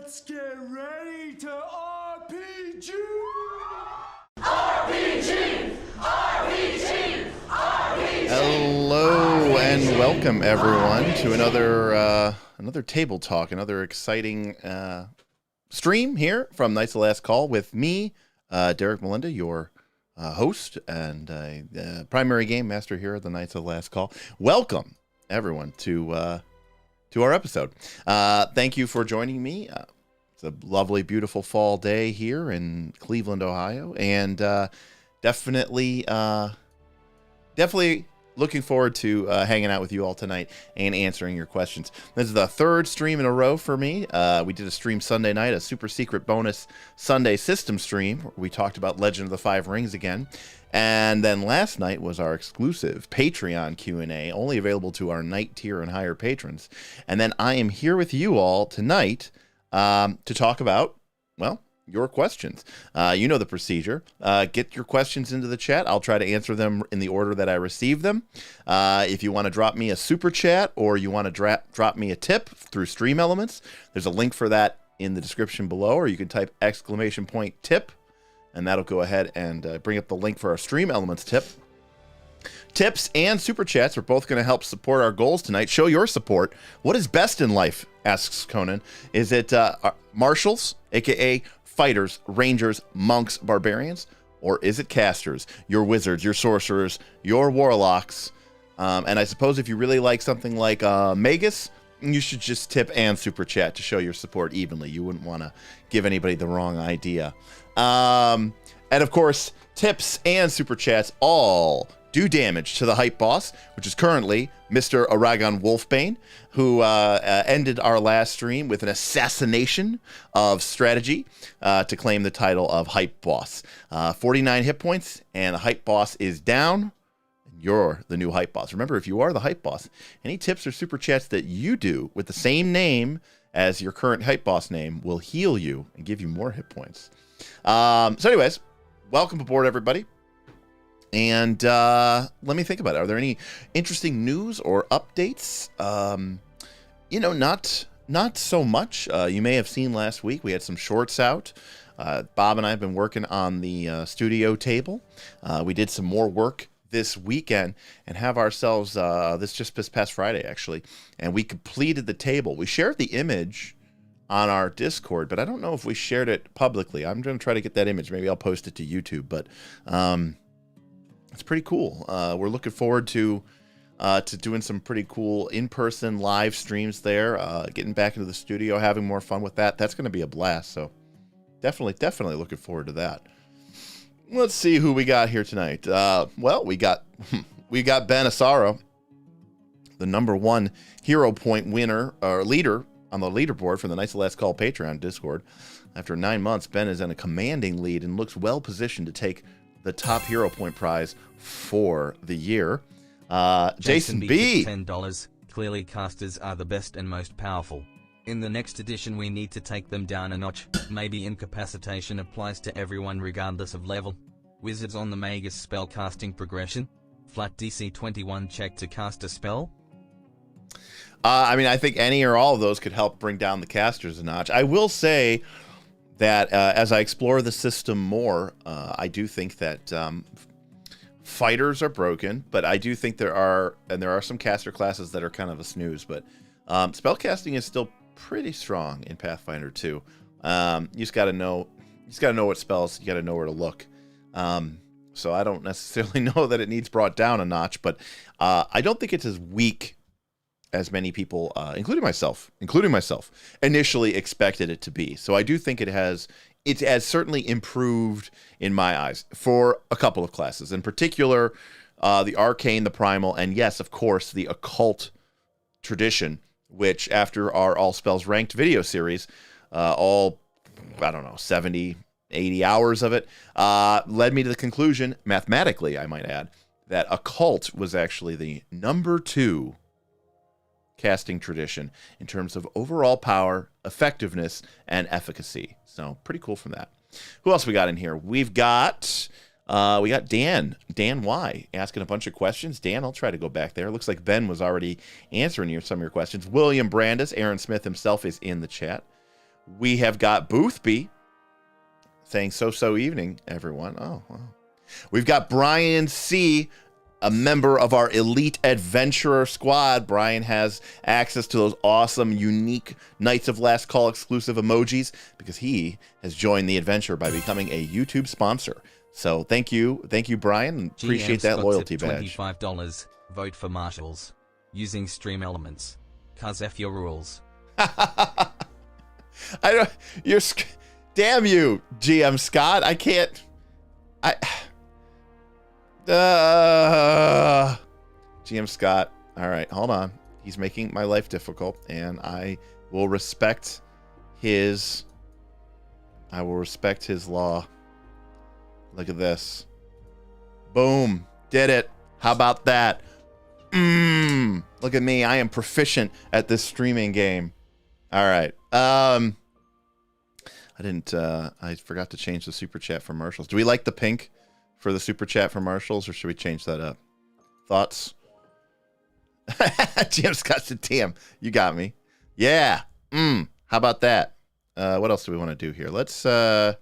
Let's get ready to RPG! RPG! RPG! RPG! Hello and welcome everyone to another table talk, another exciting stream here from Knights of the Last Call with me, Derek Melinda, your host and primary game master here at the Knights of the Last Call. Welcome everyone to our episode. Thank you for joining me. It's a lovely, beautiful fall day here in Cleveland, Ohio, and definitely looking forward to hanging out with you all tonight and answering your questions. This is the third stream in a row for me. We did a stream Sunday night, a super secret bonus Sunday system stream, where we talked about Legend of the Five Rings again. And then last night was our exclusive Patreon Q&A, only available to our night tier and higher patrons. And then I am here with you all tonight to talk about, well, your questions. You know the procedure. Get your questions into the chat. I'll try to answer them in the order that I receive them. If you want to drop me a super chat or you want to drop me a tip through Stream Elements, there's a link for that in the description below, or you can type !tip. And that'll go ahead and bring up the link for our Stream Elements tip. Tips and Super Chats are both going to help support our goals tonight. Show your support. What is best in life, asks Conan. Is it marshals, a.k.a. fighters, rangers, monks, barbarians? Or is it casters, your wizards, your sorcerers, your warlocks? And I suppose if you really like something like Magus, you should just tip and Super Chat to show your support evenly. You wouldn't want to give anybody the wrong idea. And of course, tips and Super Chats all do damage to the hype boss, which is currently Mr. Aragon Wolfbane, who ended our last stream with an assassination of strategy to claim the title of hype boss. 49 hit points, and the hype boss is down. You're the new hype boss. Remember, if you are the hype boss, any tips or Super Chats that you do with the same name as your current hype boss name will heal you and give you more hit points. So anyways, welcome aboard, everybody. And let me think about it. Are there any interesting news or updates? Not so much. You may have seen last week we had some shorts out. Bob and I have been working on the studio table. We did some more work this weekend and have ourselves this past Friday actually, and we completed the table. We shared the image on our Discord, but I don't know if we shared it publicly. I'm going to try to get that image. Maybe I'll post it to YouTube, but it's pretty cool. We're looking forward to doing some pretty cool in-person live streams there, getting back into the studio, having more fun with that. That's going to be a blast, so definitely looking forward to that. Let's see who we got here tonight. Well, we got Ben Asaro, the #1 hero point winner or leader on the leaderboard for the Knights of the Last Call Patreon Discord. After 9 months, Ben is in a commanding lead and looks well positioned to take the top hero point prize for the year. Jason B. $10. Clearly, casters are the best and most powerful. In the next edition, we need to take them down a notch. Maybe incapacitation applies to everyone regardless of level. Wizards on the Magus spellcasting progression. Flat DC 21 check to cast a spell. I think any or all of those could help bring down the casters a notch. I will say that as I explore the system more, I do think that fighters are broken, but I do think there are some caster classes that are kind of a snooze, but spellcasting is still pretty strong in Pathfinder 2. You just got to know what spells, you got to know where to look. So I don't necessarily know that it needs brought down a notch, but I don't think it's as weak as many people, including myself, initially expected it to be. So I do think it has certainly improved in my eyes for a couple of classes, in particular, the Arcane, the Primal, and yes, of course, the Occult tradition, which after our All Spells Ranked video series, 70, 80 hours of it, led me to the conclusion, mathematically, I might add, that Occult was actually the #2 casting tradition in terms of overall power, effectiveness, and efficacy. So pretty cool from that. Who else we got in here? We've got Dan Y asking a bunch of questions. Dan, I'll try to go back there. Looks like Ben was already answering some of your questions. William Brandis, Aaron Smith himself is in the chat. We have got Boothby saying so evening, everyone. Oh, wow. We've got Brian C., a member of our Elite Adventurer squad. Brian has access to those awesome, unique Knights of Last Call exclusive emojis because he has joined the adventure by becoming a YouTube sponsor. So thank you, Brian. Appreciate that loyalty badge. $25. Vote for marshals. Using stream elements. Cuz F your rules. I don't. Damn you, GM Scott. I can't. GM Scott. All right, hold on. He's making my life difficult, and I will respect his. I will respect his law. Look at this. Boom. Did it. How about that? Look at me. I am proficient at this streaming game. All right. I forgot to change the super chat for Marshalls. Do we like the pink for the super chat for Marshalls, or should we change that up? Thoughts? Jim Scott said, "Damn, you got me." Yeah. How about that? What else do we want to do here? Let's go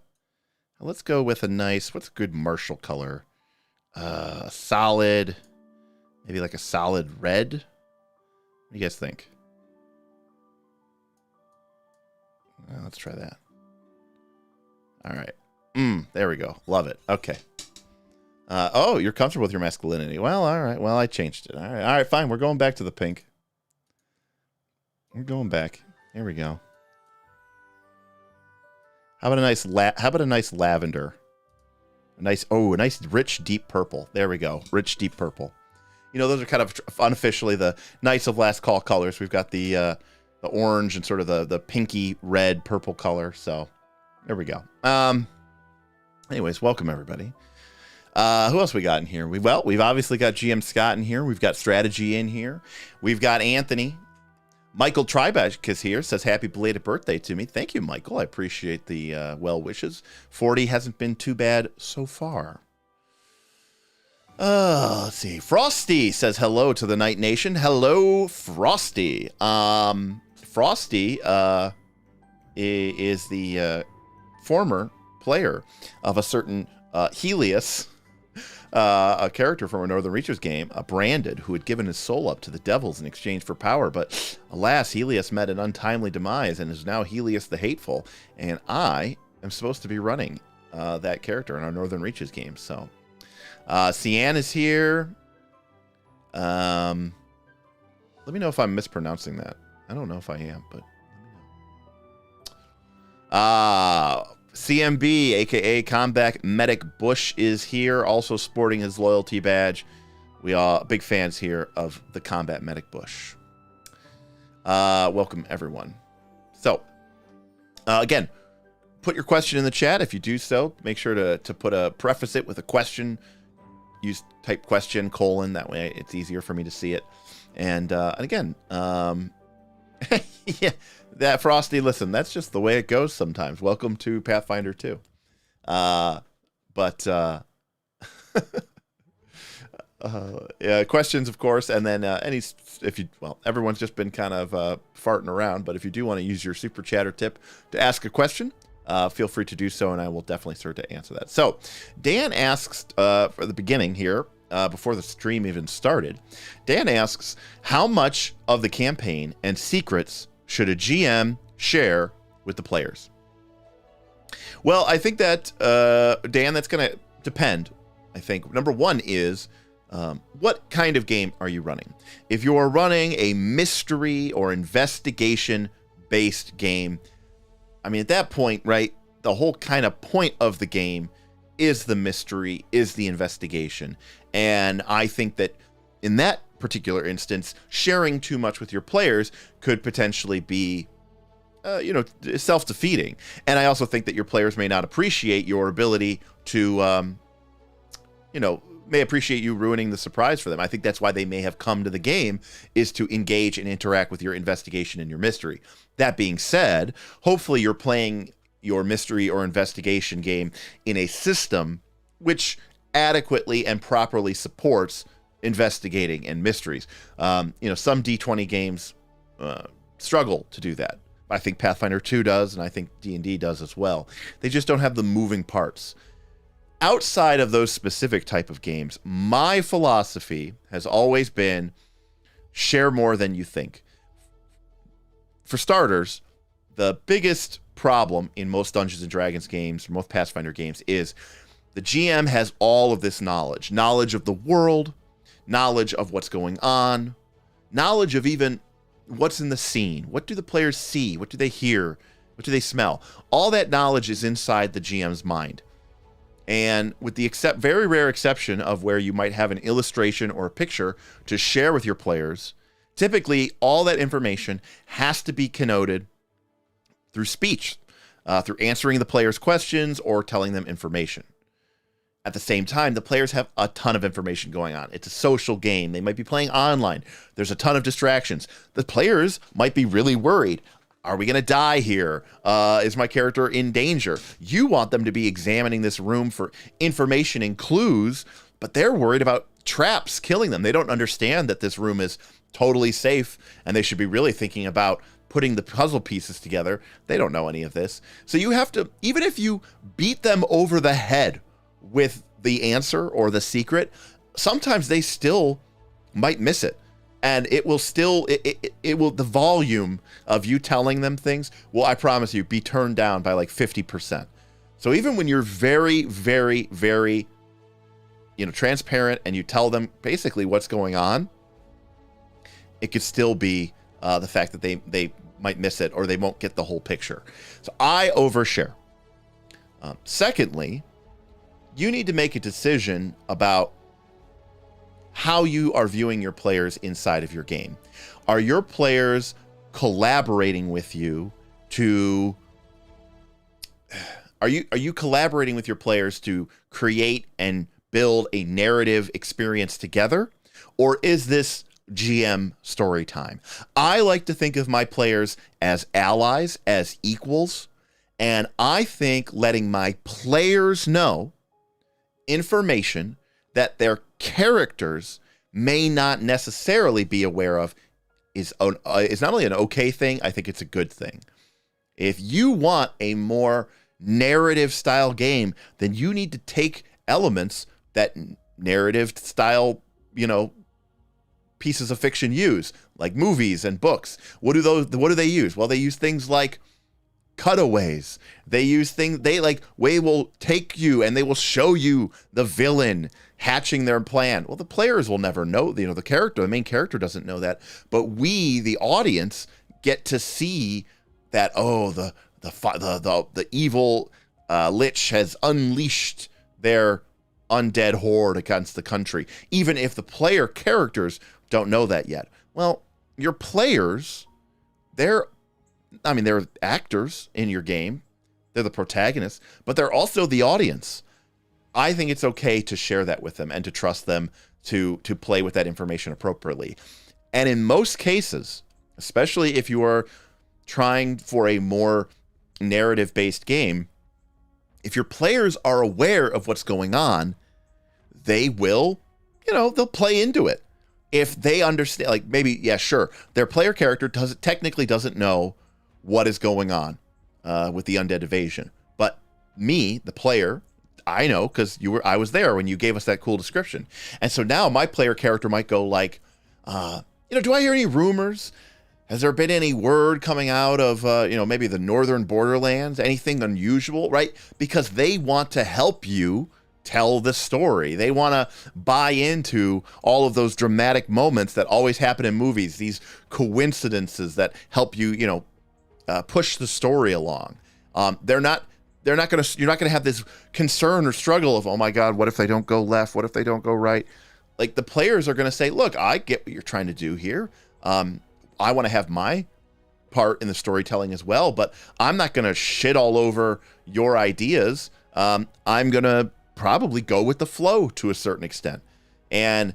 with a nice. What's a good Marshall color? Solid. Maybe like a solid red. What do you guys think? Let's try that. All right. There we go. Love it. Okay. Oh, you're comfortable with your masculinity. Well, all right. Well, I changed it. All right, fine. We're going back to the pink. We're going back. Here we go. How about a nice lavender? A nice rich deep purple. There we go. Rich deep purple. You know, those are kind of unofficially the Knights of Last Call colors. We've got the orange and sort of the pinky red purple color. So there we go. Anyways, welcome everybody. Who else we got in here? We've obviously got GM Scott in here. We've got Strategy in here. We've got Anthony. Michael Triback is here. Says happy belated birthday to me. Thank you, Michael. I appreciate the well wishes. 40 hasn't been too bad so far. Let's see. Frosty says hello to the Night Nation. Hello, Frosty. Frosty is the former player of a certain Helios, a character from a Northern Reaches game, Branded, who had given his soul up to the devils in exchange for power. But alas, Helios met an untimely demise and is now Helios the Hateful. And I am supposed to be running that character in our Northern Reaches game. So Cian is here. Let me know if I'm mispronouncing that. I don't know if I am, but let me know. CMB, aka Combat Medic Bush, is here, also sporting his loyalty badge. We are big fans here of the Combat Medic Bush. Welcome, everyone. So, again, put your question in the chat. If you do so, make sure to preface it with a question. Use type question, : that way it's easier for me to see it. And again, yeah, that Frosty, listen, that's just the way it goes sometimes. Welcome to Pathfinder 2. Yeah, questions, of course, and then everyone's just been kind of farting around, but if you do want to use your super chatter tip to ask a question, feel free to do so, and I will definitely start to answer that. So, Dan asks, for the beginning here, before the stream even started, Dan asks, how much of the campaign and secrets should a GM share with the players? Well, I think that, Dan, that's going to depend. I think number one is, what kind of game are you running? If you're running a mystery or investigation-based game, I mean, at that point, right, the whole kind of point of the game is the mystery, is the investigation. And I think that in that particular instance, sharing too much with your players could potentially be, self-defeating. And I also think that your players may not appreciate your ability to, may appreciate you ruining the surprise for them. I think that's why they may have come to the game, is to engage and interact with your investigation and your mystery. That being said, hopefully you're playing your mystery or investigation game in a system which adequately and properly supports investigating and mysteries. Some D20 games struggle to do that. I think Pathfinder 2 does, and I think D&D does as well. They just don't have the moving parts. Outside of those specific type of games, my philosophy has always been share more than you think. For starters, the biggest problem in most Dungeons & Dragons games, or most Pathfinder games, is the GM has all of this knowledge. Knowledge of the world, knowledge of what's going on, knowledge of even what's in the scene. What do the players see? What do they hear? What do they smell? All that knowledge is inside the GM's mind. And with the very rare exception of where you might have an illustration or a picture to share with your players, typically all that information has to be connoted through speech, through answering the players' questions or telling them information. At the same time, the players have a ton of information going on. It's a social game. They might be playing online. There's a ton of distractions. The players might be really worried. Are we going to die here? Is my character in danger? You want them to be examining this room for information and clues, but they're worried about traps killing them. They don't understand that this room is totally safe, and they should be really thinking about putting the puzzle pieces together. They don't know any of this. So you have to, even if you beat them over the head with the answer or the secret, sometimes they still might miss it. And it will still, it will, the volume of you telling them things will, I promise you, be turned down by like 50%. So even when you're very, very, very, transparent and you tell them basically what's going on, it could still be the fact that they might miss it or they won't get the whole picture. So I overshare. Secondly, you need to make a decision about how you are viewing your players inside of your game. Are your players collaborating with you to... Are you collaborating with your players to create and build a narrative experience together? Or is this GM story time? I like to think of my players as allies, as equals, and I think letting my players know information that their characters may not necessarily be aware of is not only an okay thing, I think it's a good thing. If you want a more narrative style game, then you need to take elements that narrative style, pieces of fiction use, like movies and books. What do they use? Well, they use things like cutaways. They use things, they will take you and they will show you the villain hatching their plan. Well, the players will never know, the main character doesn't know that, but we, the audience, get to see that, the evil lich has unleashed their undead horde against the country, even if the player characters don't know that yet. Well, your players, they're actors in your game. They're the protagonists, but they're also the audience. I think it's okay to share that with them and to trust them to play with that information appropriately. And in most cases, especially if you are trying for a more narrative-based game, if your players are aware of what's going on, they will, they'll play into it. If they understand, their player character technically doesn't know what is going on with the undead invasion. But me, the player, I know because I was there when you gave us that cool description. And so now my player character might go like, do I hear any rumors? Has there been any word coming out of, maybe the northern borderlands? Anything unusual, right? Because they want to help you tell the story. They want to buy into all of those dramatic moments that always happen in movies, these coincidences that help you, push the story along. You're not going to have this concern or struggle of, oh my God, what if they don't go left? What if they don't go right? Like, the players are going to say, look, I get what you're trying to do here. I want to have my part in the storytelling as well, but I'm not going to shit all over your ideas. I'm going to probably go with the flow to a certain extent. And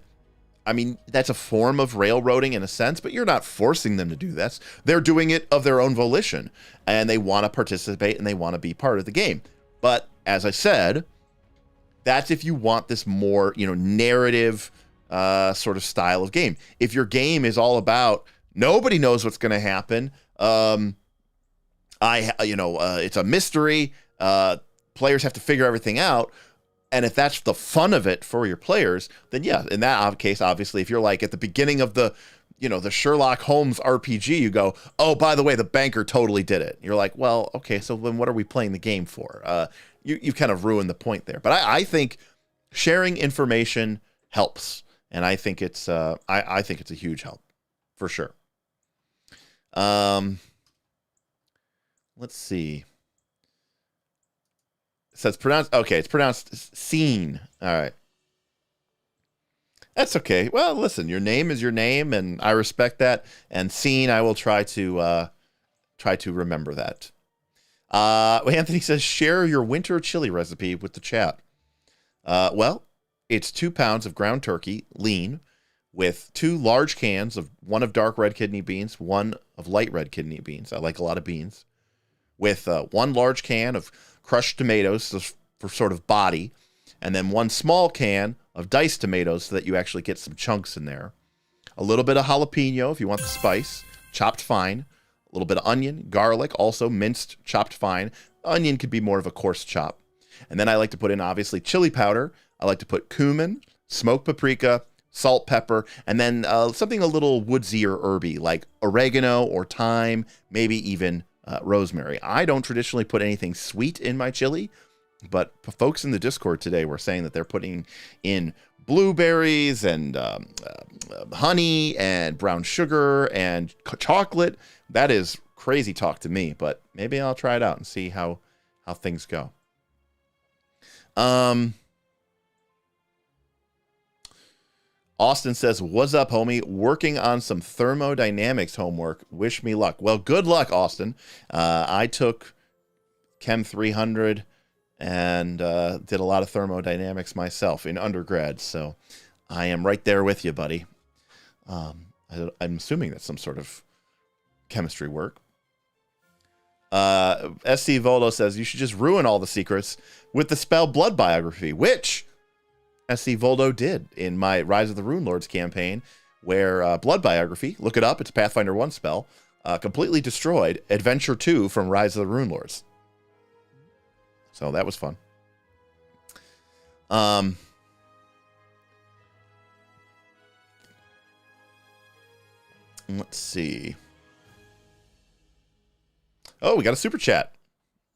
that's a form of railroading in a sense, but you're not forcing them to do this. They're doing it of their own volition, and they want to participate and they want to be part of the game. But as I said, that's if you want this more, narrative sort of style of game. If your game is all about nobody knows what's going to happen, it's a mystery. Players have to figure everything out. And if that's the fun of it for your players, then yeah, in that case, obviously, if you're like at the beginning of the Sherlock Holmes RPG, you go, oh, by the way, the banker totally did it. You're like, well, okay, so then what are we playing the game for? You've kind of ruined the point there. But I think sharing information helps, and I think it's I think it's a huge help for sure. Let's see. So it's pronounced scene. All right. That's okay. Well, listen, your name is your name, and I respect that. And scene, I will try to remember that. Anthony says, share your winter chili recipe with the chat. Well, it's 2 pounds of ground turkey, lean, with 2 large cans of one of dark red kidney beans, one of light red kidney beans. I like a lot of beans. With 1 large can of crushed tomatoes for sort of body, and then 1 small can of diced tomatoes so that you actually get some chunks in there. A little bit of jalapeno if you want the spice, chopped fine. A little bit of onion, garlic, also minced, chopped fine. Onion could be more of a coarse chop. And then I like to put in, obviously, chili powder. I like to put cumin, smoked paprika, salt, pepper, and then something a little woodsy or herby, like oregano or thyme, maybe even rosemary. I don't traditionally put anything sweet in my chili, but folks in the Discord today were saying that they're putting in blueberries and honey and brown sugar and chocolate. That is crazy talk to me, but maybe I'll try it out and see how things go. Austin says, what's up, homie? Working on some thermodynamics homework. Wish me luck. Well, good luck, Austin. I took Chem 300 and did a lot of thermodynamics myself in undergrad, so I am right there with you, buddy. I'm assuming that's some sort of chemistry work. SC Voldo says, you should just ruin all the secrets with the spell Blood Biography, which SC Voldo did in my Rise of the Rune Lords campaign, where Blood Biography, look it up, it's a Pathfinder 1 spell, completely destroyed Adventure 2 from Rise of the Rune Lords. So that was fun. Let's see. Oh, we got a super chat.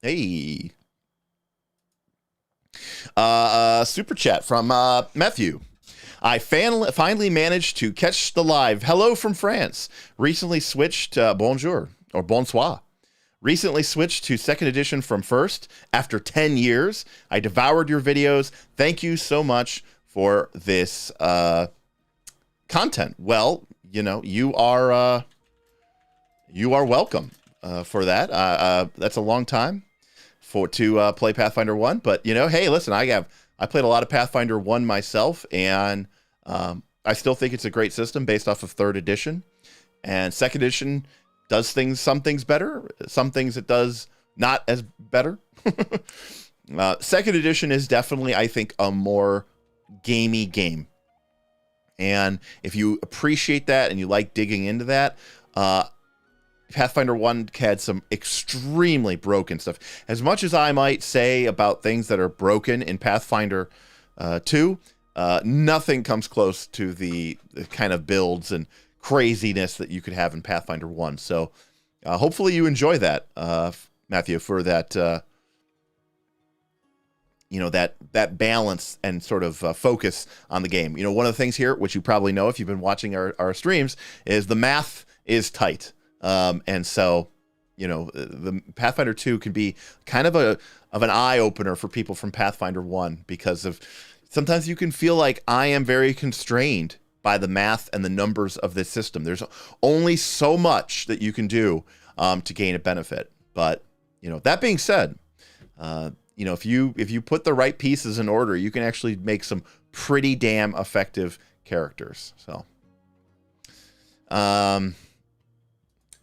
Hey. Super chat from Matthew. I finally managed to catch the live. Hello from France. Recently switched bonjour or bonsoir. Recently switched to 2nd edition from 1st after 10 years. I devoured your videos. Thank you so much for this content. Well, you are welcome for that. That's a long time to play Pathfinder 1, but hey, listen, I played a lot of Pathfinder 1 myself, and I still think it's a great system based off of 3rd edition, and 2nd edition does some things better, some things it does not as better. 2nd edition is definitely, I think, a more gamey game, and if you appreciate that and you like digging into that, Pathfinder 1 had some extremely broken stuff. As much as I might say about things that are broken in Pathfinder 2, nothing comes close to the kind of builds and craziness that you could have in Pathfinder 1. So hopefully you enjoy that, Matthew, for that, that balance and sort of focus on the game. One of the things here, which you probably know if you've been watching our streams, is the math is tight. And so, the Pathfinder 2 can be kind of an eye opener for people from Pathfinder 1, because of sometimes you can feel like I am very constrained by the math and the numbers of this system. There's only so much that you can do to gain a benefit. But that being said, if you put the right pieces in order, you can actually make some pretty damn effective characters. So,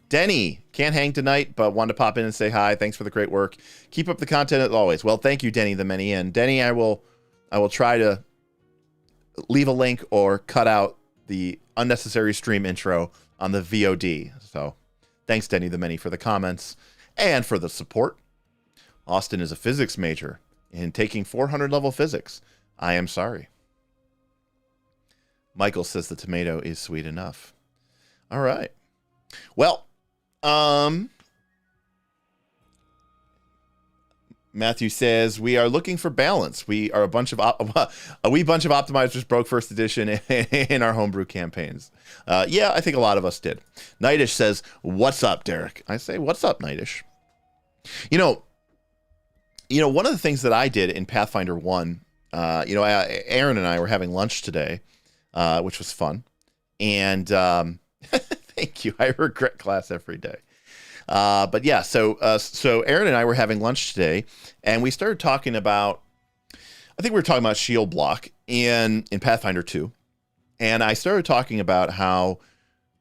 Denny can't hang tonight, but wanted to pop in and say hi. Thanks for the great work. Keep up the content as always. Well, thank you, Denny the Many. And Denny, I will try to leave a link or cut out the unnecessary stream intro on the VOD. So thanks, Denny the Many, for the comments And for the support, Austin is a physics major and taking 400 level physics. I am sorry. Michael says the tomato is sweet enough. All right. Well, Matthew says we are looking for balance. We are a bunch of optimizers broke first edition in our homebrew campaigns. Yeah, I think a lot of us did. Nightish says, "What's up, Derek?" I say, "What's up, Nightish?" You know, one of the things that I did in Pathfinder 1, Aaron and I were having lunch today, which was fun. And thank you. I regret class every day. But yeah, so Aaron and I were having lunch today, and we started talking about, I think we were talking about shield block in Pathfinder 2. And I started talking about how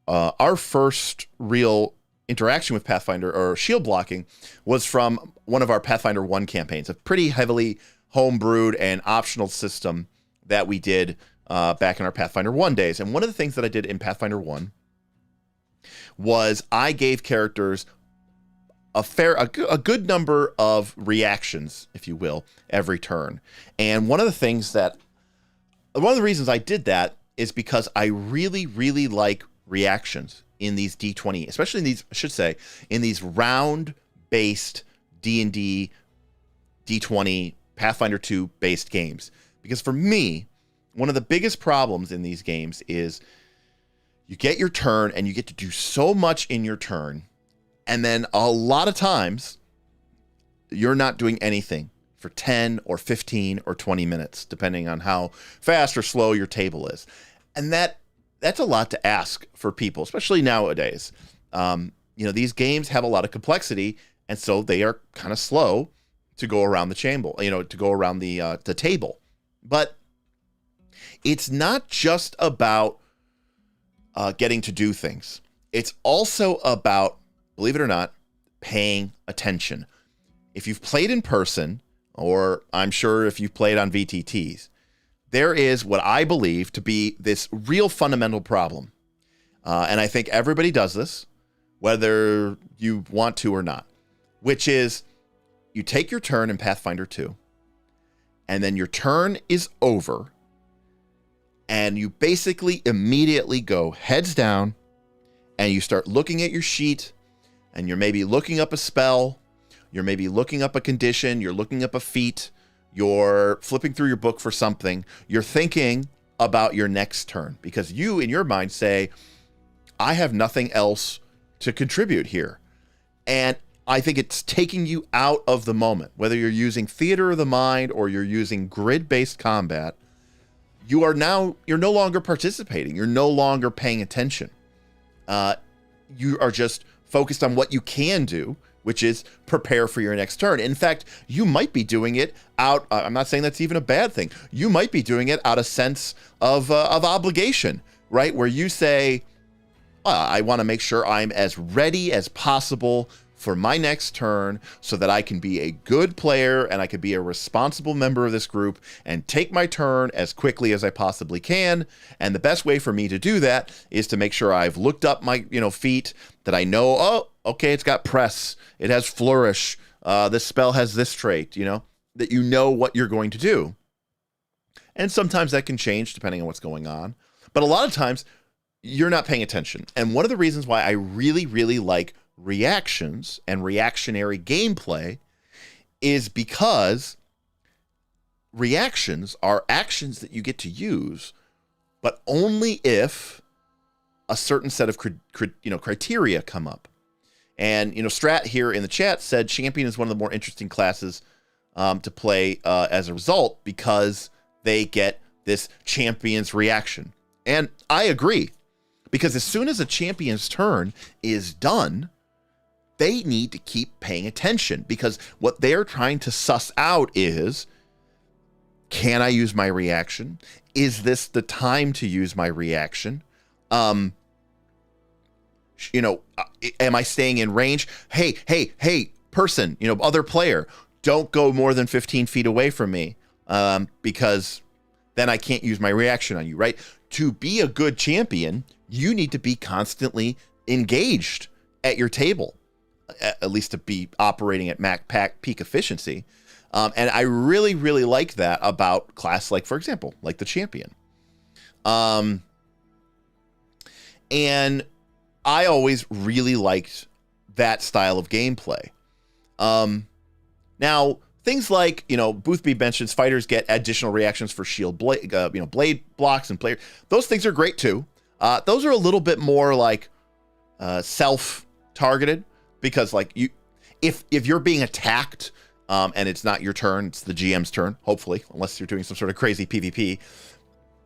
our first real interaction with Pathfinder or shield blocking was from one of our Pathfinder 1 campaigns, a pretty heavily homebrewed and optional system that we did back in our Pathfinder 1 days. And one of the things that I did in Pathfinder 1 was I gave characters a good number of reactions, if you will, every turn. And one of the reasons I did that is because I really, really like reactions in these D20, especially in these round-based D&D, D20, Pathfinder 2 based games. Because for me, one of the biggest problems in these games is you get your turn and you get to do so much in your turn, and then a lot of times you're not doing anything for 10 or 15 or 20 minutes, depending on how fast or slow your table is. And that's a lot to ask for people, especially nowadays. These games have a lot of complexity, and so they are kind of slow to go around the to go around the table. But it's not just about getting to do things. It's also about, believe it or not, paying attention. If you've played in person, or I'm sure if you've played on VTTs, there is what I believe to be this real fundamental problem. And I think everybody does this, whether you want to or not, which is you take your turn in Pathfinder 2, and then your turn is over, and you basically immediately go heads down, and you start looking at your sheet, and you're maybe looking up a spell, you're maybe looking up a condition, you're looking up a feat, you're flipping through your book for something, you're thinking about your next turn, because you, in your mind, say, I have nothing else to contribute here. And I think it's taking you out of the moment. Whether you're using theater of the mind or you're using grid-based combat, you're no longer participating. You're no longer paying attention. You are just focused on what you can do, which is prepare for your next turn. In fact, you might be doing it out, I'm not saying that's even a bad thing. You might be doing it out of sense of obligation, right? Where you say, I want to make sure I'm as ready as possible for my next turn so that I can be a good player and I can be a responsible member of this group and take my turn as quickly as I possibly can. And the best way for me to do that is to make sure I've looked up my, feat, that I know, oh, okay, it's got press, it has flourish, this spell has this trait, that you know what you're going to do. And sometimes that can change depending on what's going on. But a lot of times you're not paying attention. And one of the reasons why I really, really like reactions and reactionary gameplay is because reactions are actions that you get to use, but only if a certain set of criteria come up. And Strat here in the chat said champion is one of the more interesting classes to play as a result, because they get this champion's reaction. And I agree, because as soon as a champion's turn is done, they need to keep paying attention, because what they're trying to suss out is, can I use my reaction? Is this the time to use my reaction? Am I staying in range? Hey, person, other player, don't go more than 15 feet away from me, because then I can't use my reaction on you, right? To be a good champion, you need to be constantly engaged at your table. at least to be operating at peak efficiency. And I really, really like that about class, like, for example, like the champion. And I always really liked that style of gameplay. Now, things like, Boothby mentions fighters get additional reactions for shield blade, blade blocks and player. Those things are great too. Those are a little bit more like self-targeted, because like if you're being attacked and it's not your turn, it's the GM's turn, hopefully, unless you're doing some sort of crazy PvP,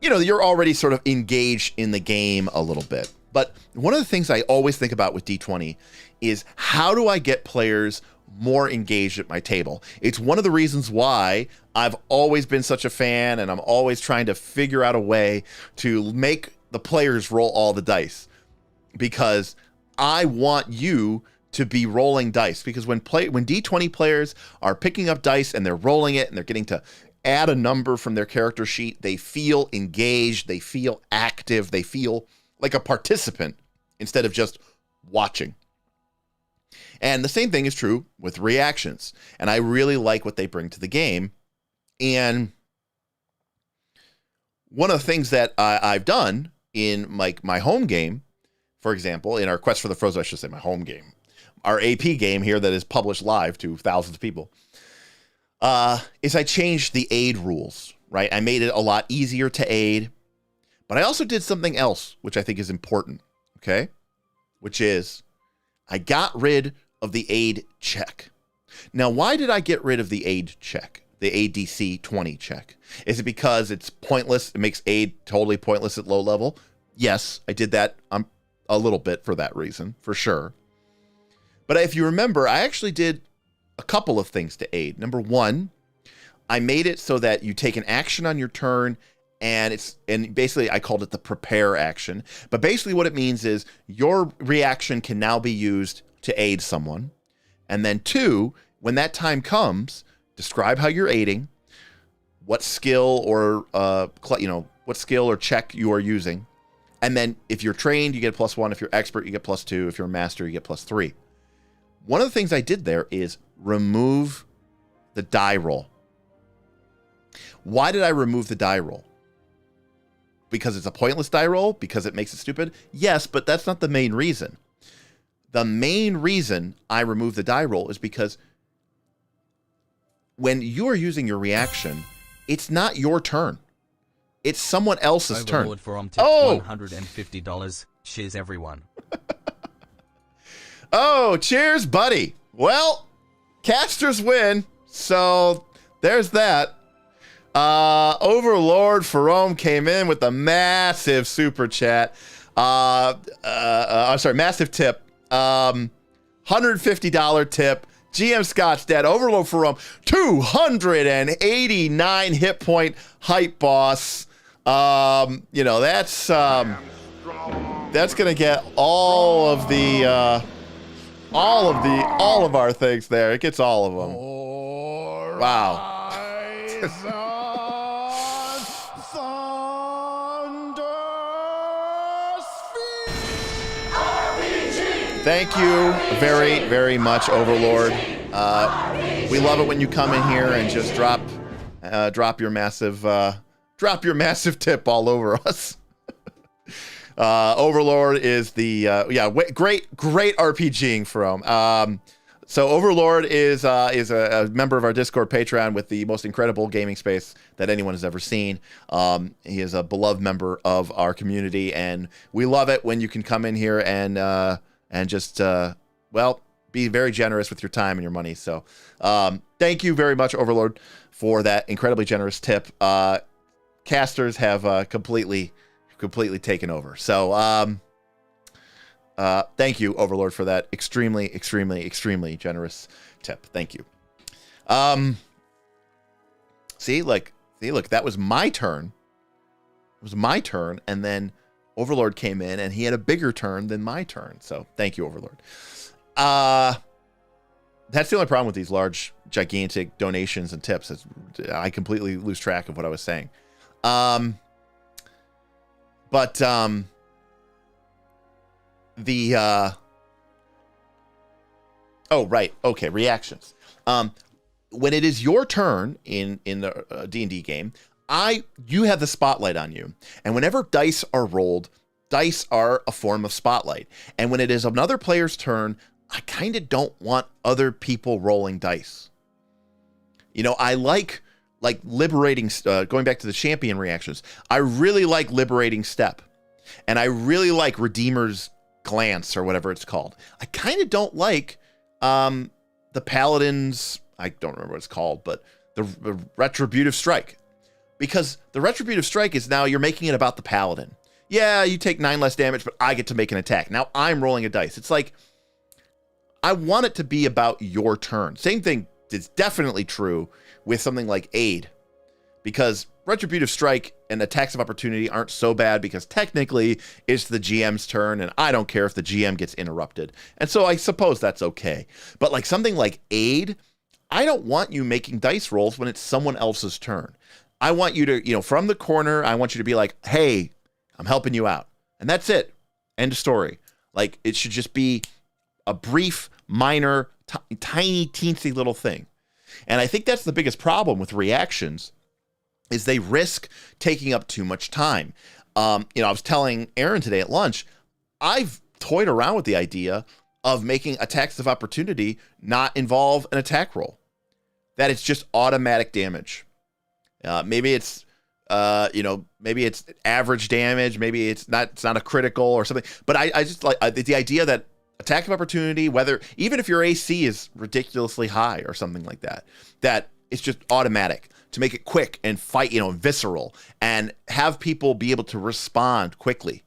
you're already sort of engaged in the game a little bit. But one of the things I always think about with D20 is, how do I get players more engaged at my table? It's one of the reasons why I've always been such a fan, and I'm always trying to figure out a way to make the players roll all the dice, because I want you to be rolling dice. Because when D20 players are picking up dice and they're rolling it and they're getting to add a number from their character sheet, they feel engaged, they feel active, they feel like a participant instead of just watching. And the same thing is true with reactions. And I really like what they bring to the game. And one of the things that I've done in like my home game, for example, in our Quest for the Frozen, I should say my home game, our AP game here that is published live to thousands of people, is I changed the aid rules, right? I made it a lot easier to aid, but I also did something else, which I think is important, okay? Which is, I got rid of the aid check. Now, why did I get rid of the aid check? The ADC 20 check? Is it because it's pointless? It makes aid totally pointless at low level? Yes, I did that a little bit for that reason, for sure. But if you remember, I actually did a couple of things to aid. Number one, I made it so that you take an action on your turn, and basically I called it the prepare action. But basically what it means is your reaction can now be used to aid someone. And then two, when that time comes, describe how you're aiding, what skill or what skill or check you are using. And then if you're trained, you get +1. If you're expert, you get +2. If you're a master, you get +3. One of the things I did there is remove the die roll. Why did I remove the die roll? Because it's a pointless die roll? Because it makes it stupid? Yes, but that's not the main reason. The main reason I removed the die roll is because when you are using your reaction, it's not your turn. It's someone else's turn. For $150. Cheers, everyone. Oh, cheers, buddy. Well, casters win, so there's that. Overlord Ferome came in with a massive super chat. I'm sorry, massive tip. $150 tip. GM Scott's dead. Overlord Ferome, 289 hit point hype boss. That's gonna get all of our things there. It gets all of them. Wow. Thank you very, very much, Overlord. We love it when you come in here and just drop your massive tip all over us. Overlord is the great RPGing from. So Overlord is a member of our Discord Patreon with the most incredible gaming space that anyone has ever seen. He is a beloved member of our community, and we love it when you can come in here and just be very generous with your time and your money. So thank you very much, Overlord, for that incredibly generous tip. Casters have completely taken over. So thank you, Overlord, for that extremely generous tip. Thank you. See, look, that was my turn. It was my turn, and then Overlord came in, and he had a bigger turn than my turn. So thank you, Overlord. That's the only problem with these large, gigantic donations and tips. I completely lose track of what I was saying. Oh, right. Okay, reactions. When it is your turn in the D&D game, you have the spotlight on you. And whenever dice are rolled, dice are a form of spotlight. And when it is another player's turn, I kind of don't want other people rolling dice. You know, I like liberating, going back to the champion reactions, I really like liberating step. And I really like Redeemer's glance or whatever it's called. I kind of don't like the Paladin's, I don't remember what it's called, but the Retributive Strike. Because the Retributive Strike is now you're making it about the Paladin. Yeah, you take 9 less damage, but I get to make an attack. Now I'm rolling a dice. It's like, I want it to be about your turn. Same thing is definitely true with something like Aid. Because Retributive Strike and attacks of opportunity aren't so bad because technically it's the GM's turn and I don't care if the GM gets interrupted. And so I suppose that's okay. But like something like Aid, I don't want you making dice rolls when it's someone else's turn. I want you to, from the corner, I want you to be like, hey, I'm helping you out. And that's it. End of story. Like, it should just be a brief, minor, tiny, teensy little thing. And I think that's the biggest problem with reactions is they risk taking up too much time. I was telling Aaron today at lunch, I've toyed around with the idea of making attacks of opportunity not involve an attack roll. That it's just automatic damage. Maybe it's maybe it's average damage. Maybe it's not a critical or something. But I just like the idea that attack of opportunity, even if your AC is ridiculously high or something like that, that it's just automatic to make it quick and fight, visceral and have people be able to respond quickly.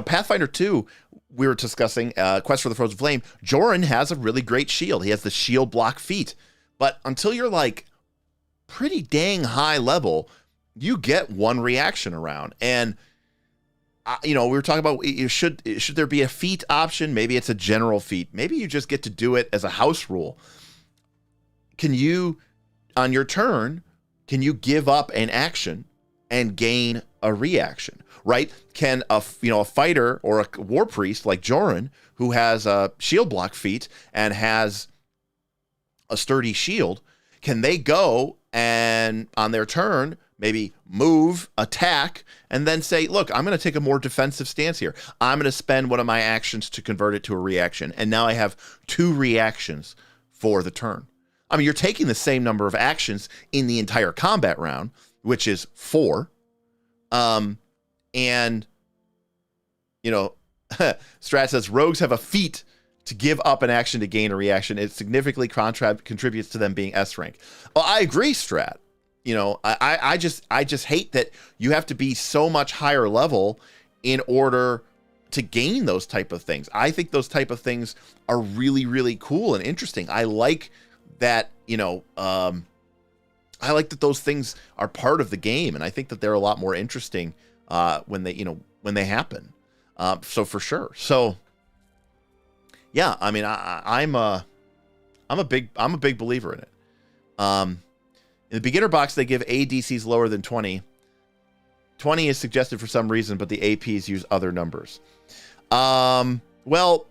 Pathfinder 2, we were discussing Quest for the Frozen Flame. Joran has a really great shield. He has the shield block feat. But until you're like pretty dang high level, you get one reaction around. And, we were talking about, should there be a feat option? Maybe it's a general feat. Maybe you just get to do it as a house rule. Can you, on your turn, can you give up an action and gain a reaction, right? Can a fighter or a war priest like Joran, who has a shield block feat and has a sturdy shield, can they go and on their turn maybe move, attack, and then say, look, I'm going to take a more defensive stance here. I'm going to spend one of my actions to convert it to a reaction. And now I have 2 reactions for the turn. I mean, you're taking the same number of actions in the entire combat round, which is 4. And Strat says rogues have a feat to give up an action to gain a reaction. It significantly contributes to them being S rank. Well, I agree, Strat. I just hate that you have to be so much higher level in order to gain those type of things. I think those type of things are really, really cool and interesting. I like that, I like that those things are part of the game, and I think that they're a lot more interesting when they happen. So for sure. So yeah, I mean, I'm a big believer in it. In the beginner box, they give ADCs lower than 20. 20 is suggested for some reason, but the APs use other numbers. Well,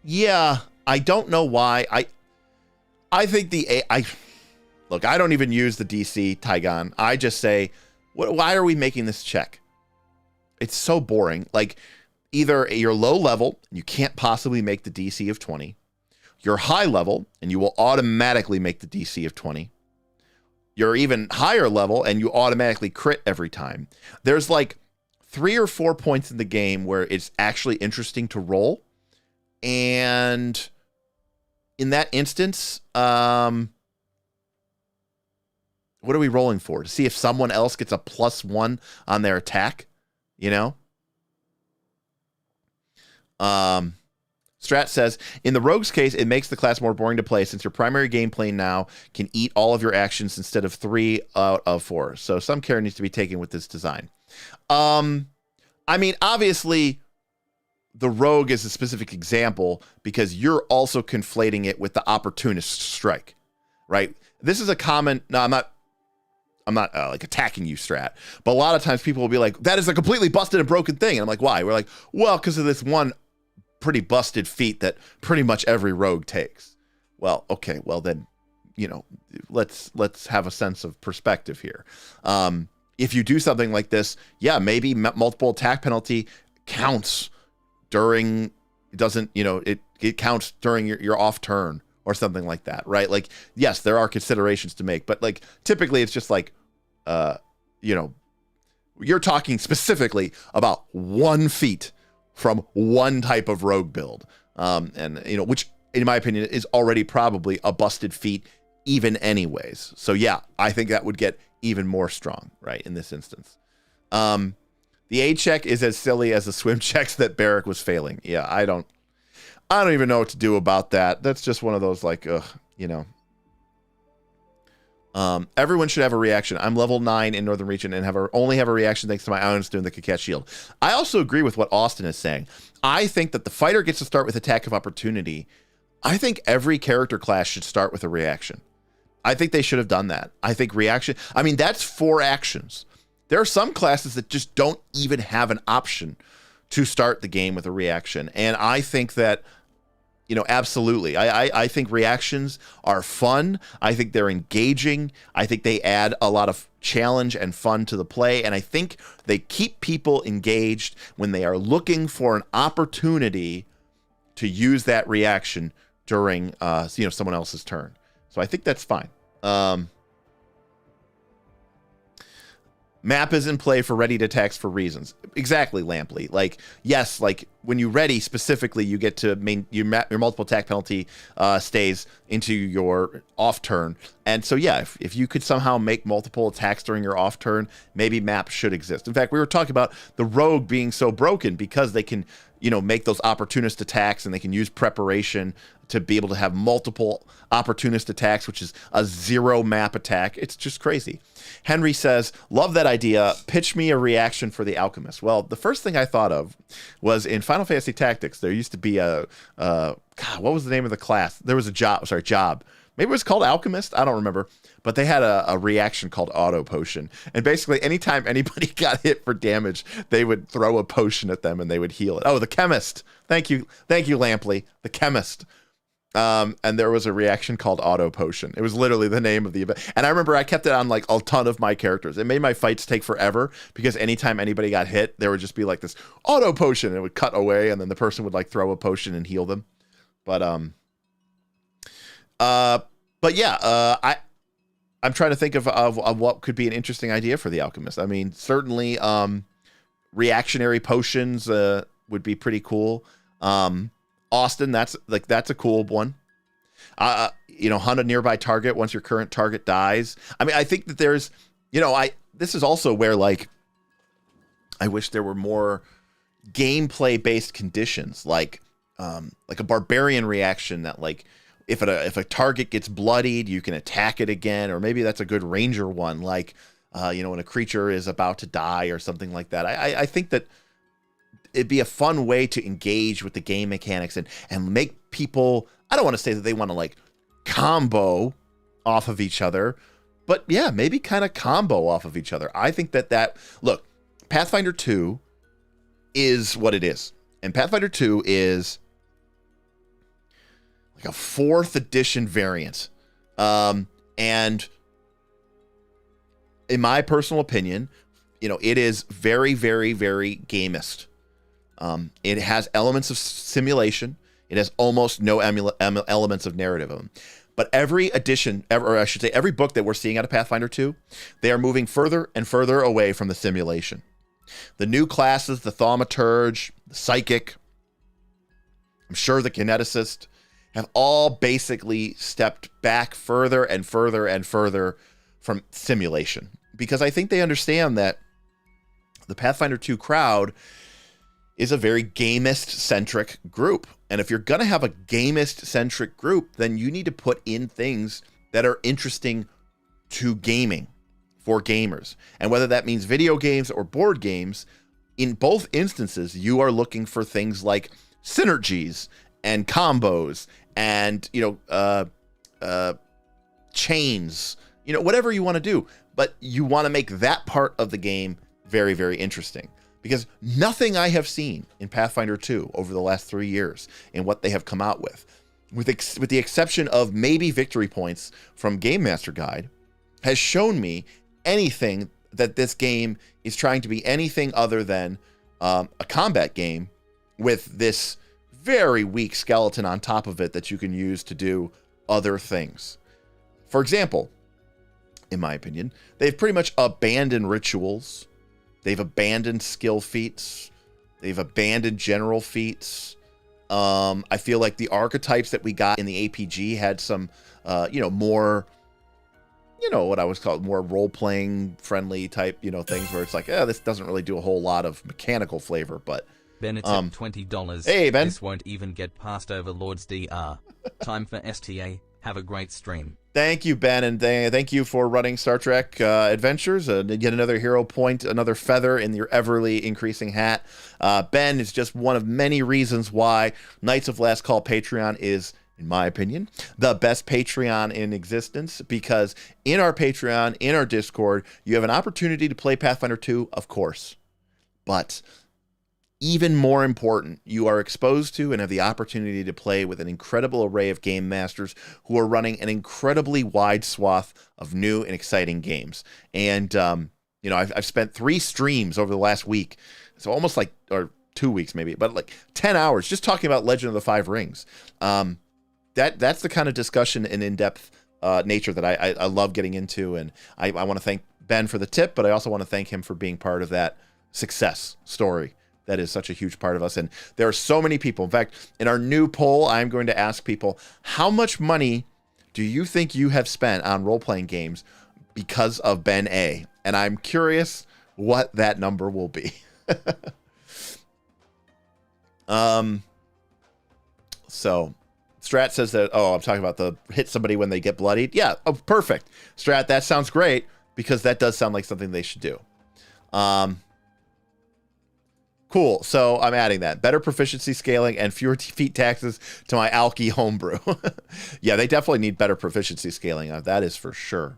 yeah, I don't know why. I think look, I don't even use the DC, Tygon. I just say, why are we making this check? It's so boring. Like, either you're low level, and you can't possibly make the DC of 20. You're high level, and you will automatically make the DC of 20. You're even higher level, and you automatically crit every time. There's like 3 or 4 points in the game where it's actually interesting to roll. And in that instance, what are we rolling for? To see if someone else gets a +1 on their attack, Strat says, in the rogue's case, it makes the class more boring to play since your primary gameplay now can eat all of your actions instead of 3 out of 4. So some care needs to be taken with this design. I mean, obviously, the rogue is a specific example because you're also conflating it with the opportunist strike, right? This is a common. No, I'm not like attacking you, Strat, but a lot of times people will be like, that is a completely busted and broken thing. And I'm like, why? We're like, well, because of this one pretty busted feat that pretty much every rogue takes. well, okay, well then, you know, let's have a sense of perspective here. If you do something like this, yeah, maybe multiple attack penalty counts during, it doesn't, you know, it counts during your off turn or something like that, right? Like, yes, there are considerations to make, but like typically it's just like, you know, you're talking specifically about 1 feat from one type of rogue build. And, you know, which in my opinion is already probably a busted feat even anyways. So yeah, I think that would get even more strong, right, in this instance. The A check is as silly as the swim checks that Barrack was failing. Yeah, I don't even know what to do about that. That's just one of those like, you know. Everyone should have a reaction. I'm level 9 in Northern Region and only have a reaction thanks to my Iron Stone that could catch shield. I also agree with what Austin is saying. I think that the fighter gets to start with attack of opportunity. I think every character class should start with a reaction. I think they should have done that. I think reaction, I mean, that's 4 actions. There are some classes that just don't even have an option to start the game with a reaction. And I think that, you know, absolutely. I think reactions are fun. I think they're engaging. I think they add a lot of challenge and fun to the play. And I think they keep people engaged when they are looking for an opportunity to use that reaction during, you know, someone else's turn. So I think that's fine. Map is in play for ready attacks for reasons. Exactly, Lampley. Like, yes, like when you ready specifically, you get to your multiple attack penalty stays into your off turn. And so, yeah, if you could somehow make multiple attacks during your off turn, maybe map should exist. In fact, we were talking about the rogue being so broken because they can, you know, make those opportunist attacks and they can use preparation to be able to have multiple opportunist attacks, which is a 0 map attack. It's just crazy. Henry says, love that idea. Pitch me a reaction for the Alchemist. Well, the first thing I thought of was in Final Fantasy Tactics, there used to be God, what was the name of the class? There was a job. Maybe it was called Alchemist. I don't remember. But they had a reaction called Auto Potion. And basically, anytime anybody got hit for damage, they would throw a potion at them and they would heal it. Oh, the Chemist. Thank you, Lampley. The Chemist. And there was a reaction called Auto Potion. It was literally the name of the event. And I remember I kept it on like a ton of my characters. It made my fights take forever because anytime anybody got hit, there would just be like this Auto Potion. And it would cut away and then the person would like throw a potion and heal them. But yeah, I'm trying to think of what could be an interesting idea for the Alchemist. I mean, certainly reactionary potions would be pretty cool. Austin, that's a cool one. You know, hunt a nearby target once your current target dies. I mean, I think that there's, you know, this is also where like I wish there were more gameplay based conditions, like a barbarian reaction that like if a target gets bloodied, you can attack it again, or maybe that's a good ranger one, like you know, when a creature is about to die or something like that. I think that it'd be a fun way to engage with the game mechanics and make people, I don't want to say that they want to like combo off of each other, but yeah, maybe kind of combo off of each other. I think that look, Pathfinder 2 is what it is. And Pathfinder 2 is like a 4th edition variant. And in my personal opinion, you know, it is very, very, very gamist. It has elements of simulation. It has almost no elements of narrative. But every edition, or I should say every book that we're seeing out of Pathfinder 2, they are moving further and further away from the simulation. The new classes, the thaumaturge, the psychic, I'm sure the kineticist, have all basically stepped back further and further and further from simulation. Because I think they understand that the Pathfinder 2 crowd is a very gamist-centric group. And if you're going to have a gamist-centric group, then you need to put in things that are interesting to gaming for gamers. And whether that means video games or board games, in both instances, you are looking for things like synergies and combos and, you know, chains, you know, whatever you want to do. But you want to make that part of the game very, very interesting. Because nothing I have seen in Pathfinder 2 over the last 3 years in what they have come out with with the exception of maybe victory points from Gamemaster Guide, has shown me anything that this game is trying to be anything other than a combat game with this very weak skeleton on top of it that you can use to do other things. For example, in my opinion, they've pretty much abandoned rituals. They've abandoned skill feats. They've abandoned general feats. I feel like the archetypes that we got in the APG had some, more, what I was called more role-playing friendly type, things where it's like, this doesn't really do a whole lot of mechanical flavor, but Bennett at $20. Hey, Ben. This won't even get past Overlord's DR. Time for STA. Have a great stream. Thank you, Ben, and thank you for running Star Trek Adventures. Yet another hero point, another feather in your everly increasing hat. Ben is just one of many reasons why Knights of Last Call Patreon is, in my opinion, the best Patreon in existence, because in our Patreon, in our Discord, you have an opportunity to play Pathfinder 2, of course. But even more important, you are exposed to and have the opportunity to play with an incredible array of game masters who are running an incredibly wide swath of new and exciting games. And, I've spent 3 streams over the last week, so almost or 2 weeks maybe, but like 10 hours just talking about Legend of the Five Rings. That's the kind of discussion and in-depth nature that I love getting into. And I want to thank Ben for the tip, but I also want to thank him for being part of that success story. That is such a huge part of us. And there are so many people. In fact, in our new poll, I'm going to ask people, how much money do you think you have spent on role-playing games because of Ben A? And I'm curious what that number will be. So Strat says that, I'm talking about the hit somebody when they get bloodied. Yeah, perfect. Strat, that sounds great, because that does sound like something they should do. Cool. So I'm adding that. Better proficiency scaling and fewer feat taxes to my Alki homebrew. Yeah, they definitely need better proficiency scaling. That is for sure.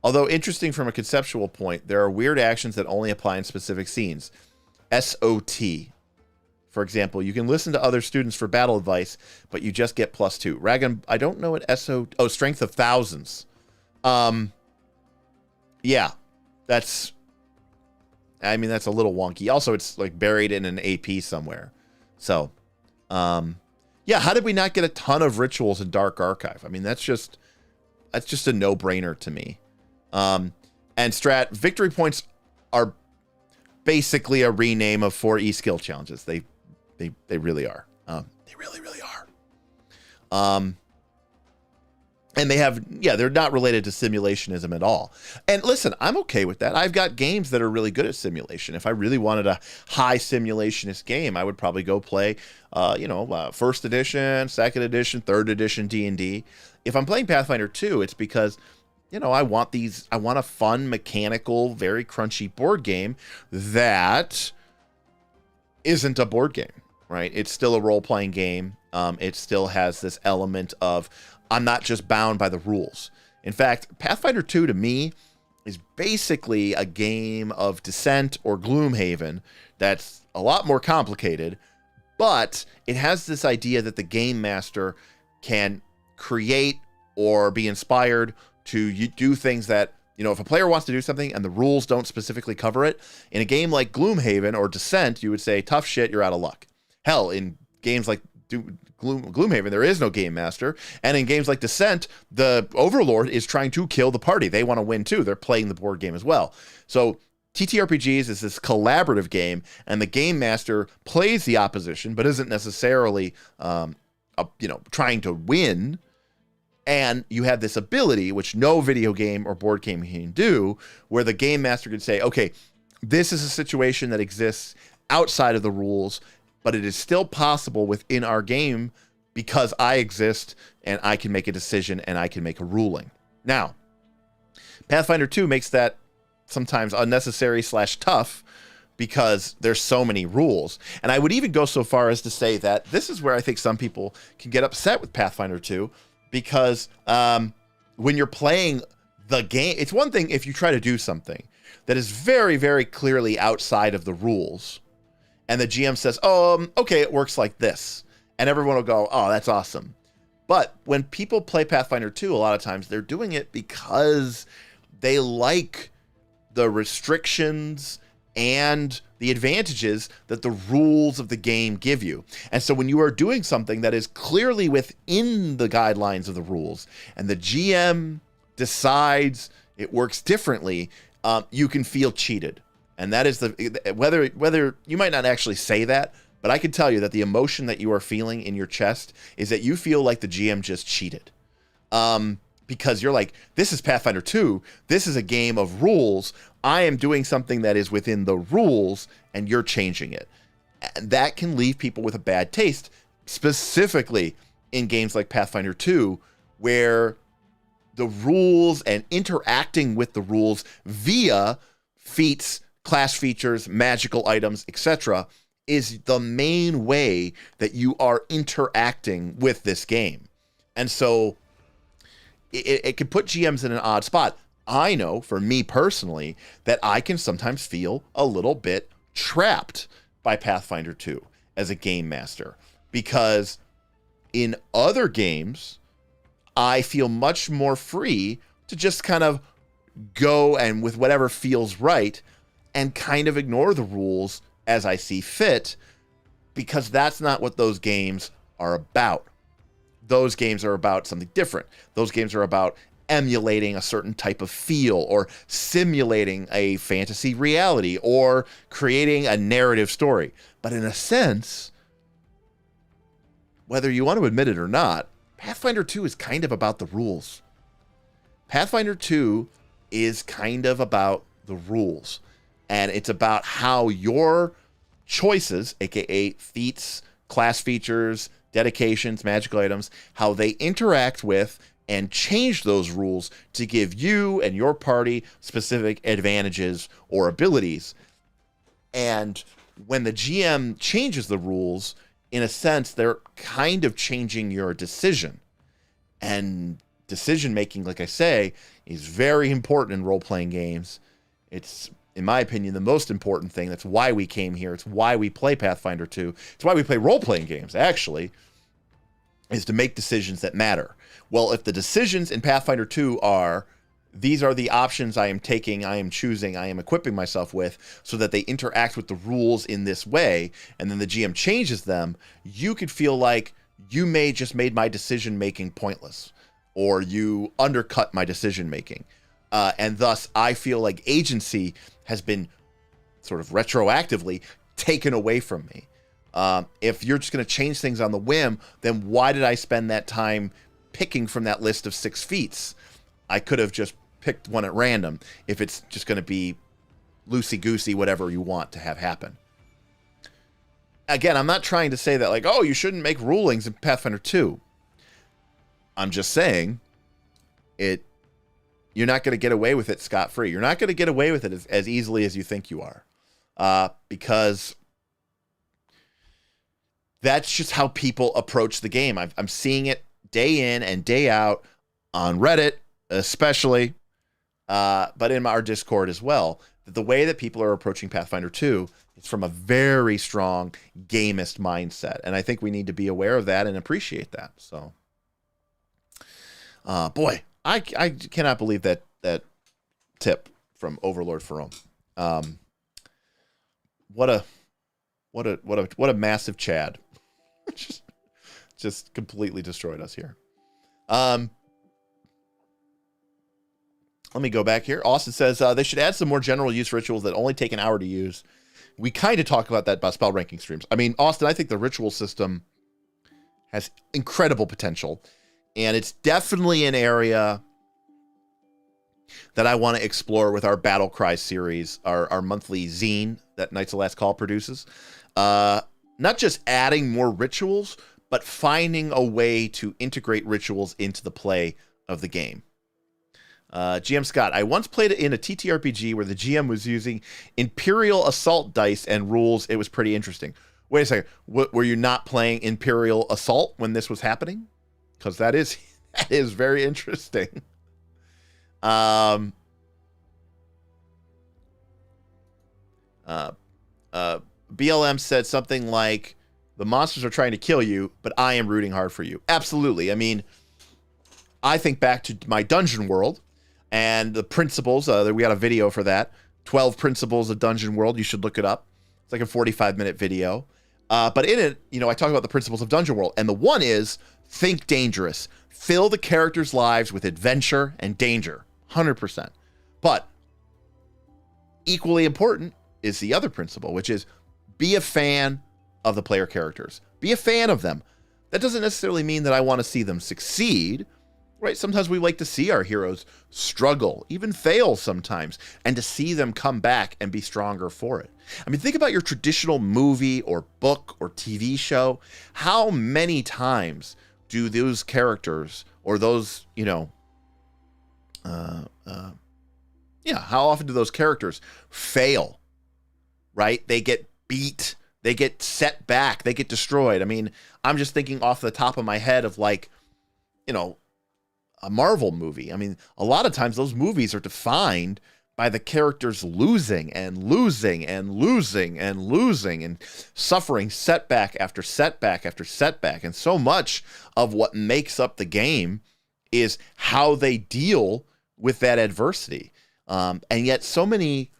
Although interesting from a conceptual point, there are weird actions that only apply in specific scenes. SOT. For example, you can listen to other students for battle advice, but you just get +2. Ragan, I don't know what Strength of Thousands. Yeah, that's a little wonky. Also, it's like buried in an AP somewhere. So, yeah, how did we not get a ton of rituals in Dark Archive? I mean, that's just a no-brainer to me. And Strat, victory points are basically a rename of 4E skill challenges. They really are. They really, really are. And they're not related to simulationism at all. And listen, I'm okay with that. I've got games that are really good at simulation. If I really wanted a high simulationist game, I would probably go play, first edition, second edition, third edition D&D. If I'm playing Pathfinder 2, it's because, I want a fun, mechanical, very crunchy board game that isn't a board game, right? It's still a role-playing game. It still has this element of, I'm not just bound by the rules. In fact, Pathfinder 2 to me is basically a game of Descent or Gloomhaven that's a lot more complicated, but it has this idea that the game master can create or be inspired to do things that, if a player wants to do something and the rules don't specifically cover it, in a game like Gloomhaven or Descent, you would say, tough shit, you're out of luck. Hell, in games like Gloomhaven, there is no game master, and in games like Descent, the Overlord is trying to kill the party. They want to win too. They're playing the board game as well. So TTRPGs is this collaborative game, and the game master plays the opposition, but isn't necessarily, trying to win. And you have this ability, which no video game or board game can do, where the game master can say, okay, this is a situation that exists outside of the rules, but it is still possible within our game because I exist and I can make a decision and I can make a ruling. Now, Pathfinder 2 makes that sometimes unnecessary / tough because there's so many rules. And I would even go so far as to say that this is where I think some people can get upset with Pathfinder 2, because when you're playing the game, it's one thing if you try to do something that is very, very clearly outside of the rules, and the GM says, oh, okay, it works like this, and everyone will go, oh, that's awesome. But when people play Pathfinder 2, a lot of times they're doing it because they like the restrictions and the advantages that the rules of the game give you. And so when you are doing something that is clearly within the guidelines of the rules, and the GM decides it works differently, you can feel cheated. And that is whether you might not actually say that, but I can tell you that the emotion that you are feeling in your chest is that you feel like the GM just cheated. Because you're like, this is Pathfinder 2. This is a game of rules. I am doing something that is within the rules, and you're changing it. And that can leave people with a bad taste, specifically in games like Pathfinder 2, where the rules and interacting with the rules via feats, class features, magical items, etc., is the main way that you are interacting with this game. And so it can put GMs in an odd spot. I know, for me personally, that I can sometimes feel a little bit trapped by Pathfinder 2 as a game master, because in other games, I feel much more free to just kind of go and with whatever feels right and kind of ignore the rules as I see fit, because that's not what those games are about. Those games are about something different. Those games are about emulating a certain type of feel, or simulating a fantasy reality, or creating a narrative story. But in a sense, whether you want to admit it or not, Pathfinder 2 is kind of about the rules. Pathfinder 2 is kind of about the rules. And it's about how your choices, aka feats, class features, dedications, magical items, how they interact with and change those rules to give you and your party specific advantages or abilities. And when the GM changes the rules, in a sense, they're kind of changing your decision. And decision making, like I say, is very important in role-playing games. It's, in my opinion, the most important thing. That's why we came here. It's why we play Pathfinder 2. It's why we play role-playing games, actually, is to make decisions that matter. Well, if the decisions in Pathfinder 2 are, these are the options I am taking, I am choosing, I am equipping myself with, so that they interact with the rules in this way, and then the GM changes them, you could feel like you just made my decision-making pointless, or you undercut my decision-making. And thus, I feel like agency has been sort of retroactively taken away from me. If you're just going to change things on the whim, then why did I spend that time picking from that list of 6 feats? I could have just picked one at random if it's just going to be loosey-goosey, whatever you want to have happen. Again, I'm not trying to say that, like, oh, you shouldn't make rulings in Pathfinder 2. I'm just saying you're not going to get away with it scot-free. You're not going to get away with it as easily as you think you are. Because that's just how people approach the game. I'm seeing it day in and day out on Reddit, especially, but in our Discord as well. The way that people are approaching Pathfinder 2 is from a very strong gamist mindset. And I think we need to be aware of that and appreciate that. So, boy, I cannot believe that tip from Overlord Ferome. What a massive Chad. just completely destroyed us here. Let me go back here. Austin says they should add some more general use rituals that only take an hour to use. We kind of talk about that about spell ranking streams. I mean, Austin, I think the ritual system has incredible potential, and it's definitely an area that I want to explore with our Battle Cry series, our monthly zine that Knights of Last Call produces. Not just adding more rituals, but finding a way to integrate rituals into the play of the game. GM Scott, I once played in a TTRPG where the GM was using Imperial Assault dice and rules. It was pretty interesting. Wait a second. Were you not playing Imperial Assault when this was happening? Because that is very interesting. BLM said something like, the monsters are trying to kill you, but I am rooting hard for you. Absolutely. I mean, I think back to my Dungeon World and the principles. We got a video for that. 12 principles of Dungeon World. You should look it up. It's like a 45-minute video. But in it, I talk about the principles of Dungeon World. And the one is, think dangerous. Fill the characters' lives with adventure and danger. 100%. But equally important is the other principle, which is be a fan of the player characters. Be a fan of them. That doesn't necessarily mean that I want to see them succeed, right? Sometimes we like to see our heroes struggle, even fail sometimes, and to see them come back and be stronger for it. I mean, think about your traditional movie or book or TV show. How many times do those characters or those, how often do those characters fail, right? They get beat, they get set back, they get destroyed. I mean, I'm just thinking off the top of my head of a Marvel movie. I mean, a lot of times those movies are defined by the characters losing and losing and losing and losing and suffering setback after setback after setback. And so much of what makes up the game is how they deal with that adversity. And yet so many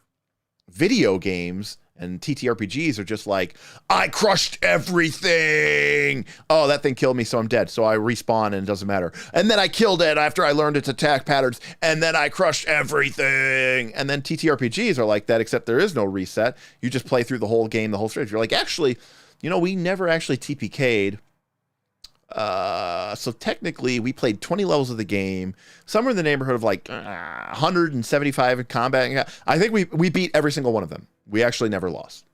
video games and TTRPGs are just like, I crushed everything. Oh, that thing killed me, so I'm dead. So I respawn and it doesn't matter. And then I killed it after I learned its attack patterns. And then I crushed everything. And then TTRPGs are like that, except there is no reset. You just play through the whole game, the whole strategy. You're like, actually, we never actually TPK'd. So technically, we played 20 levels of the game, somewhere in the neighborhood of like 175 in combat. I think we beat every single one of them. We actually never lost,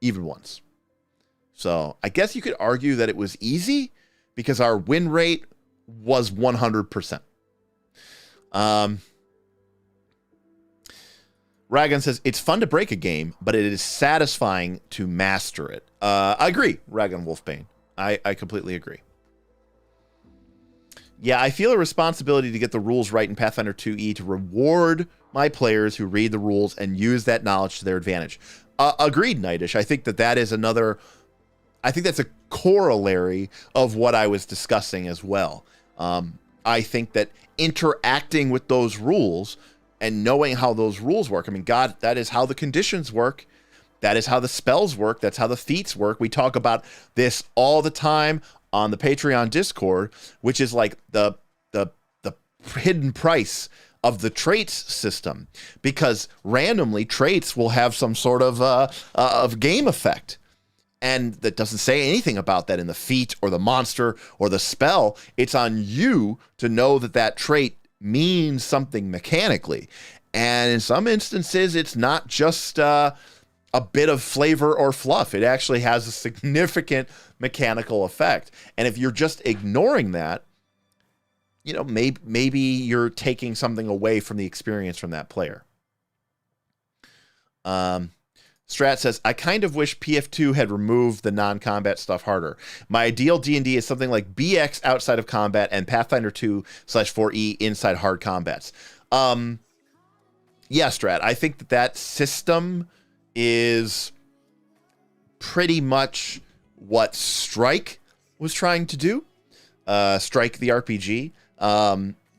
even once. So I guess you could argue that it was easy because our win rate was 100%. Ragan says, it's fun to break a game, but it is satisfying to master it. I agree, Ragan Wolfbane. I completely agree. Yeah, I feel a responsibility to get the rules right in Pathfinder 2e to reward my players who read the rules and use that knowledge to their advantage. Agreed, Nightish. I think that is another... I think that's a corollary of what I was discussing as well. I think that interacting with those rules and knowing how those rules work, I mean, God, that is how the conditions work. That is how the spells work. That's how the feats work. We talk about this all the time on the Patreon Discord, which is like the hidden price of the traits system, because randomly traits will have some sort of game effect. And that doesn't say anything about that in the feat or the monster or the spell. It's on you to know that that trait means something mechanically. And in some instances, it's not just a bit of flavor or fluff. It actually has a significant mechanical effect. And if you're just ignoring that, maybe you're taking something away from the experience from that player. Strat says, I kind of wish PF2 had removed the non-combat stuff harder. My ideal D&D is something like BX outside of combat and Pathfinder 2/4E inside hard combats. Yeah, Strat, I think that system is pretty much what Strike was trying to do. Strike the RPG.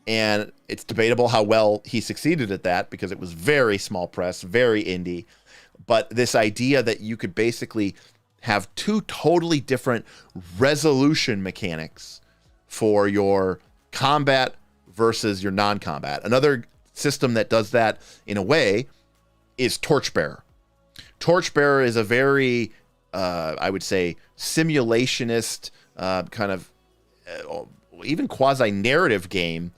And it's debatable how well he succeeded at that, because it was very small press, very indie. But this idea that you could basically have two totally different resolution mechanics for your combat versus your non-combat. Another system that does that in a way is Torchbearer. Torchbearer is a very, I would say, simulationist, kind of even quasi-narrative game.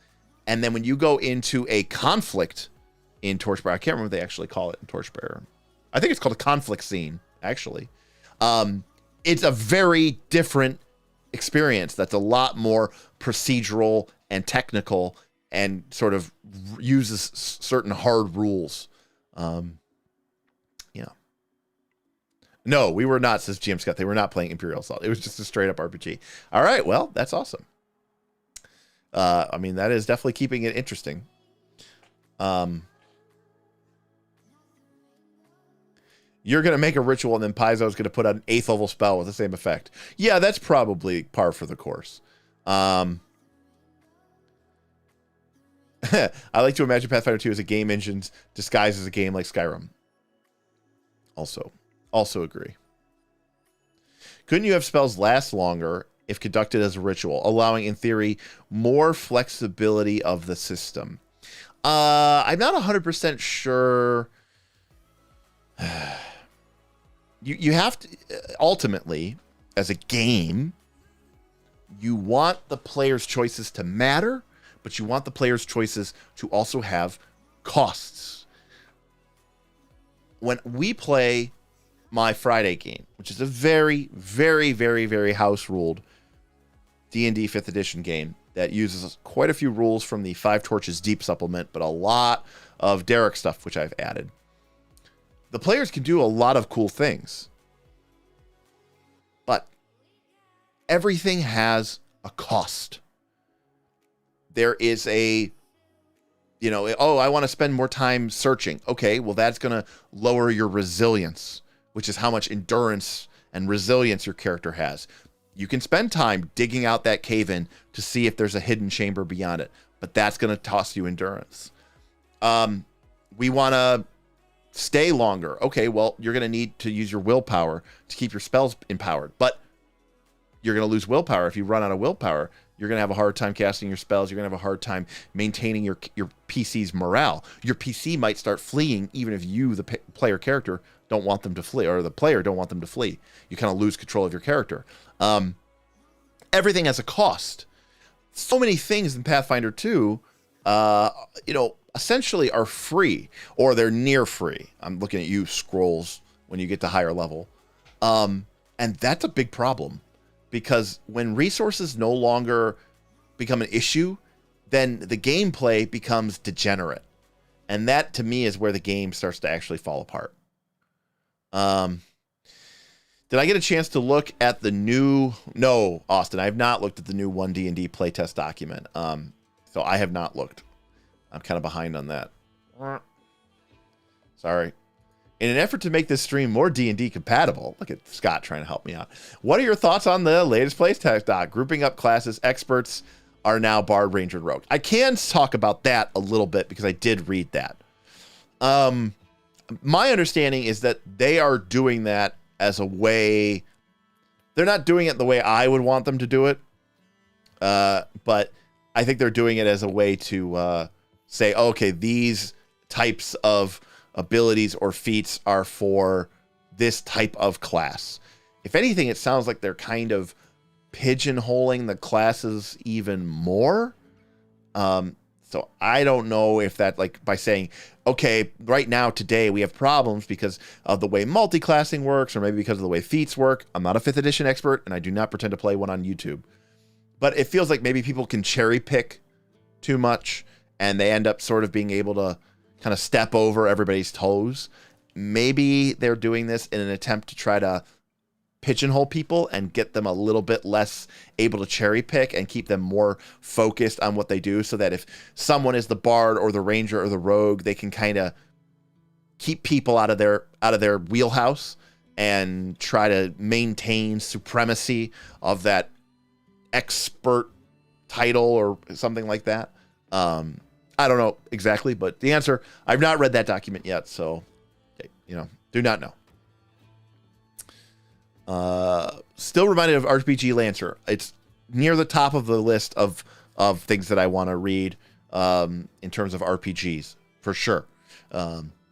And then when you go into a conflict in Torchbearer, I can't remember what they actually call it in Torchbearer. I think it's called a conflict scene, actually. It's a very different experience that's a lot more procedural and technical and sort of uses certain hard rules. No, we were not, says GM Scott. They were not playing Imperial Assault. It was just a straight up RPG. All right, well, that's awesome. I mean, that is definitely keeping it interesting. You're going to make a ritual, and then Paizo's going to put an 8th level spell with the same effect. Yeah, that's probably par for the course. I like to imagine Pathfinder 2 as a game engine disguised as a game like Skyrim. Also agree. Couldn't you have spells last longer if conducted as a ritual, allowing, in theory, more flexibility of the system? I'm not 100% sure. You have to, ultimately, as a game, you want the player's choices to matter, but you want the player's choices to also have costs. When we play my Friday game, which is a very, very, very, very house-ruled D&D 5th edition game that uses quite a few rules from the Five Torches Deep supplement, but a lot of Derek stuff, which I've added. The players can do a lot of cool things, but everything has a cost. There is a, I want to spend more time searching. Okay, well, that's going to lower your resilience, which is how much endurance and resilience your character has. You can spend time digging out that cave-in to see if there's a hidden chamber beyond it, but that's going to toss you endurance. We want to stay longer. Okay, well, you're going to need to use your willpower to keep your spells empowered, but you're going to lose willpower. If you run out of willpower, you're going to have a hard time casting your spells. You're going to have a hard time maintaining your PC's morale. Your PC might start fleeing even if you, the player character, don't want them to flee, or the player don't want them to flee. You kind of lose control of your character. Everything has a cost. So many things in Pathfinder 2, essentially are free, or they're near free. I'm looking at you, Scrolls, when you get to higher level. And that's a big problem, because when resources no longer become an issue, then the gameplay becomes degenerate. And that, to me, is where the game starts to actually fall apart. Did I get a chance to look at the new... No, Austin, I have not looked at the new 1D&D playtest document. So I have not looked. I'm kind of behind on that. Sorry. In an effort to make this stream more D&D compatible, look at Scott trying to help me out. What are your thoughts on the latest playtest doc? Grouping up classes, experts are now Bard, Ranger, and Rogue. I can talk about that a little bit because I did read that. My understanding is that they are doing that as a way... They're not doing it the way I would want them to do it. But I think they're doing it as a way to say, okay, these types of abilities or feats are for this type of class. If anything, it sounds like they're kind of pigeonholing the classes even more. So I don't know if that, like, by saying, okay, right now, today, we have problems because of the way multi-classing works, or maybe because of the way feats work. I'm not a 5th edition expert, and I do not pretend to play one on YouTube. But it feels like maybe people can cherry pick too much, and they end up sort of being able to kind of step over everybody's toes. Maybe they're doing this in an attempt to try to pigeonhole people and get them a little bit less able to cherry pick and keep them more focused on what they do, so that if someone is the bard or the ranger or the rogue, they can kind of keep people out of their wheelhouse and try to maintain supremacy of that expert title or something like that. I don't know exactly, but the answer, I've not read that document yet, so do not know. Still reminded of RPG Lancer. It's near the top of the list of things that I want to read in terms of RPGs, for sure.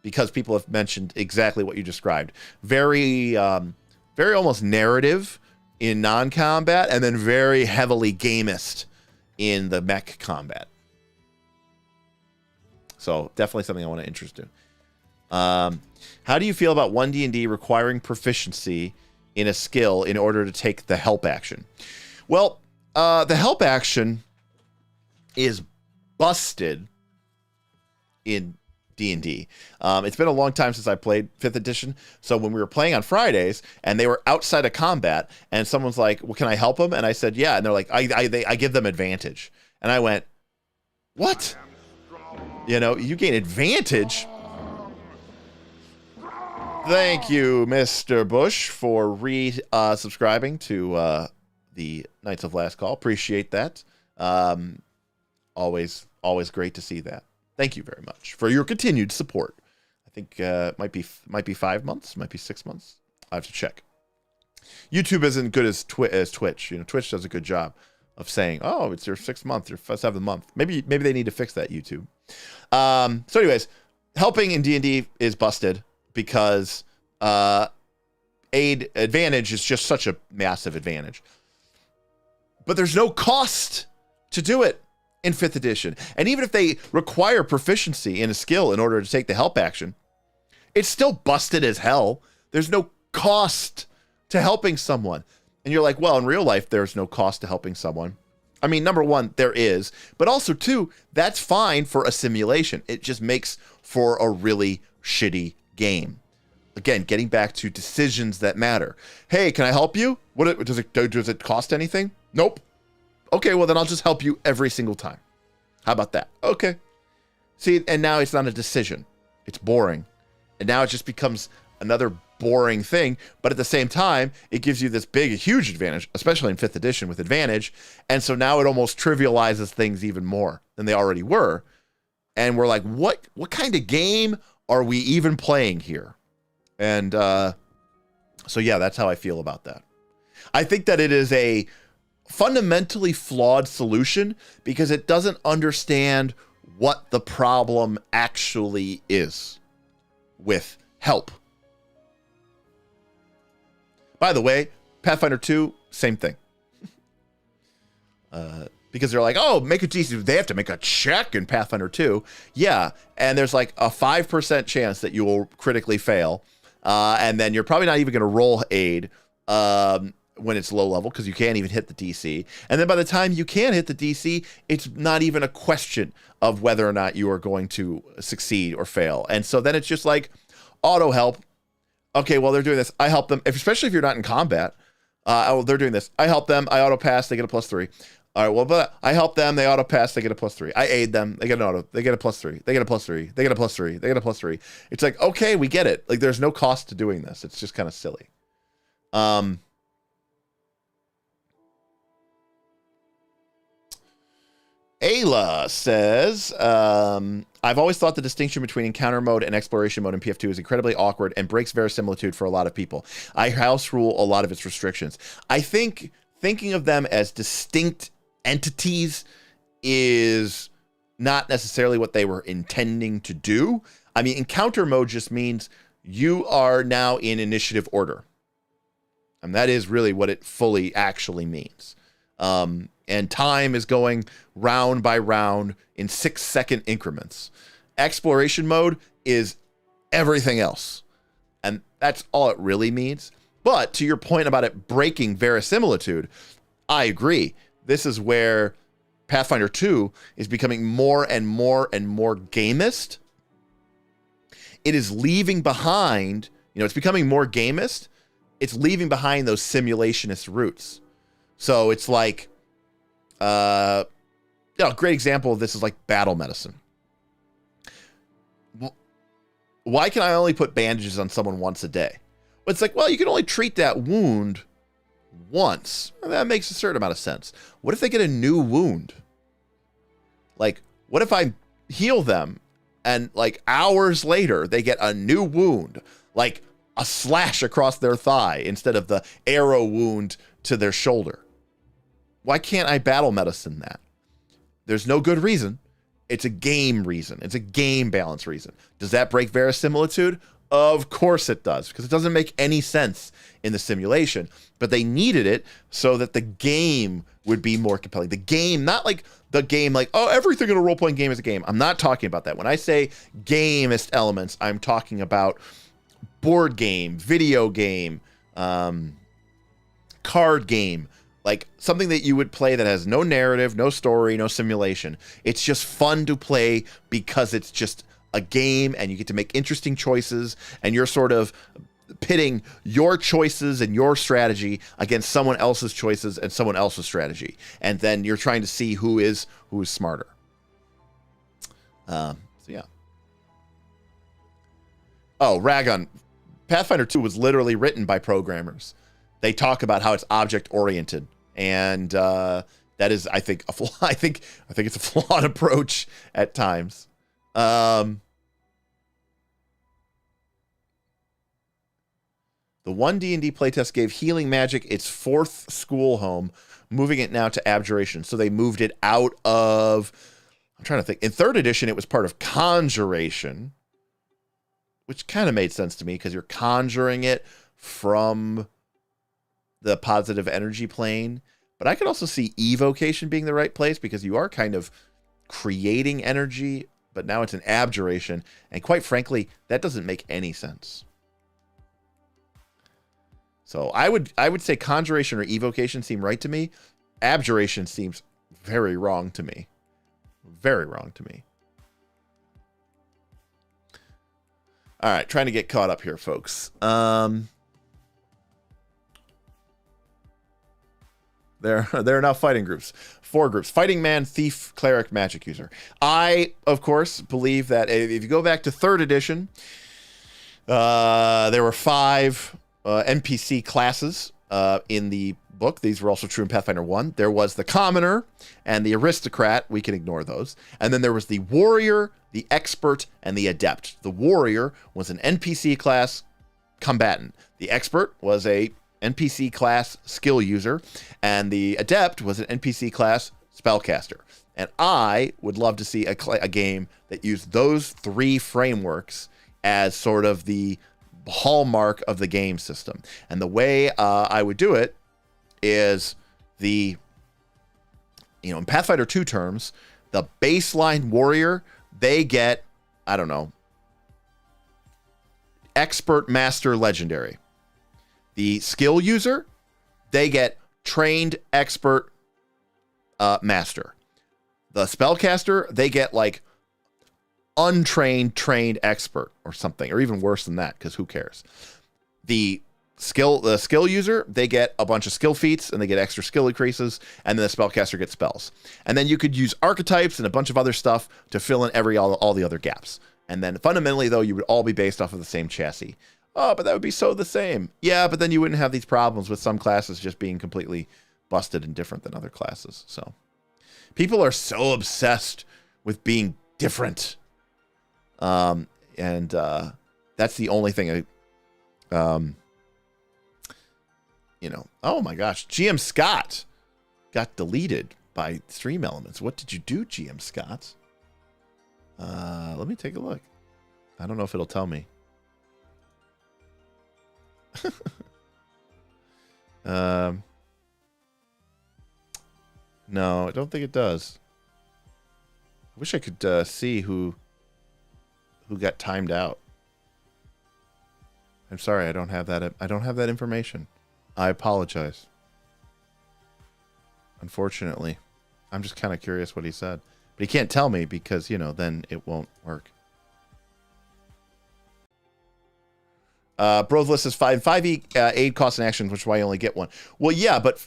Because people have mentioned exactly what you described. Very almost narrative in non-combat, and then very heavily gamist in the mech combat. So definitely something I want to interest in. How do you feel about 1D&D requiring proficiency in a skill in order to take the help action? Well, the help action is busted in D&D. It's been a long time since I played 5th edition, so when we were playing on Fridays and they were outside of combat and someone's like, well, can I help them? And I said, yeah. And they're like, I give them advantage. And I went, what? You gain advantage? Thank you, Mr. Bush, for subscribing to the Knights of Last Call. Appreciate that. Always great to see that. Thank you very much for your continued support. I think might be 5 months, might be 6 months. I have to check. YouTube isn't good as Twitch. You know, Twitch does a good job of saying, "Oh, it's your 6th month, your 7th month." Maybe they need to fix that, YouTube. So, anyways, helping in D&D is busted because aid advantage is just such a massive advantage. But there's no cost to do it in 5th edition. And even if they require proficiency in a skill in order to take the help action, it's still busted as hell. There's no cost to helping someone. And you're like, well, in real life, there's no cost to helping someone. I mean, number one, there is. But also, two, that's fine for a simulation. It just makes for a really shitty game. Again, getting back to decisions that matter. Hey, can I help you? What does it cost anything? Nope. Okay, well, then I'll just help you every single time. How about that? Okay. See, and now it's not a decision. It's boring. And now it just becomes another boring thing. But at the same time, it gives you this big, huge advantage, especially in 5th edition with advantage. And so now it almost trivializes things even more than they already were. And we're like, what kind of game are we even playing here? And so, yeah, that's how I feel about that. I think that it is a fundamentally flawed solution because it doesn't understand what the problem actually is with help. By the way, Pathfinder 2, same thing. Because they're like, oh, make a DC. They have to make a check in Pathfinder 2. Yeah, and there's like a 5% chance that you will critically fail. And then you're probably not even going to roll aid when it's low level because you can't even hit the DC. And then by the time you can hit the DC, it's not even a question of whether or not you are going to succeed or fail. And so then it's just like auto help. Okay, well, they're doing this. I help them, especially if you're not in combat. They're doing this. I help them. I auto pass. They get a +3. All right, well, but I help them. They auto pass. They get a +3. I aid them. They get an auto. They get a +3. They get a +3. They get a +3. They get a +3. It's like, okay, we get it. Like, there's no cost to doing this. It's just kind of silly. Ayla says, I've always thought the distinction between encounter mode and exploration mode in PF2 is incredibly awkward and breaks verisimilitude for a lot of people. I house rule a lot of its restrictions. I think thinking of them as distinct entities is not necessarily what they were intending to do. I mean, encounter mode just means you are now in initiative order. And that is really what it fully actually means. And time is going round by round in 6-second increments. Exploration mode is everything else. And that's all it really means. But to your point about it breaking verisimilitude, I agree. This is where Pathfinder 2 is becoming more and more and more gamist. It is leaving behind, it's becoming more gamist. It's leaving behind those simulationist roots. So it's like, a great example of this is like battle medicine. Why can I only put bandages on someone once a day? Well, it's like, well, you can only treat that wound once. That makes a certain amount of sense. What if they get a new wound? Like, what if I heal them and like hours later they get a new wound, like a slash across their thigh instead of the arrow wound to their shoulder? Why can't I battle medicine that? There's no good reason. It's a game reason. It's a game balance reason. Does that break verisimilitude? Of course it does, because it doesn't make any sense in the simulation. But they needed it so that the game would be more compelling. The game, not like the game, like, oh, everything in a role-playing game is a game. I'm not talking about that. When I say gamist elements, I'm talking about board game, video game, card game, like something that you would play that has no narrative, no story, no simulation. It's just fun to play because it's just a game and you get to make interesting choices and you're sort of pitting your choices and your strategy against someone else's choices and someone else's strategy. And then you're trying to see who is smarter. So yeah. Oh, Ragon. Pathfinder 2 was literally written by programmers. They talk about how it's object oriented, and that is, I think, a flaw. I think it's a flawed approach at times. The one D&D playtest gave healing magic its 4th school home, moving it now to abjuration. So they moved it out of, I'm trying to think. In 3rd edition, it was part of conjuration, which kind of made sense to me because you're conjuring it from the positive energy plane. But I could also see evocation being the right place because you are kind of creating energy, but now it's an abjuration. And quite frankly, that doesn't make any sense. So I would say conjuration or evocation seem right to me. Abjuration seems very wrong to me. Very wrong to me. All right, trying to get caught up here, folks. There are now fighting groups. 4 groups. Fighting man, thief, cleric, magic user. I, of course, believe that if you go back to 3rd edition, there were 5 NPC classes in the book. These were also true in Pathfinder 1. There was the commoner and the aristocrat. We can ignore those. And then there was the warrior, the expert, and the adept. The warrior was an NPC class combatant. The expert was a NPC class skill user, and the adept was an NPC class spellcaster. And I would love to see a game that used those 3 frameworks as sort of the hallmark of the game system. And the way I would do it is in Pathfinder 2 terms, the baseline warrior, they get, I don't know, expert, master, legendary. The skill user, they get trained, expert, master. The spellcaster, they get like untrained, trained expert or something, or even worse than that, because who cares? The skill user, they get a bunch of skill feats and they get extra skill increases, and then the spellcaster gets spells. And then you could use archetypes and a bunch of other stuff to fill in all the other gaps. And then fundamentally, though, you would all be based off of the same chassis. Oh, but that would be so the same. Yeah, but then you wouldn't have these problems with some classes just being completely busted and different than other classes. So people are so obsessed with being different. And that's the only thing oh my gosh, GM Scott got deleted by Stream Elements. What did you do, GM Scott? Let me take a look. I don't know if it'll tell me. No, I don't think it does. I wish I could see who got timed out. I'm sorry, I don't have that. I don't have that information. I apologize. Unfortunately, I'm just kind of curious what he said, but he can't tell me because then it won't work. Bros list is 5e aid costs and actions, which is why you only get 1. Well, yeah, but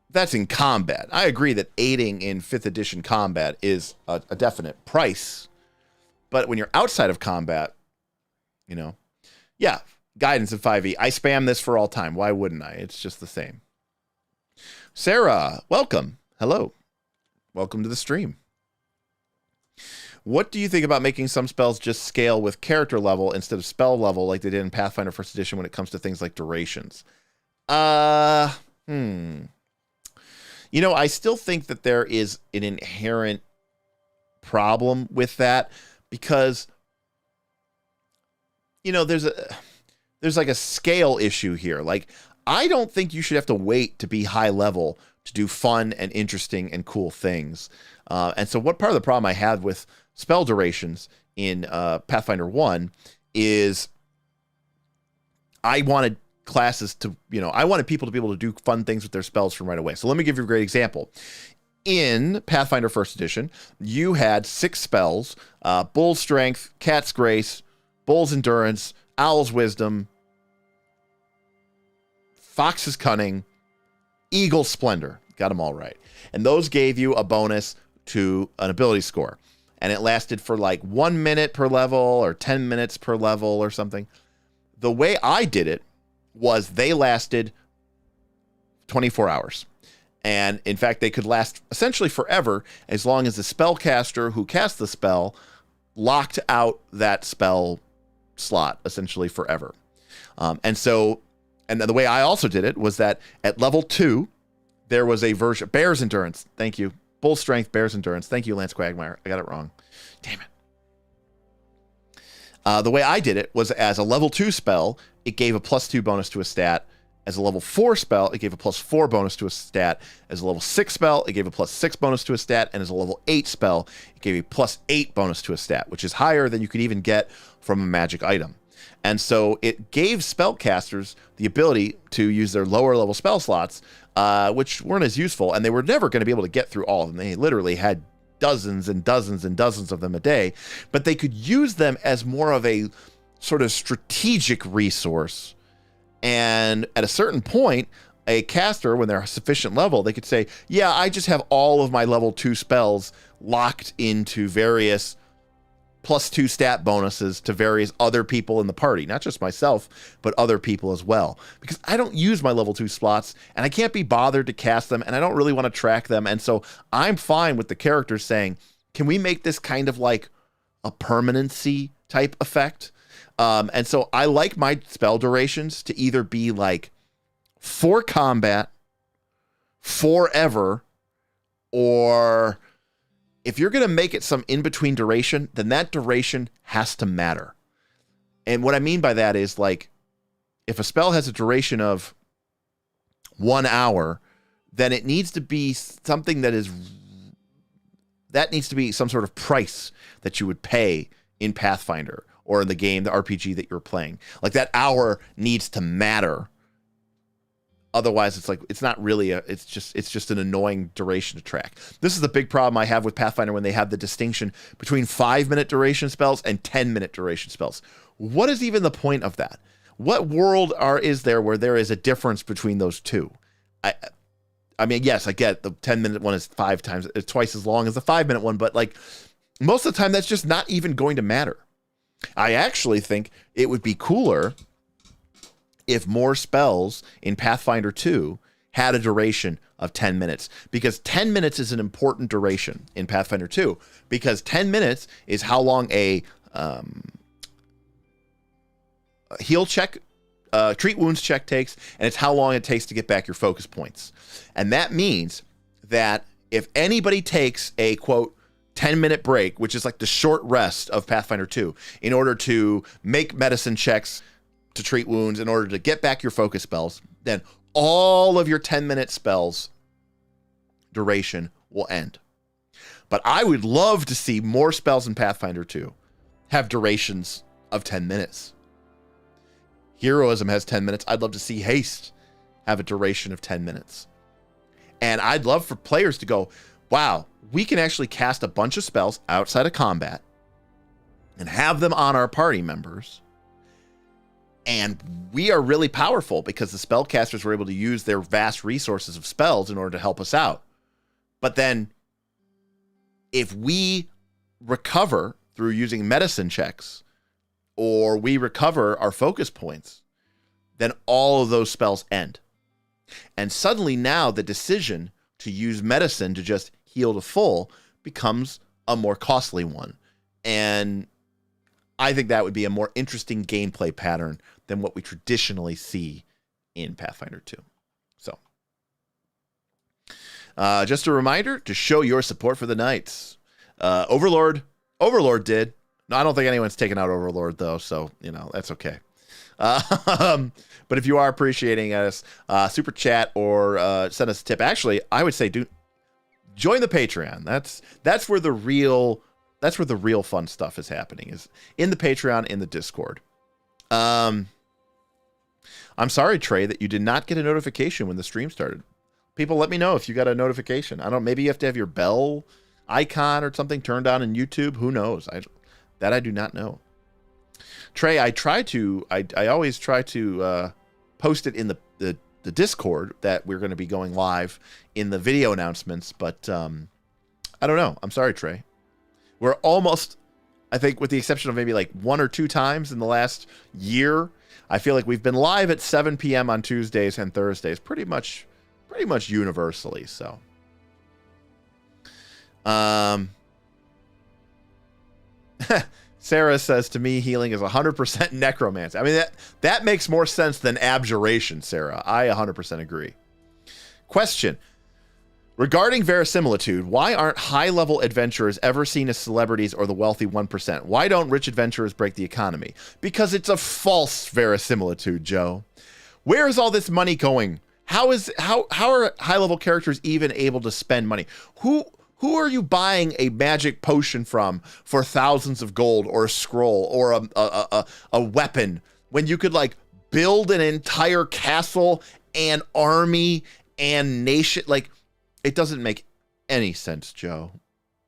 that's in combat. I agree that aiding in 5th edition combat is a definite price. But when you're outside of combat, yeah, guidance in 5e. I spam this for all time. Why wouldn't I? It's just the same. Sarah, welcome. Hello. Welcome to the stream. What do you think about making some spells just scale with character level instead of spell level like they did in Pathfinder 1st edition when it comes to things like durations? I still think that there is an inherent problem with that because, there's like a scale issue here. Like, I don't think you should have to wait to be high level to do fun and interesting and cool things. And so what part of the problem I had with spell durations in Pathfinder 1 is I wanted classes to, I wanted people to be able to do fun things with their spells from right away. So let me give you a great example. In Pathfinder 1st edition, you had 6 spells, Bull's Strength, Cat's Grace, Bull's Endurance, Owl's Wisdom, Fox's Cunning, Eagle's Splendor. Got them all right. And those gave you a bonus to an ability score. And it lasted for like 1 minute per level or 10 minutes per level or something. the way I did it was they lasted 24 hours. And in fact, they could last essentially forever as long as the spellcaster who cast the spell locked out that spell slot essentially forever. And the way I also did it was that at level 2, there was a version, Bear's Endurance. Thank you. Bull Strength, Bear's Endurance. Thank you, Lance Quagmire. I got it wrong. Damn it. The way I did it was as a level 2 spell, it gave a +2 bonus to a stat. As a level 4 spell, it gave a +4 bonus to a stat. As a level 6 spell, it gave a +6 bonus to a stat. And as a level 8 spell, it gave a +8 bonus to a stat, which is higher than you could even get from a magic item. And so it gave spellcasters the ability to use their lower level spell slots, which weren't as useful, and they were never going to be able to get through all of them. They literally had dozens and dozens and dozens of them a day, but they could use them as more of a sort of strategic resource. And at a certain point, a caster, when they're a sufficient level, they could say, yeah, I just have all of my level 2 spells locked into various +2 stat bonuses to various other people in the party, not just myself, but other people as well. Because I don't use my level 2 slots, and I can't be bothered to cast them, and I don't really want to track them. And so I'm fine with the characters saying, can we make this kind of like a permanency type effect? And so I like my spell durations to either be like for combat, forever, or if you're going to make it some in-between duration, then that duration has to matter. And what I mean by that is, like, if a spell has a duration of 1 hour, then it needs to be something that needs to be some sort of price that you would pay in Pathfinder or in the game, the RPG that you're playing. Like, that hour needs to matter. Otherwise, it's like, it's not really it's just an annoying duration to track. This is the big problem I have with Pathfinder when they have the distinction between 5-minute duration spells and 10-minute duration spells. What is even the point of that? What world is there where there is a difference between those two? I mean, yes, I get the 10-minute one is twice as long as the 5-minute one, but like most of the time, that's just not even going to matter. I actually think it would be cooler if more spells in Pathfinder 2 had a duration of 10 minutes, because 10 minutes is an important duration in Pathfinder 2, because 10 minutes is how long a heal check, treat wounds check takes, and it's how long it takes to get back your focus points. And that means that if anybody takes a, quote, 10-minute break, which is like the short rest of Pathfinder 2, in order to make medicine checks to treat wounds, in order to get back your focus spells, then all of your 10-minute spells duration will end. But I would love to see more spells in Pathfinder 2 have durations of 10 minutes. Heroism has 10 minutes. I'd love to see Haste have a duration of 10 minutes. And I'd love for players to go, wow, we can actually cast a bunch of spells outside of combat and have them on our party members. And we are really powerful because the spellcasters were able to use their vast resources of spells in order to help us out. But then if we recover through using medicine checks, or we recover our focus points, then all of those spells end. And suddenly now the decision to use medicine to just heal to full becomes a more costly one. And I think that would be a more interesting gameplay pattern than what we traditionally see in Pathfinder 2. So, just a reminder to show your support for the Knights. Overlord did. No, I don't think anyone's taken out Overlord, though, so, that's okay. But if you are appreciating us, super chat or send us a tip. Actually, I would say join the Patreon. That's where the real fun stuff is happening, is in the Patreon, in the Discord. I'm sorry, Trey, that you did not get a notification when the stream started. People, let me know if you got a notification. Maybe you have to have your bell icon or something turned on in YouTube. Who knows? I do not know. Trey, I always try to post it in the Discord that we're going to be going live in the video announcements, but I don't know. I'm sorry, Trey. We're almost, I think, with the exception of maybe like 1 or 2 times in the last year, I feel like we've been live at 7 p.m. on Tuesdays and Thursdays, pretty much universally. So, Sarah says to me, healing is 100% necromancy. I mean, that makes more sense than abjuration, Sarah. I 100% agree. Question. Regarding verisimilitude, why aren't high-level adventurers ever seen as celebrities or the wealthy 1%? Why don't rich adventurers break the economy? Because it's a false verisimilitude, Joe. Where is all this money going? How are high-level characters even able to spend money? Who are you buying a magic potion from for thousands of gold, or a scroll, or a weapon, when you could like build an entire castle and army and nation? Like, it doesn't make any sense, Joe.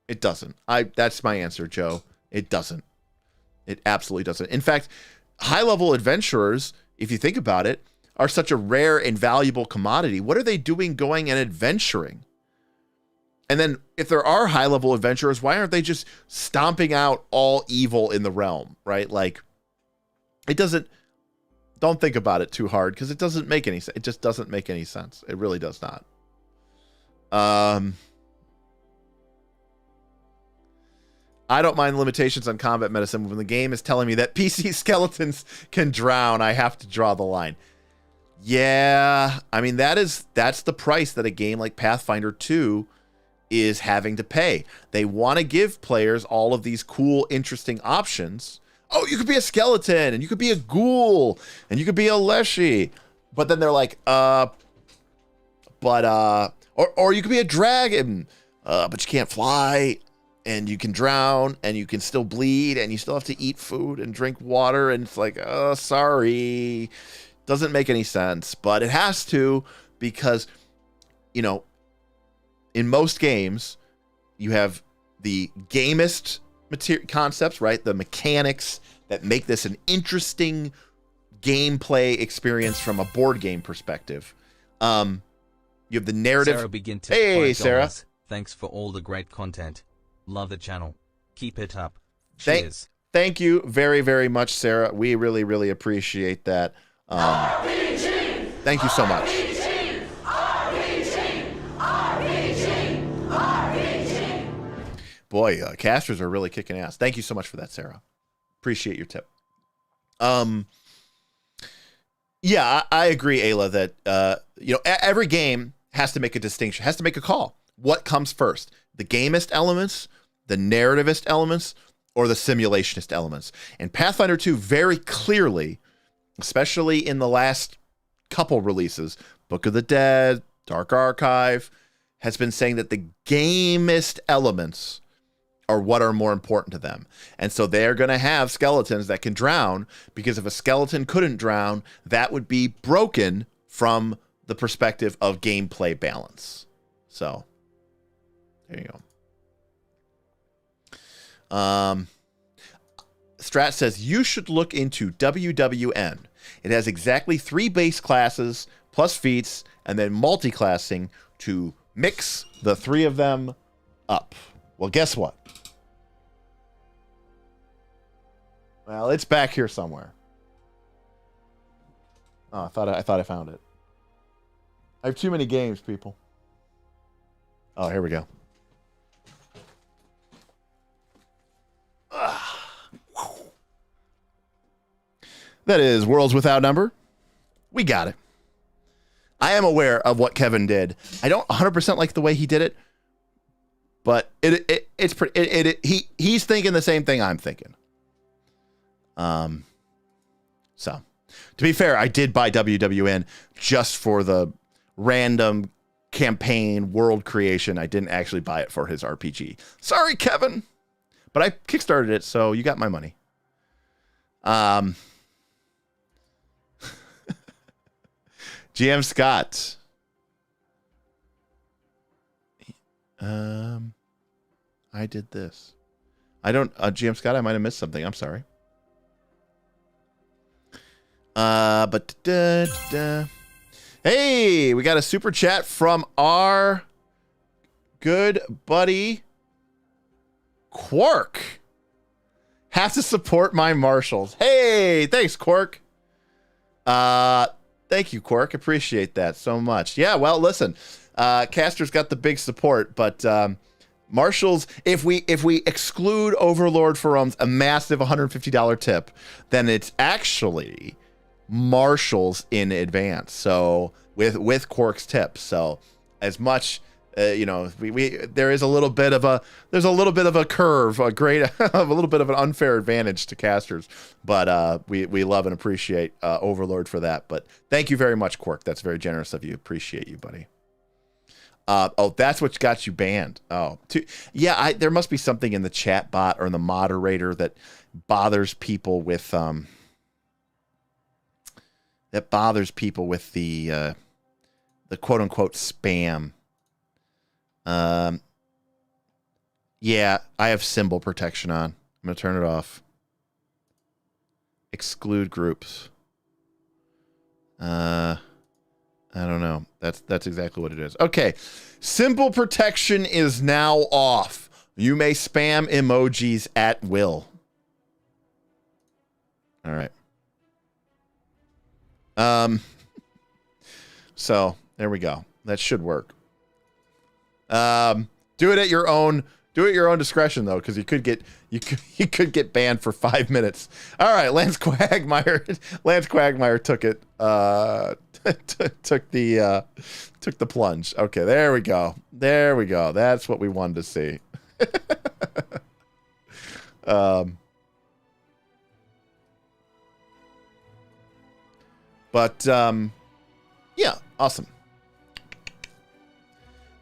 It doesn't. That's my answer, Joe. It doesn't. It absolutely doesn't. In fact, high-level adventurers, if you think about it, are such a rare and valuable commodity. What are they doing going and adventuring? And then if there are high-level adventurers, why aren't they just stomping out all evil in the realm, right? Like, it doesn't... Don't think about it too hard, because it doesn't make any sense. It just doesn't make any sense. It really does not. I don't mind limitations on combat medicine. When the game is telling me that PC skeletons can drown, I have to draw the line. Yeah, I mean, that's the price that a game like Pathfinder 2 is having to pay. They want to give players all of these cool, interesting options. Oh, you could be a skeleton, and you could be a ghoul, and you could be a leshy. But then they're like, or you could be a dragon, but you can't fly, and you can drown, and you can still bleed, and you still have to eat food and drink water, and it's like, oh, sorry. Doesn't make any sense, but it has to, because, you know, in most games, you have the gamist concepts, right? The mechanics that make this an interesting gameplay experience from a board game perspective. You have the narrative. Sarah begin to hey, Sarah. Thanks for all the great content. Love the channel. Keep it up. Cheers. Thank you very, very much, Sarah. We really, really appreciate that. Thank you so much. Boy, casters are really kicking ass. Thank you so much for that, Sarah. Appreciate your tip. Yeah, I agree, Ayla, that every game has to make a distinction, has to make a call. What comes first? The gamist elements, the narrativist elements, or the simulationist elements? And Pathfinder 2 very clearly, especially in the last couple releases, Book of the Dead, Dark Archive, has been saying that the gamist elements are what are more important to them. And so they're going to have skeletons that can drown, because if a skeleton couldn't drown, that would be broken from the perspective of gameplay balance. So there you go. Strat says you should look into WWN. It has exactly 3 base classes plus feats, and then multi-classing to mix the 3 of them up. Well, guess what? Well, it's back here somewhere. Oh, I thought I found it. I have too many games, people. Oh, here we go. That is Worlds Without Number. We got it. I am aware of what Kevin did. I don't 100% like the way he did it, but it's pretty. He's thinking the same thing I'm thinking. So to be fair, I did buy WWN just for the random campaign world creation. I didn't actually buy it for his RPG. Sorry, Kevin, but I kickstarted it, so you got my money. GM Scott. I did this. I don't, GM Scott, I might have missed something. I'm sorry. Hey, we got a super chat from our good buddy Quark. Have to support my marshals. Hey, thanks, Quark. Thank you, Quark. Appreciate that so much. Yeah, well, listen, Caster's got the big support, but Marshall's, if we exclude Overlord Farome's a massive $150 tip, then it's actually Marshall's in advance. So with Quark's tip. So as much there is a little bit of a curve, a little bit of an unfair advantage to casters, but we love and appreciate Overlord for that. But thank you very much, Quark. That's very generous of you. Appreciate you, buddy. That's what got you banned. There must be something in the chat bot or in the moderator that bothers people with the quote unquote spam. Yeah, I have symbol protection on. I'm gonna turn it off. Exclude groups. I don't know. That's exactly what it is. Okay. Symbol protection is now off. You may spam emojis at will. All right. So there we go. That should work. Do it at your own discretion though, because you could get banned for 5 minutes. All right, Lance Quagmire took it. Took the plunge. Okay, there we go. That's what we wanted to see. Yeah, awesome.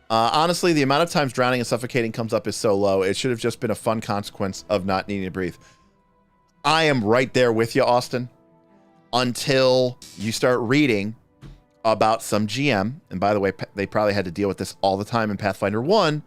Honestly, the amount of times drowning and suffocating comes up is so low. It should have just been a fun consequence of not needing to breathe. I am right there with you, Austin. Until you start reading about some GM, and by the way, they probably had to deal with this all the time in Pathfinder 1.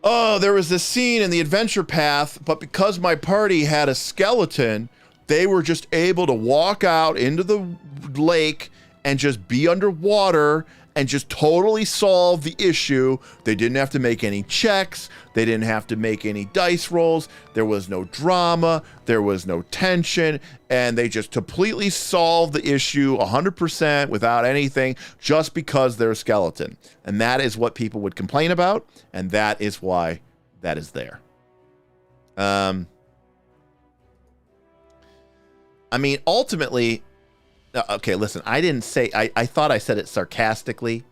Oh, there was this scene in the adventure path, but because my party had a skeleton, they were just able to walk out into the lake and just be underwater and just totally solve the issue. They didn't have to make any checks. They didn't have to make any dice rolls. There was no drama. There was no tension. And they just completely solved the issue 100% without anything just because they're a skeleton. And that is what people would complain about. And that is why that is there. I mean, ultimately... Okay, listen, I didn't say... I thought I said it sarcastically.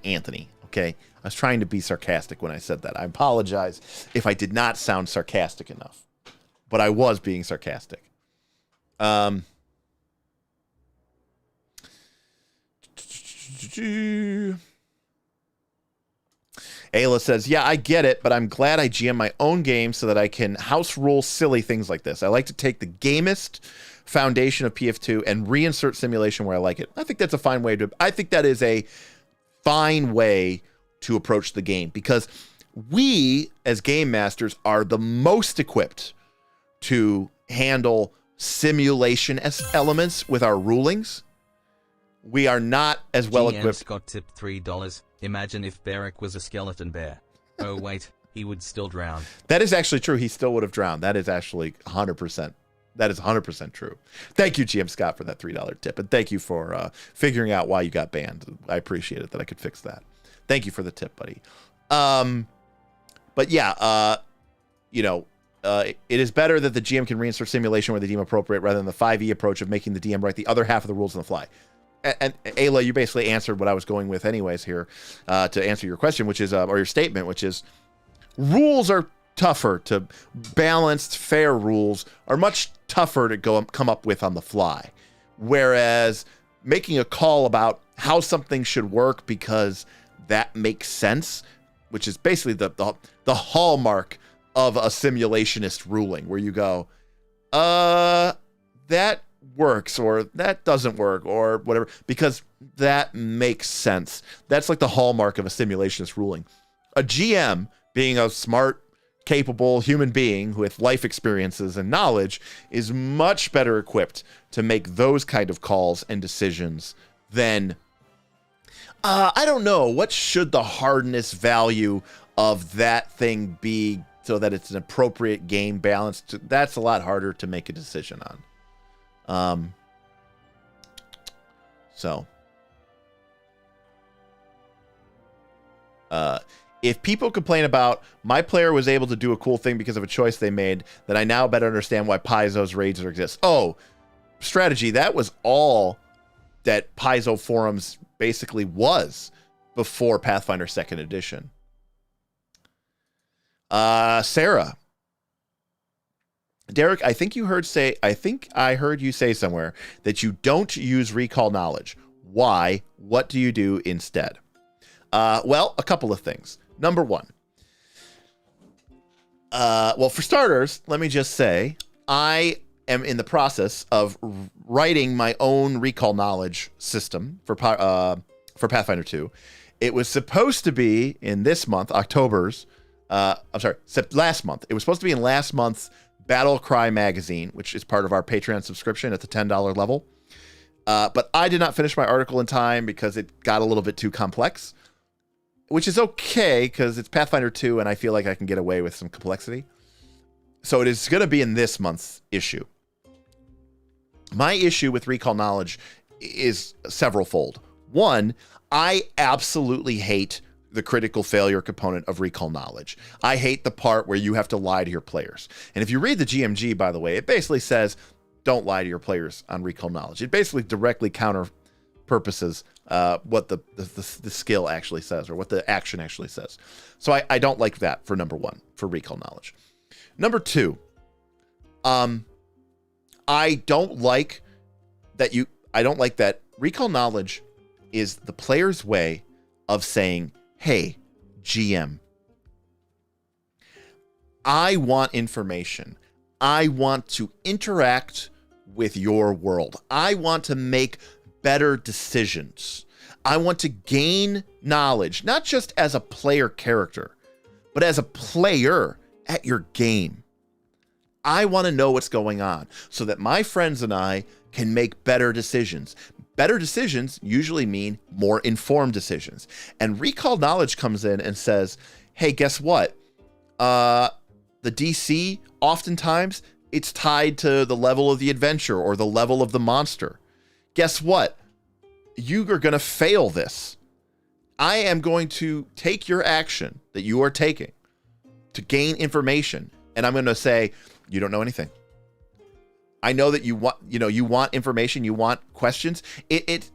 Anthony, okay? I was trying to be sarcastic when I said that. I apologize if I did not sound sarcastic enough. But I was being sarcastic. Ayla says, yeah, I get it, but I'm glad I GM my own game so that I can house rule silly things like this. I like to take the gamist foundation of PF2 and reinsert simulation where I like it. I think that's a fine way to... I think that is a fine way to approach the game, because we, as game masters, are the most equipped to handle simulation as elements with our rulings. We are not as well equipped. Scott tipped $3. Imagine if Beric was a skeleton bear. Oh wait, he would still drown. That is actually true. He still would have drowned. That is actually 100%. That is 100% true. Thank you, GM Scott, for that $3 tip, and thank you for figuring out why you got banned. I appreciate it that I could fix that. Thank you for the tip, buddy. But yeah, it is better that the GM can reinsert simulation where they deem appropriate rather than the 5e approach of making the DM write the other half of the rules on the fly. And Ayla, you basically answered what I was going with anyways here, to answer your question, which is, or your statement, which is, rules are tougher to... Balanced, fair rules are much tougher to come up with on the fly. Whereas making a call about how something should work because that makes sense, which is basically the hallmark of a simulationist ruling, where you go, that works, or that doesn't work, or whatever, because that makes sense. That's like the hallmark of a simulationist ruling. A GM, being a smart, capable human being with life experiences and knowledge, is much better equipped to make those kind of calls and decisions than... I don't know, what should the hardness value of that thing be so that it's an appropriate game balance. That's a lot harder to make a decision on. If people complain about my player was able to do a cool thing because of a choice they made, then I now better understand why Paizo's Razor exists. Oh, strategy, that was all that Paizo Forums basically was before Pathfinder 2nd Edition. Sarah. Derek, I think I heard you say somewhere that you don't use recall knowledge. Why? What do you do instead? Well, a couple of things. Number one. Well, for starters, let me just say, I am in the process of writing my own recall knowledge system for Pathfinder 2. It was supposed to be in this month, last month. It was supposed to be in last month's Battle Cry magazine, which is part of our Patreon subscription at the $10 level. But I did not finish my article in time because it got a little bit too complex, which is okay because it's Pathfinder 2 and I feel like I can get away with some complexity. So it is going to be in this month's issue. My issue with recall knowledge is several-fold. One, I absolutely hate the critical failure component of recall knowledge. I hate the part where you have to lie to your players. And if you read the GMG, by the way, it basically says, don't lie to your players on recall knowledge. It basically directly counter purposes what the skill actually says or what the action actually says. So I don't like that for number one, for recall knowledge. Number two, I don't like that recall knowledge is the player's way of saying, hey, GM, I want information. I want to interact with your world. I want to make better decisions. I want to gain knowledge, not just as a player character, but as a player at your game. I want to know what's going on so that my friends and I can make better decisions. Better decisions usually mean more informed decisions. And recall knowledge comes in and says, hey, guess what? The DC, oftentimes, it's tied to the level of the adventure or the level of the monster. Guess what? You are going to fail this. I am going to take your action that you are taking to gain information, and I'm going to say, you don't know anything. I know that you want information, you want questions. It's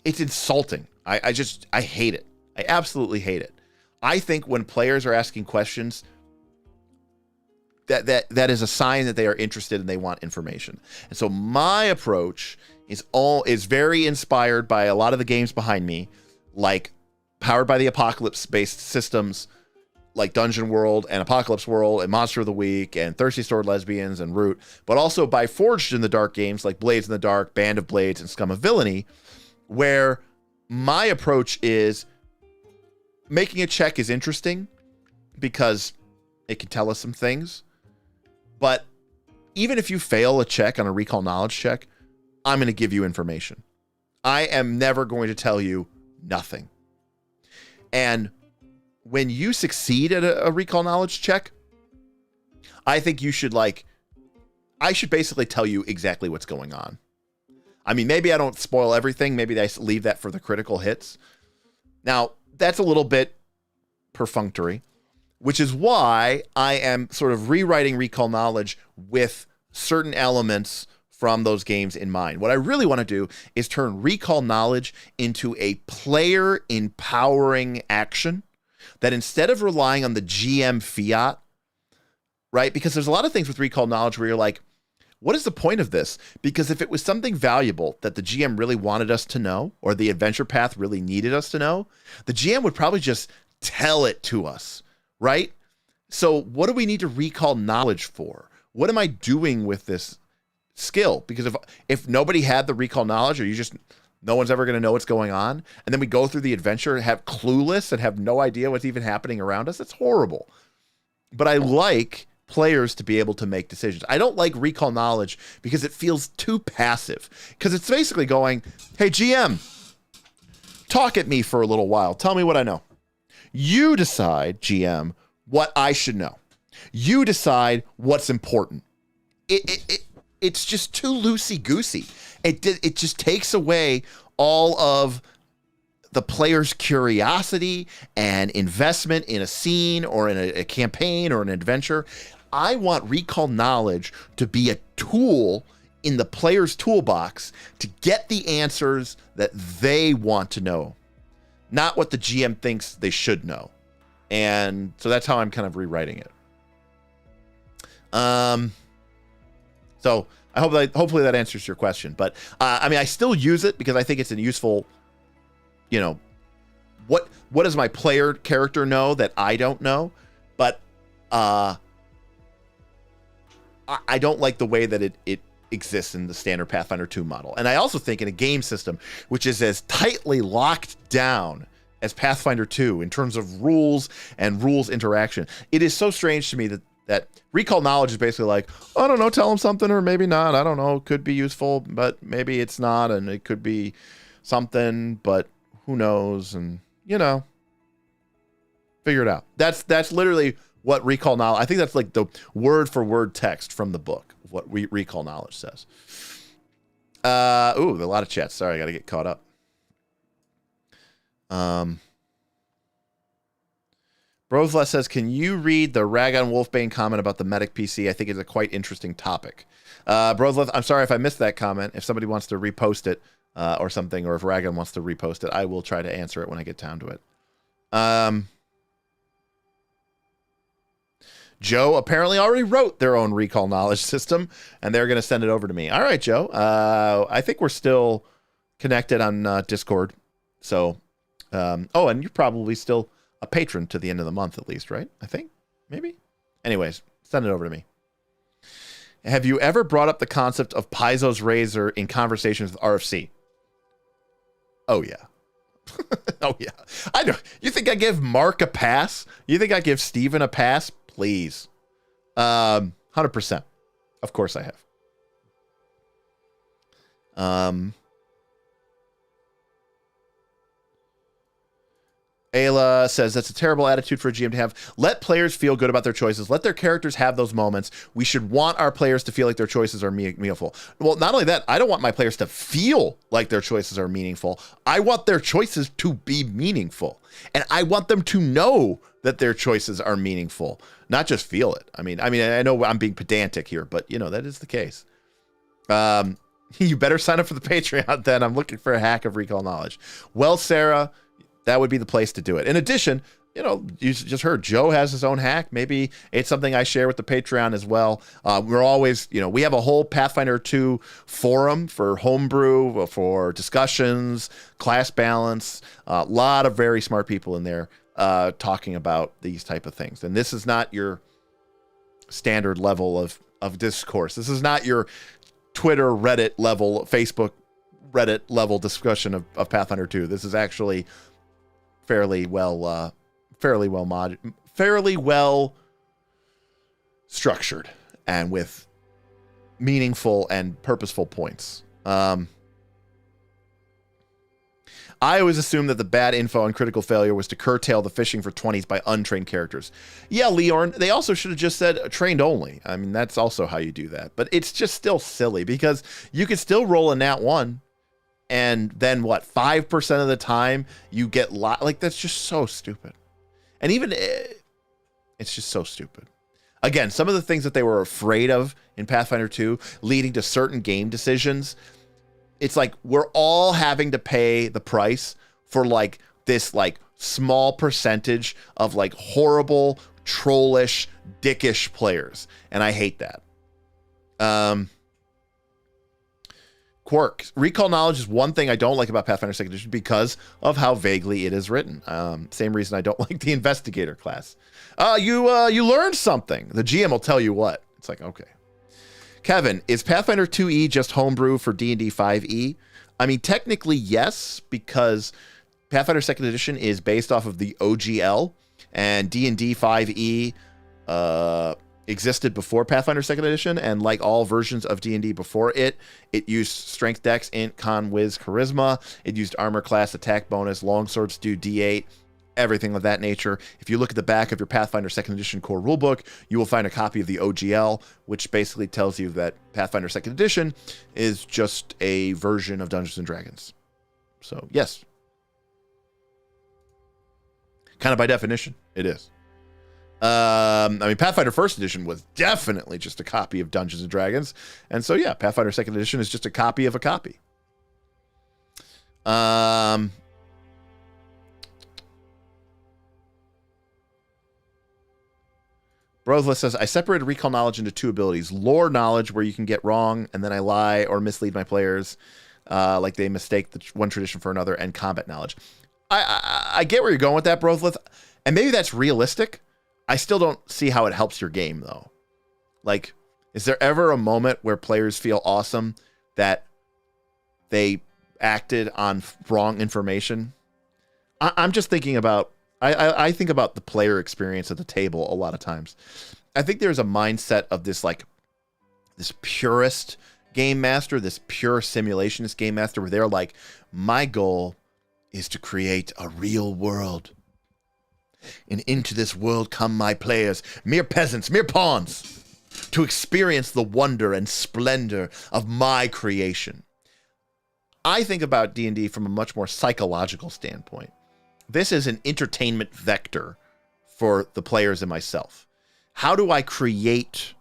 insulting. I hate it. I absolutely hate it. I think when players are asking questions, that is a sign that they are interested and they want information. And so my approach is very inspired by a lot of the games behind me, like Powered by the Apocalypse based systems like Dungeon World and Apocalypse World and Monster of the Week and Thirsty Sword Lesbians and Root, but also by Forged in the Dark games like Blades in the Dark, Band of Blades, and Scum of Villainy, where my approach is making a check is interesting because it can tell us some things. But even if you fail a check on a recall knowledge check, I'm going to give you information. I am never going to tell you nothing. And when you succeed at a recall knowledge check, I think I should basically tell you exactly what's going on. I mean, maybe I don't spoil everything. Maybe I leave that for the critical hits. Now, that's a little bit perfunctory, which is why I am sort of rewriting recall knowledge with certain elements from those games in mind. What I really want to do is turn recall knowledge into a player empowering action that instead of relying on the GM fiat, right? Because there's a lot of things with recall knowledge where you're like, what is the point of this? Because if it was something valuable that the GM really wanted us to know, or the adventure path really needed us to know, the GM would probably just tell it to us, right? So what do we need to recall knowledge for? What am I doing with this skill? Because if nobody had the recall knowledge, or no one's ever going to know what's going on, and then we go through the adventure and have clueless and have no idea what's even happening around us, it's horrible. But I like players to be able to make decisions. I don't like recall knowledge because it feels too passive. Because it's basically going, hey, GM, talk at me for a little while. Tell me what I know. You decide, GM, what I should know. You decide what's important. It's just too loosey-goosey. It just takes away all of the player's curiosity and investment in a scene or in a campaign or an adventure. I want recall knowledge to be a tool in the player's toolbox to get the answers that they want to know, not what the GM thinks they should know. And so that's how I'm kind of rewriting it. So hopefully that answers your question. But I mean, I still use it because I think it's a useful, what does my player character know that I don't know? But I don't like the way that it exists in the standard Pathfinder 2 model. And I also think in a game system which is as tightly locked down as Pathfinder 2 in terms of rules and rules interaction, it is so strange to me that recall knowledge is basically like, I don't know, tell them something or maybe not. I don't know. It could be useful, but maybe it's not. And it could be something, but who knows? And, figure it out. That's literally what recall knowledge, I think that's like the word for word text from the book, of what recall knowledge says. A lot of chats. Sorry, I got to get caught up. Brothless says, can you read the Ragon Wolfbane comment about the medic PC? I think it's a quite interesting topic. Brothless, I'm sorry if I missed that comment. If somebody wants to repost it or something, or if Ragon wants to repost it, I will try to answer it when I get down to it. Joe apparently already wrote their own recall knowledge system, and they're going to send it over to me. All right, Joe. I think we're still connected on Discord. So, and you're probably still a patron to the end of the month at least, right? I think, maybe. Anyways, send it over to me. Have you ever brought up the concept of Paizo's razor in conversations with RFC? Oh, yeah. Oh, yeah. I know. You think I give Mark a pass? You think I give Steven a pass? Please. 100%. Of course I have. Ayla says, that's a terrible attitude for a GM to have. Let players feel good about their choices. Let their characters have those moments. We should want our players to feel like their choices are meaningful. Well, not only that, I don't want my players to feel like their choices are meaningful. I want their choices to be meaningful. And I want them to know that their choices are meaningful, not just feel it. I mean, I know I'm being pedantic here, but that is the case. You better sign up for the Patreon then. I'm looking for a hack of recall knowledge. Well, Sarah, that would be the place to do it. In addition, you just heard Joe has his own hack. Maybe it's something I share with the Patreon as well. We're always, we have a whole Pathfinder 2 forum for homebrew, for discussions, class balance, a lot of very smart people in there talking about these type of things. And this is not your standard level of discourse. This is not your Twitter, Reddit level, Facebook, Reddit level discussion of Pathfinder 2. This is actually fairly well structured and with meaningful and purposeful points. I always assumed that the bad info on critical failure was to curtail the fishing for 20s by untrained characters. Yeah, Leorn, they also should have just said trained only. I mean, that's also how you do that. But it's just still silly because you could still roll a nat 1 and then 5% of the time you get that's just so stupid. And even it's just so stupid. Again, some of the things that they were afraid of in Pathfinder 2 leading to certain game decisions, it's like we're all having to pay the price for this small percentage of horrible, trollish, dickish players. And I hate that. Quirk. Recall knowledge is one thing I don't like about Pathfinder 2nd Edition because of how vaguely it is written. Same reason I don't like the investigator class. You learned something. The GM will tell you what. It's like, okay. Kevin, is Pathfinder 2E just homebrew for D&D 5E? I mean, technically, yes, because Pathfinder 2nd Edition is based off of the OGL, and D&D 5E existed before Pathfinder 2nd Edition, and like all versions of D&D before it used Strength, Dex, Int, Con, Wiz, Charisma. It used Armor Class, Attack Bonus, Longswords do D8. everything of that nature. If you look at the back of your Pathfinder 2nd Edition core rulebook, you will find a copy of the OGL, which basically tells you that Pathfinder 2nd Edition is just a version of Dungeons and Dragons. So, yes. Kind of by definition, it is. I mean, Pathfinder 1st Edition was definitely just a copy of Dungeons and Dragons. And so, yeah, Pathfinder 2nd Edition is just a copy of a copy. Brothless says, I separated recall knowledge into two abilities. Lore knowledge, where you can get wrong, and then I lie or mislead my players, like they mistake one tradition for another, and combat knowledge. I get where you're going with that, Brothless, and maybe that's realistic. I still don't see how it helps your game, though. Like, is there ever a moment where players feel awesome that they acted on wrong information? I'm just thinking about, I think about the player experience at the table a lot of times. I think there's a mindset of this, like, this purist game master, this pure simulationist game master, where they're like, my goal is to create a real world. And into this world come my players, mere peasants, mere pawns, to experience the wonder and splendor of my creation. I think about D&D from a much more psychological standpoint. This is an entertainment vector for the players and myself. How do I create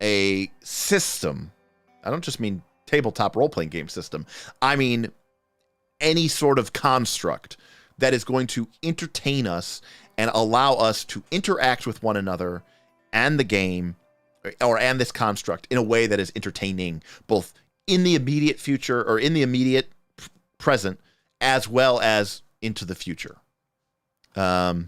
a system? I don't just mean tabletop role-playing game system. I mean any sort of construct that is going to entertain us and allow us to interact with one another and the game, and this construct in a way that is entertaining, both in the immediate future or in the immediate present, as well as into the future. They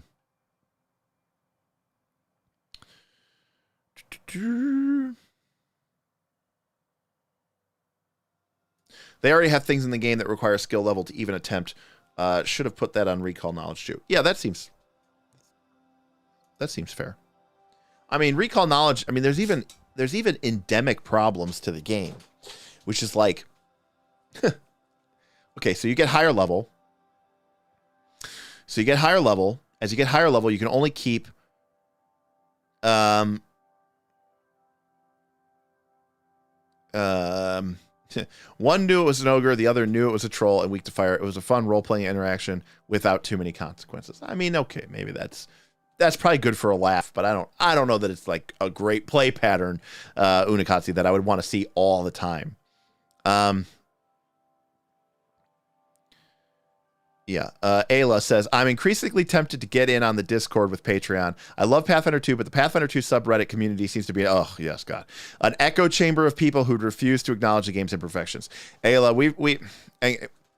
already have things in the game that require skill level to even attempt. Should have put that on recall knowledge too. Yeah, that seems fair. I mean, recall knowledge, I mean, there's even endemic problems to the game, which is like, okay, so you get higher level. As you get higher level, you can only keep one knew it was an ogre, the other knew it was a troll and weak to fire. It was a fun role-playing interaction without too many consequences. I mean, okay, maybe that's probably good for a laugh, but I don't know that it's like a great play pattern, Unikatsu, that I would want to see all the time. Yeah. Ayla says, I'm increasingly tempted to get in on the Discord with Patreon. I love Pathfinder 2, but the Pathfinder 2 subreddit community seems to be, oh, yes, God, an echo chamber of people who refuse to acknowledge the game's imperfections. Ayla, we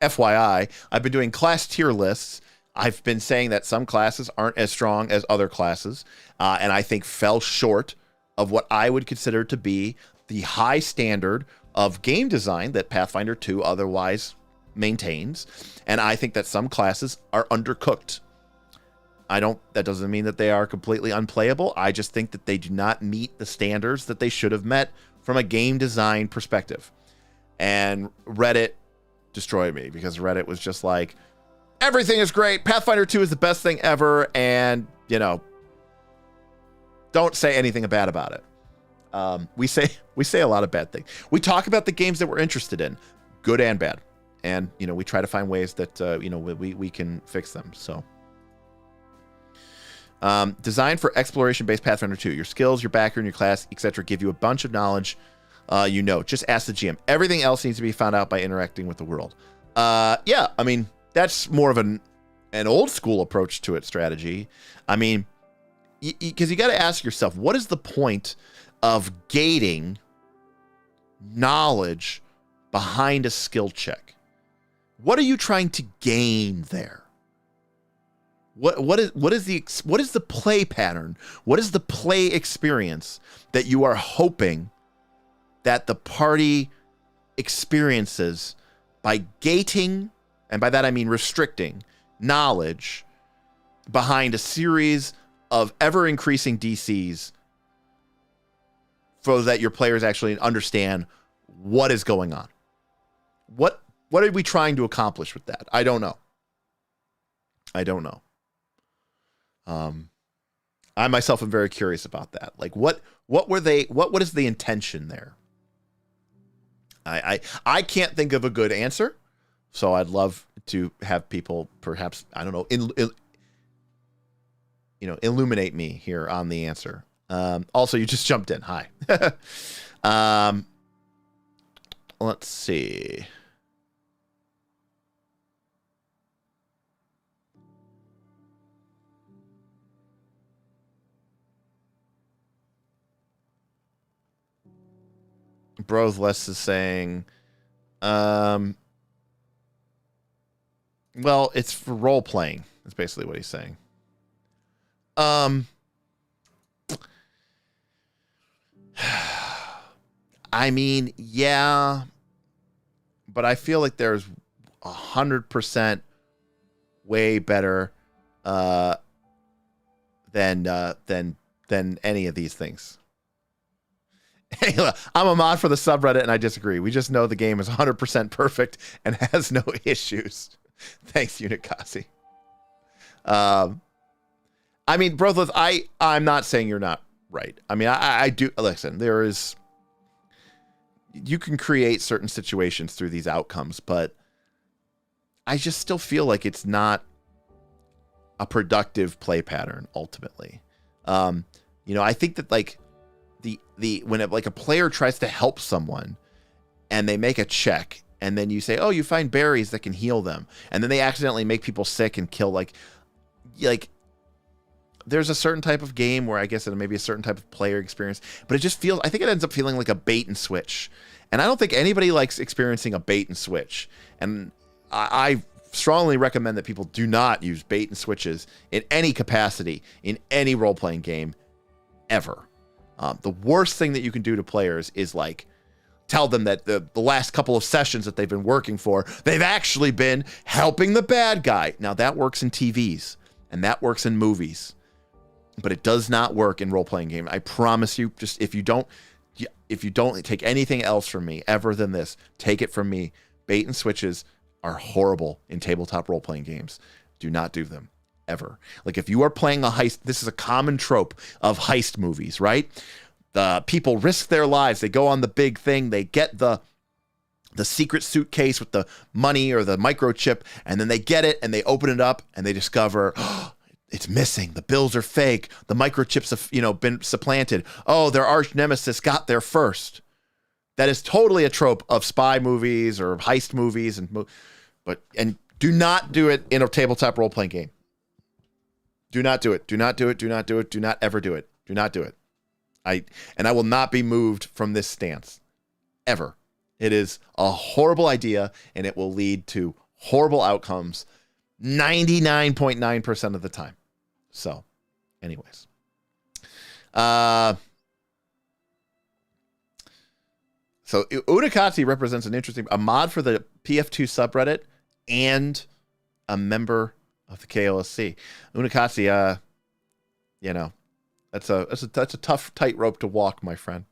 FYI, I've been doing class tier lists. I've been saying that some classes aren't as strong as other classes, and I think fell short of what I would consider to be the high standard of game design that Pathfinder 2 otherwise maintains. And I think that some classes are undercooked. That doesn't mean that they are completely unplayable. I just think that they do not meet the standards that they should have met from a game design perspective. And Reddit destroyed me because Reddit was just like, everything is great. Pathfinder 2 is the best thing ever. And, don't say anything bad about it. We say a lot of bad things. We talk about the games that we're interested in, good and bad. And, we try to find ways that, we can fix them. So, designed for exploration-based Pathfinder 2. Your skills, your background, your class, etc. give you a bunch of knowledge, Just ask the GM. Everything else needs to be found out by interacting with the world. Yeah, I mean, that's more of an old school approach to it strategy. I mean, because you got to ask yourself, what is the point of gating knowledge behind a skill check? What are you trying to gain there? What is the play pattern? What is the play experience that you are hoping that the party experiences by gating, and by that I mean restricting, knowledge behind a series of ever-increasing DCs so that your players actually understand what is going on? What are we trying to accomplish with that? I don't know. I don't know. I myself am very curious about that. Like, what is the intention there? I can't think of a good answer, so I'd love to have people perhaps, I don't know, illuminate me here on the answer. Also, you just jumped in. Hi. Let's see. Brothless is saying, well, it's for role playing. That's basically what he's saying. I mean, yeah, but I feel like there's 100% way better than any of these things. I'm a mod for the subreddit, and I disagree. We just know the game is 100% perfect and has no issues. Thanks, Unikasi. I mean, Brothless, I'm not saying you're not right. I mean, I do. Listen, you can create certain situations through these outcomes, but I just still feel like it's not a productive play pattern ultimately. I think that like when a player tries to help someone and they make a check and then you say, oh, you find berries that can heal them, and then they accidentally make people sick and kill, like there's a certain type of game where I guess it may be a certain type of player experience, but I think it ends up feeling like a bait and switch. And I don't think anybody likes experiencing a bait and switch. And I strongly recommend that people do not use bait and switches in any capacity in any role-playing game ever. The worst thing that you can do to players is like tell them that the last couple of sessions that they've been working for, they've actually been helping the bad guy. Now that works in TVs and that works in movies, but it does not work in role-playing games. I promise you, just if you don't take anything else from me ever than this, take it from me. Bait and switches are horrible in tabletop role-playing games. Do not do them. Ever. Like if you are playing a heist, this is a common trope of heist movies, right? The people risk their lives. They go on the big thing. They get the secret suitcase with the money or the microchip, and then they get it and they open it up and they discover, oh, it's missing. The bills are fake. The microchips have, been supplanted. Oh, their arch nemesis got there first. That is totally a trope of spy movies or heist movies, and do not do it in a tabletop role-playing game. Do not do it. Do not do it. Do not do it. Do not ever do it. Do not do it. I will not be moved from this stance. Ever. It is a horrible idea, and it will lead to horrible outcomes 99.9% of the time. So, anyways. So, Unikatsu represents a mod for the PF2 subreddit and a member of the KOSC. Unikatsu, that's a tough tightrope to walk, my friend.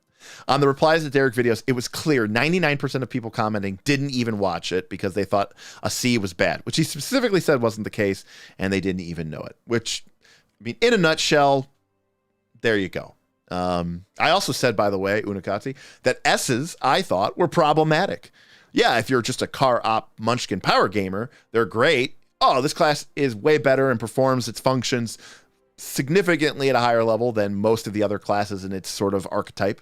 On the replies to Derek videos, it was clear 99% of people commenting didn't even watch it because they thought a C was bad, which he specifically said wasn't the case, and they didn't even know it. Which, I mean, in a nutshell, there you go. I also said, by the way, Unikatsu, that S's, I thought, were problematic. Yeah, if you're just a car op munchkin power gamer, they're great. Oh, this class is way better and performs its functions significantly at a higher level than most of the other classes in its sort of archetype.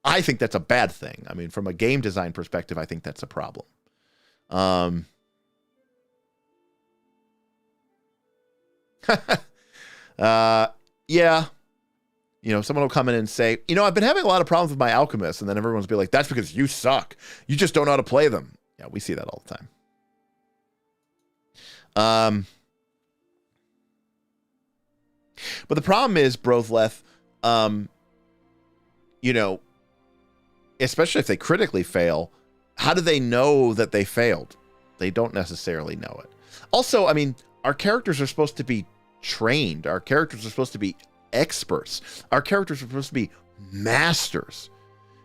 I think that's a bad thing. I mean, from a game design perspective, I think that's a problem. Yeah. Someone will come in and say, I've been having a lot of problems with my alchemists, and then everyone's be like, that's because you suck. You just don't know how to play them. Yeah, we see that all the time. But the problem is, Brothleth, especially if they critically fail, how do they know that they failed? They don't necessarily know it. Also, I mean, our characters are supposed to be trained. Our characters are supposed to be experts. Our characters are supposed to be masters.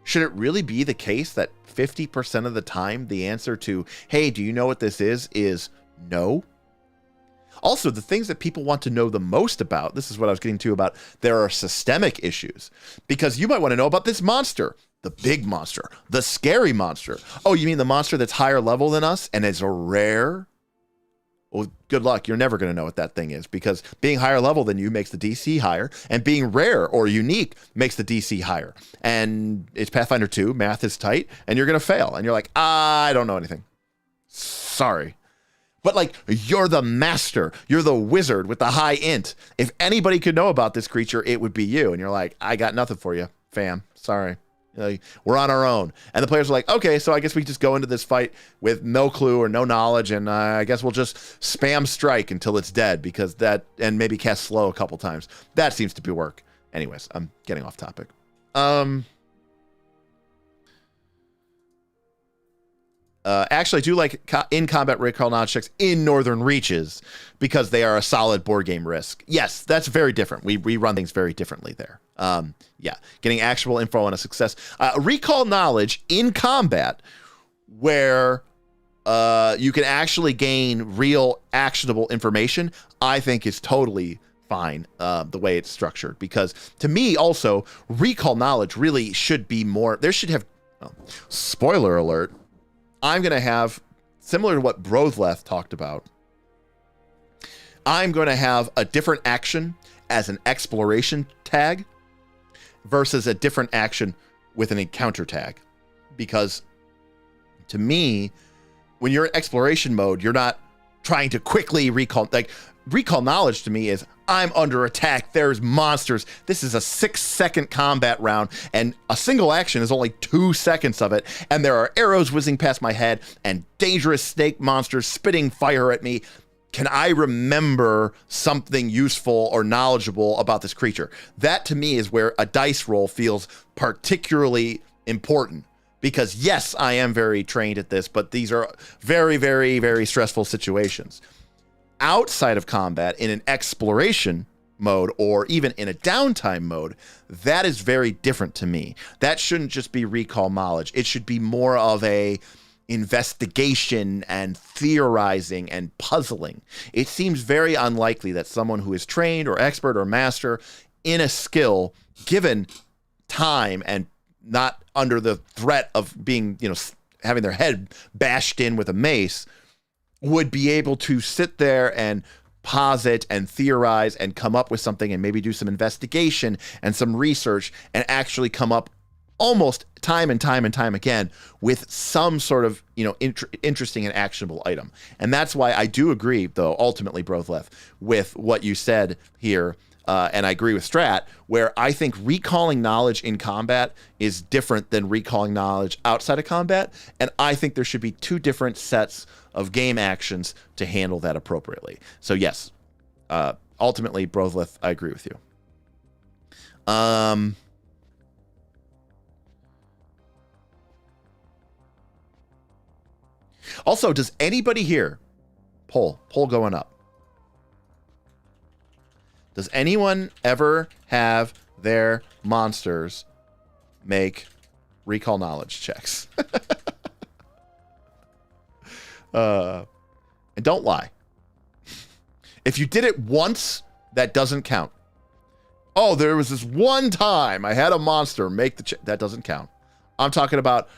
Should it really be the case that 50% of the time the answer to, hey, do you know what this is no? Also, the things that people want to know the most about, this is what I was getting to about, there are systemic issues. Because you might want to know about this monster, the big monster, the scary monster. Oh, you mean the monster that's higher level than us and is a rare? Well, good luck. You're never going to know what that thing is, because being higher level than you makes the DC higher, and being rare or unique makes the DC higher. And it's Pathfinder 2, math is tight, and you're going to fail. And you're like, I don't know anything. Sorry. But like, you're the master, you're the wizard with the high int. If anybody could know about this creature, it would be you. And you're like, I got nothing for you, fam. Sorry. We're on our own. And the players are like, okay, so I guess we just go into this fight with no clue or no knowledge, and I guess we'll just spam strike until it's dead, because that, and maybe cast slow a couple times. That seems to be work. Anyways, I'm getting off topic. Actually, I do like in-combat recall knowledge checks in Northern Reaches, because they are a solid board game risk. Yes, that's very different. We run things very differently there. Yeah, getting actual info on a success. Recall knowledge in combat, where you can actually gain real actionable information, I think is totally fine the way it's structured. Because to me, also, recall knowledge really should be more... There should have... spoiler alert. I'm going to have, similar to what Brothleth talked about, I'm going to have a different action as an exploration tag versus a different action with an encounter tag. Because to me, when you're in exploration mode, you're not trying to quickly recall. Like, recall knowledge to me is, I'm under attack, there's monsters, this is a 6-second combat round, and a single action is only 2 seconds of it, and there are arrows whizzing past my head, and dangerous snake monsters spitting fire at me. Can I remember something useful or knowledgeable about this creature? That to me is where a dice roll feels particularly important. Because yes, I am very trained at this, but these are very, very, very stressful situations. Outside of combat, in an exploration mode, or even in a downtime mode, that is very different to me. That shouldn't just be recall knowledge. It should be more of a investigation and theorizing and puzzling. It seems very unlikely that someone who is trained or expert or master in a skill, given time and not under the threat of being, having their head bashed in with a mace, would be able to sit there and posit and theorize and come up with something, and maybe do some investigation and some research, and actually come up almost time and time and time again with some sort of, interesting and actionable item. And that's why I do agree, though, ultimately, Brothleth, with what you said here. And I agree with Strat, where I think recalling knowledge in combat is different than recalling knowledge outside of combat. And I think there should be 2 different sets of game actions to handle that appropriately. So yes, ultimately, Brothleth, I agree with you. Also, does anybody here, poll going up, does anyone ever have their monsters make recall knowledge checks? And don't lie. If you did it once, that doesn't count. Oh, there was this one time I had a monster make the check. That doesn't count. I'm talking about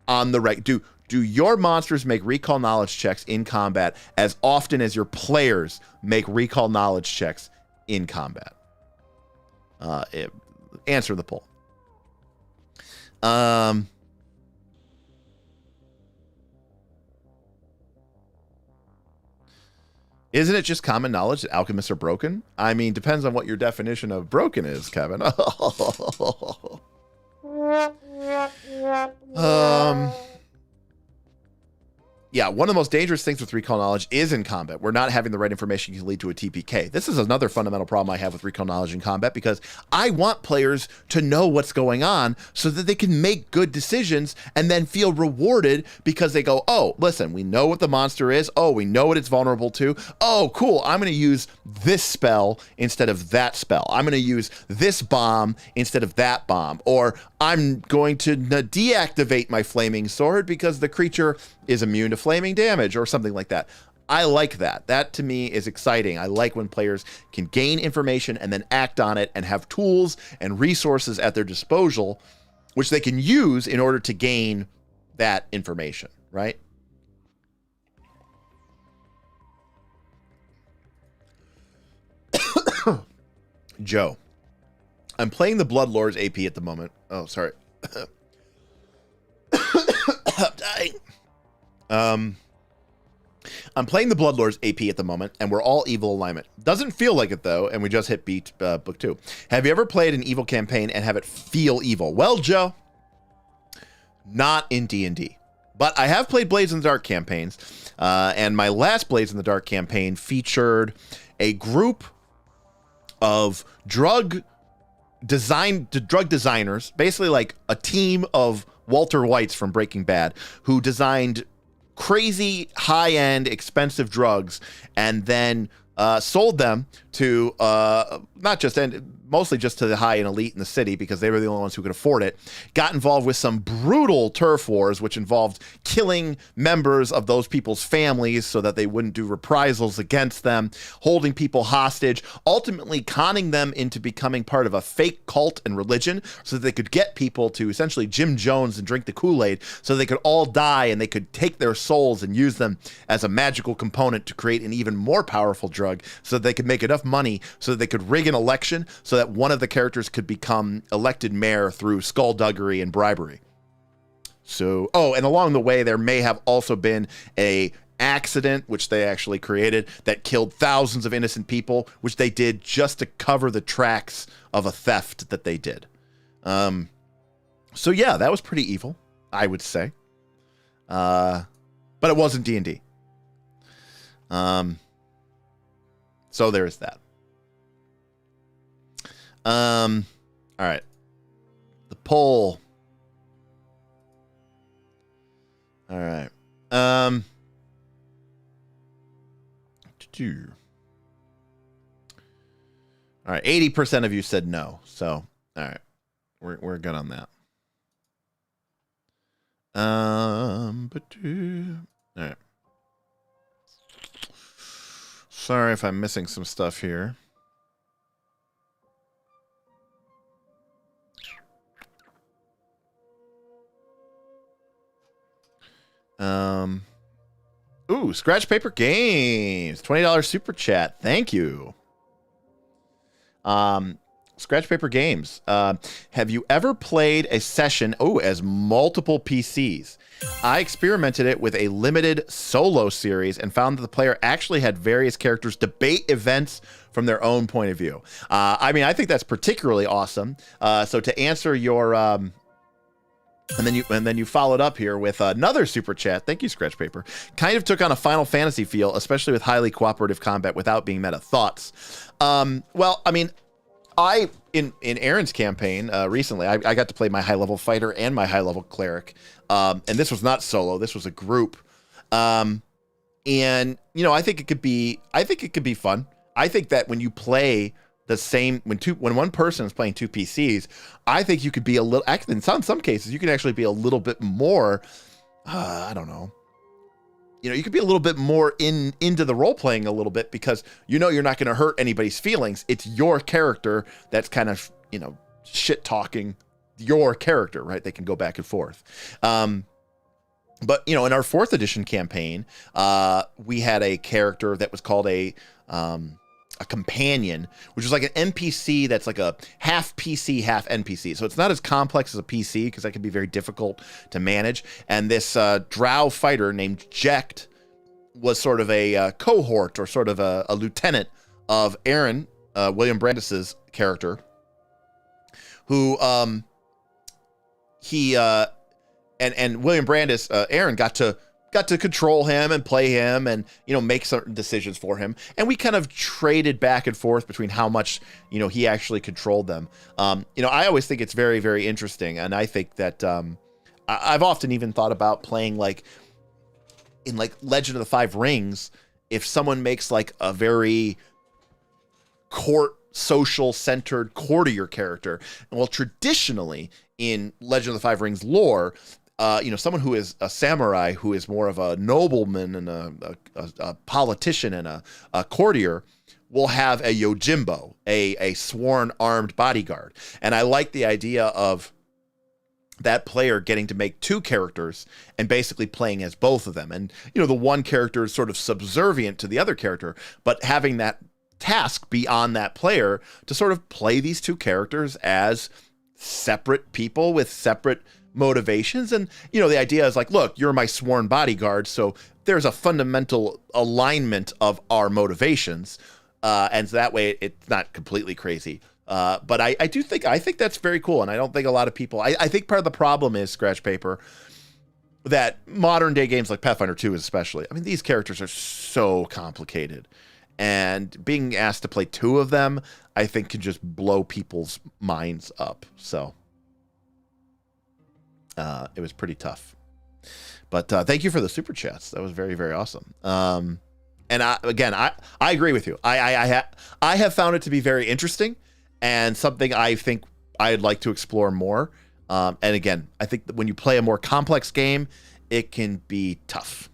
on the do your monsters make recall knowledge checks in combat as often as your players make recall knowledge checks in combat? Answer the poll. Isn't it just common knowledge that alchemists are broken? I mean, depends on what your definition of broken is, Kevin. Yeah, one of the most dangerous things with recall knowledge is in combat, where not having the right information can lead to a TPK. This is another fundamental problem I have with recall knowledge in combat, because I want players to know what's going on so that they can make good decisions and then feel rewarded because they go, oh, listen, we know what the monster is. Oh, we know what it's vulnerable to. Oh, cool. I'm going to use this spell instead of that spell. I'm going to use this bomb instead of that bomb. Or I'm going to deactivate my flaming sword because the creature is immune to flaming damage, or something like that. I like that. That to me is exciting. I like when players can gain information and then act on it and have tools and resources at their disposal, which they can use in order to gain that information, right? Joe, I'm playing the Bloodlords AP at the moment. Oh, sorry. I'm dying. I'm playing the Bloodlords AP at the moment, and we're all evil alignment. Doesn't feel like it, though, and we just hit beat book 2. Have you ever played an evil campaign and have it feel evil? Well, Joe, not in D&D. But I have played Blades in the Dark campaigns, and my last Blades in the Dark campaign featured a group of drug designers, basically like a team of Walter Whites from Breaking Bad, who designed crazy, high-end, expensive drugs and then sold them to mostly just to the high and elite in the city because they were the only ones who could afford it. Got involved with some brutal turf wars, which involved killing members of those people's families so that they wouldn't do reprisals against them, holding people hostage, ultimately conning them into becoming part of a fake cult and religion so that they could get people to essentially Jim Jones and drink the Kool-Aid so they could all die and they could take their souls and use them as a magical component to create an even more powerful drug so that they could make enough money so that they could rig an election so that one of the characters could become elected mayor through skullduggery and bribery. So, and along the way, there may have also been a accident, which they actually created, that killed thousands of innocent people, which they did just to cover the tracks of a theft that they did. So yeah, that was pretty evil, I would say. But it wasn't D&D. So there's that. All right. The poll. All right. All right. 80% of you said no. So, all right. We're good on that. All right. Sorry if I'm missing some stuff here. Ooh, Scratch Paper Games, $20 super chat. Thank you. Scratch Paper Games. Have you ever played a session, as multiple PCs? I experimented it with a limited solo series and found that the player actually had various characters debate events from their own point of view. I mean, I think that's particularly awesome. So to answer your, and then you followed up here with another super chat. Thank you, Scratch Paper. Kind of took on a Final Fantasy feel, especially with highly cooperative combat without being meta. Thoughts? Well, I mean, in Aaron's campaign recently, I got to play my high level fighter and my high level cleric, and this was not solo. This was a group, and I think it could be fun. I think that when you play the same when one person is playing two PCs, I think you could be a little. Actually, in some cases, you can actually be a little bit more. I don't know. You could be a little bit more into the role playing a little bit because you're not going to hurt anybody's feelings. It's your character that's kind of shit talking your character, right? They can go back and forth. But in our 4th edition campaign, we had a character that was called a companion, which was like an NPC that's like a half PC, half NPC. So it's not as complex as a PC because that can be very difficult to manage. And this drow fighter named Jekt was sort of a cohort or sort of a lieutenant of Aaron, William Brandis's character, who and William Brandis, Aaron got to control him and play him and, make certain decisions for him. And we kind of traded back and forth between how much, he actually controlled them. I always think it's very, very interesting. And I think that I've often even thought about playing in Legend of the Five Rings, if someone makes a very social centered courtier character. Well, traditionally in Legend of the Five Rings lore, someone who is a samurai, who is more of a nobleman and a politician and a courtier, will have a yojimbo, a sworn armed bodyguard. And I like the idea of that player getting to make two characters and basically playing as both of them. And, the one character is sort of subservient to the other character, but having that task be on that player to sort of play these two characters as separate people with separate motivations. And, the idea is like, look, you're my sworn bodyguard, so there's a fundamental alignment of our motivations. And so that way it's not completely crazy. But I think that's very cool. And I don't think a lot of people, I think part of the problem is, Scratch Paper, that modern day games like Pathfinder 2 especially, I mean, these characters are so complicated, and being asked to play two of them, I think, can just blow people's minds up. So it was pretty tough. But thank you for the super chats. That was very, very awesome. And I agree with you. I have found it to be very interesting and something I think I'd like to explore more. And again, I think that when you play a more complex game, it can be tough.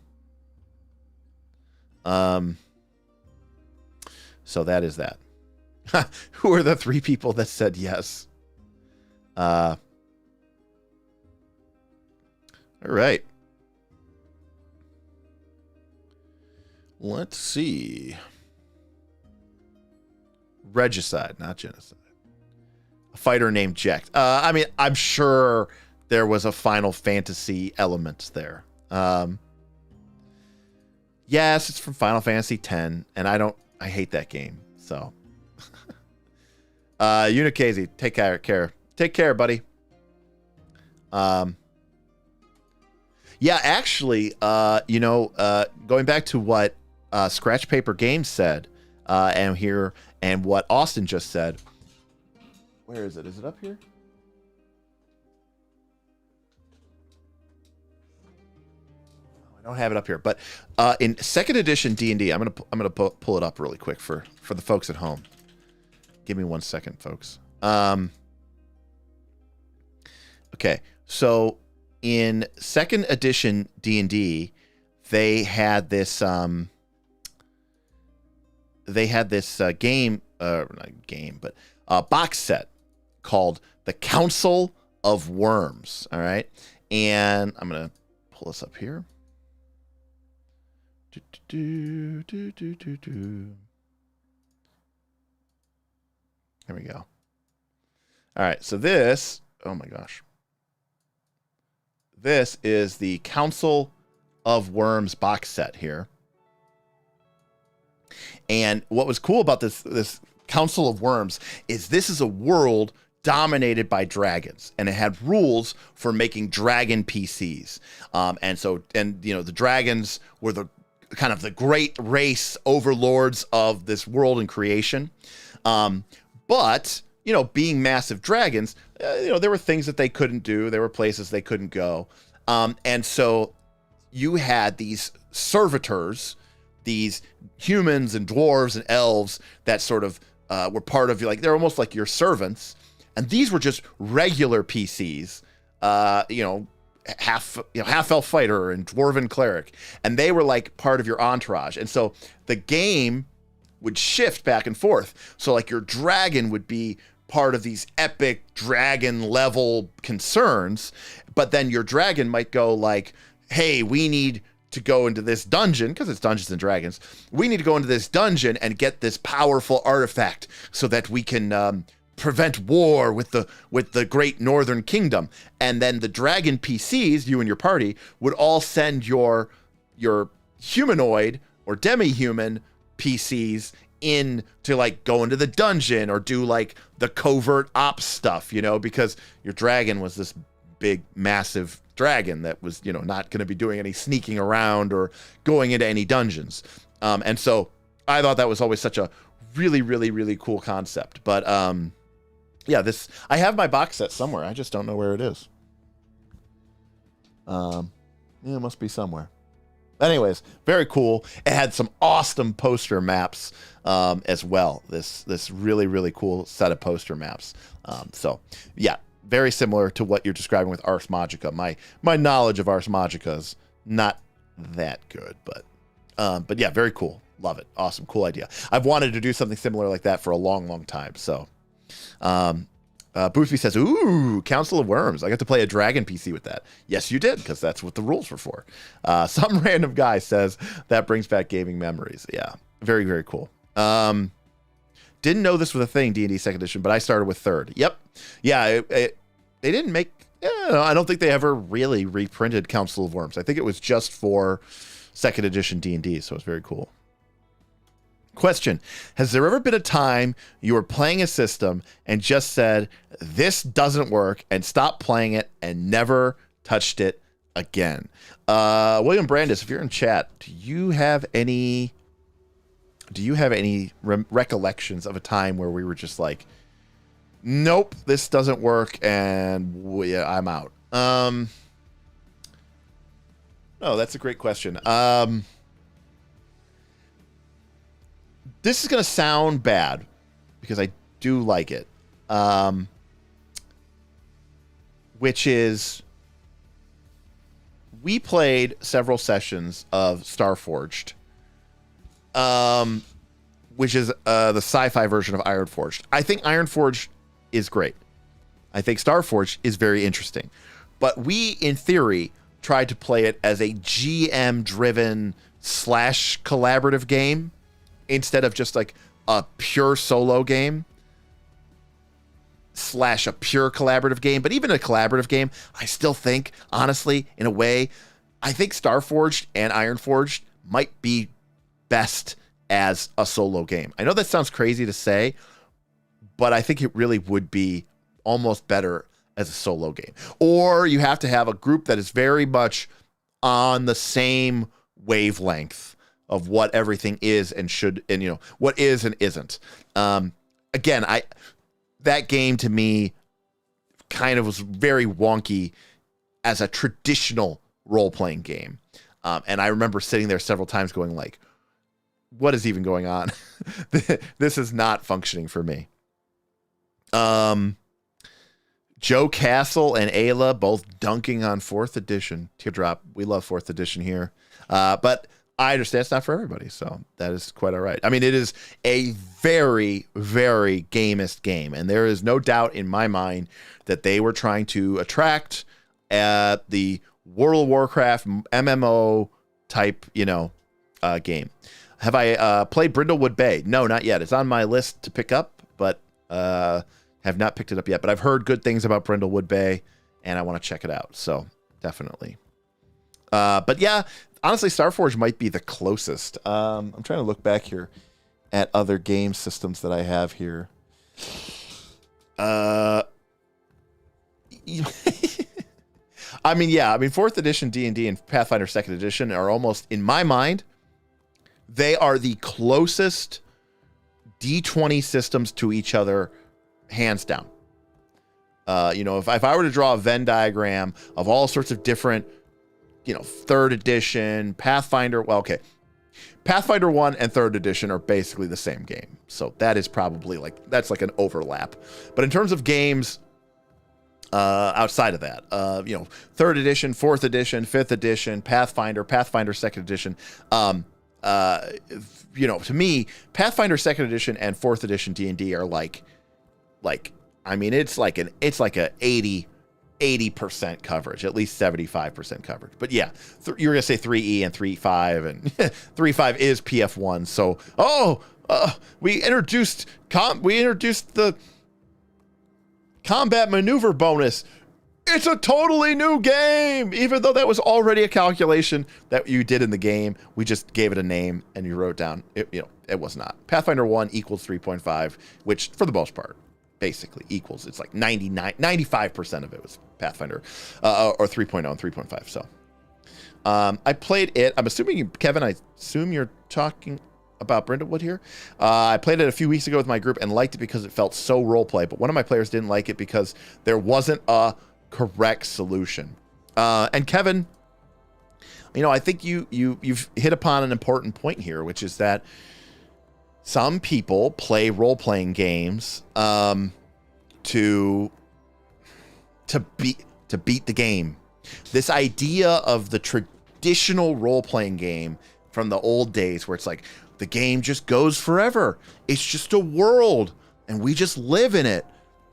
So that is that. Who are the three people that said yes? All right. Let's see. Regicide, not genocide. A fighter named Jack. I mean, I'm sure there was a Final Fantasy element there. Yes, it's from Final Fantasy X, and I hate that game. So, Unikase, take care. Take care, buddy. Yeah, actually, going back to what Scratch Paper Games said, and what Austin just said. Where is it? Is it up here? I don't have it up here, but in second edition D&D, I'm gonna pull it up really quick for the folks at home. Give me 1 second, folks. Okay, so in second edition D&D, they had this box set called The Council of Worms. All right, and I'm gonna pull this up here. Here we go. All right, so this, oh my gosh. This is the Council of Worms box set here. And what was cool about this Council of Worms is this is a world dominated by dragons, and it had rules for making dragon PCs. And the dragons were the kind of the great race overlords of this world and creation. But being massive dragons, there were things that they couldn't do. There were places they couldn't go. And so you had these servitors, these humans and dwarves and elves that sort of were part of they're almost like your servants. And these were just regular PCs, half elf fighter and dwarven cleric. And they were like part of your entourage. And so the game would shift back and forth. So like your dragon would be part of these epic dragon level concerns, but then your dragon might go like, hey, we need to go into this dungeon, because it's Dungeons and Dragons. We need to go into this dungeon and get this powerful artifact so that we can prevent war with the great Northern Kingdom. And then the dragon PCs, you and your party, would all send your humanoid or demi-human PCs in to like go into the dungeon or do like the covert ops stuff, because your dragon was this big, massive dragon that was, not going to be doing any sneaking around or going into any dungeons. And so I thought that was always such a really, really, really cool concept. But yeah, I have my box set somewhere. I just don't know where it is. Yeah, it must be somewhere. Anyways, very cool. It had some awesome poster maps as well. This really, really cool set of poster maps. So yeah, very similar to what you're describing with Ars Magica. My knowledge of Ars Magica is not that good, but yeah, very cool. Love it. Awesome. Cool idea. I've wanted to do something similar like that for a long, long time. So, Boothby says, ooh, Council of Worms. I got to play a dragon PC with that. Yes, you did, because that's what the rules were for. Some random guy says that brings back gaming memories. Yeah, very, very cool. Didn't know this was a thing, D&D 2nd edition, but I started with 3rd. Yep. Yeah, they didn't make... I don't think they ever really reprinted Council of Worms. I think it was just for 2nd edition D&D, so it's very cool. Question: has there ever been a time you were playing a system and just said, this doesn't work, and stopped playing it and never touched it again? William Brandis, if you're in chat, do you have any recollections of a time where we were just like, nope, this doesn't work, and I'm out? No, that's a great question. This is going to sound bad because I do like it. Which is, we played several sessions of Starforged, which is the sci-fi version of Ironforged. I think Ironforged is great. I think Starforged is very interesting. But we, in theory, tried to play it as a GM-driven / collaborative game, instead of just like a pure solo game / a pure collaborative game. But even a collaborative game, I still think, honestly, in a way, I think Starforged and Ironforged might be best as a solo game. I know that sounds crazy to say, but I think it really would be almost better as a solo game. Or you have to have a group that is very much on the same wavelength of what everything is and should, and what is and isn't. Again, that game to me kind of was very wonky as a traditional role-playing game. And I remember sitting there several times going like, what is even going on? This is not functioning for me. Joe Castle and Ayla both dunking on 4th edition. Teardrop, we love 4th edition here. But I understand it's not for everybody, so that is quite all right. I mean, it is a very, very gamist game, and there is no doubt in my mind that they were trying to attract the World of Warcraft MMO type, game. Have I played Brindlewood Bay? No, not yet. It's on my list to pick up, but have not picked it up yet. But I've heard good things about Brindlewood Bay, and I want to check it out, so definitely. But yeah, honestly, Starforge might be the closest. I'm trying to look back here at other game systems that I have here. I mean, 4th edition D&D and Pathfinder 2nd edition are almost, in my mind, they are the closest D20 systems to each other, hands down. If I were to draw a Venn diagram of all sorts of different, 3rd edition, Pathfinder, Pathfinder 1 and 3rd edition are basically the same game. So that is probably that's like an overlap. But in terms of games outside of that, 3rd edition, 4th edition, 5th edition, Pathfinder 2nd edition, to me, Pathfinder 2nd edition and 4th edition D&D are it's like a 80% coverage, at least 75% coverage. But yeah, you were gonna say 3E and 3.5, and 3.5 is PF1. So we introduced the combat maneuver bonus. It's a totally new game, even though that was already a calculation that you did in the game. We just gave it a name and you wrote down. It was not. Pathfinder 1 equals 3.5, which for the most part basically equals. It's like 95% of it was Pathfinder, or 3.0 and 3.5. So I played it. I'm assuming, Kevin, I assume you're talking about Brindlewood here. I played it a few weeks ago with my group and liked it because it felt so roleplay, but one of my players didn't like it because there wasn't a correct solution. And Kevin, I think you've hit upon an important point here, which is that some people play role-playing games to to beat the game. This idea of the traditional role-playing game from the old days where it's like the game just goes forever. It's just a world and we just live in it.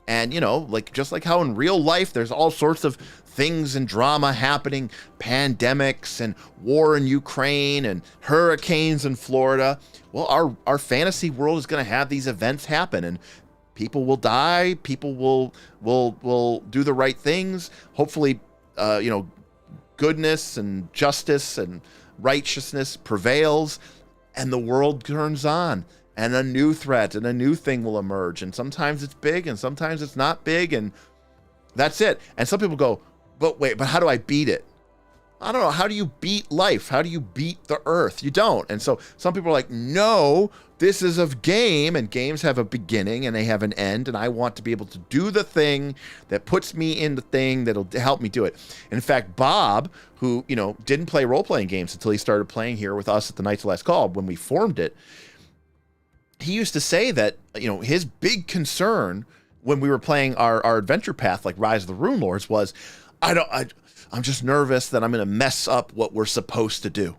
And, you know, like just like how in real life there's all sorts of things and drama happening, pandemics and war in Ukraine and hurricanes in Florida. Well, our fantasy world is going to have these events happen, and people will die, people will do the right things. Hopefully, you know, goodness and justice and righteousness prevails, and the world turns on, and a new threat and a new thing will emerge. And sometimes it's big and sometimes it's not big, and that's it. And some people go, but wait, but how do I beat it? I don't know. How do you beat life? How do you beat the earth? You don't. And so some people are like, no, this is a game, and games have a beginning and they have an end, and I want to be able to do the thing that puts me in the thing that'll help me do it. And in fact, Bob, who, you know, didn't play role-playing games until he started playing here with us at the Knights of Last Call when we formed it, he used to say that, you know, his big concern when we were playing our adventure path, like Rise of the Rune Lords, was, I'm just nervous that I'm going to mess up what we're supposed to do.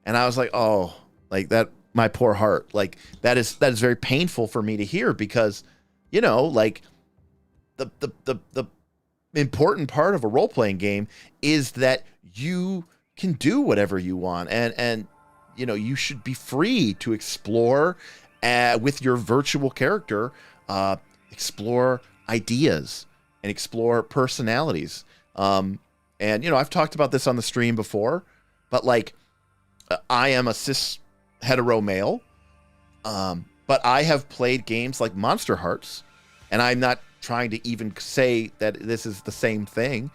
And I was like, oh, like that, my poor heart. Like that is very painful for me to hear, because, you know, like the important part of a role-playing game is that you can do whatever you want. And, you know, you should be free to explore with your virtual character, explore ideas and explore personalities. And, you know, I've talked about this on the stream before, but like, I am a cis hetero male, but I have played games like Monster Hearts, and I'm not trying to even say that this is the same thing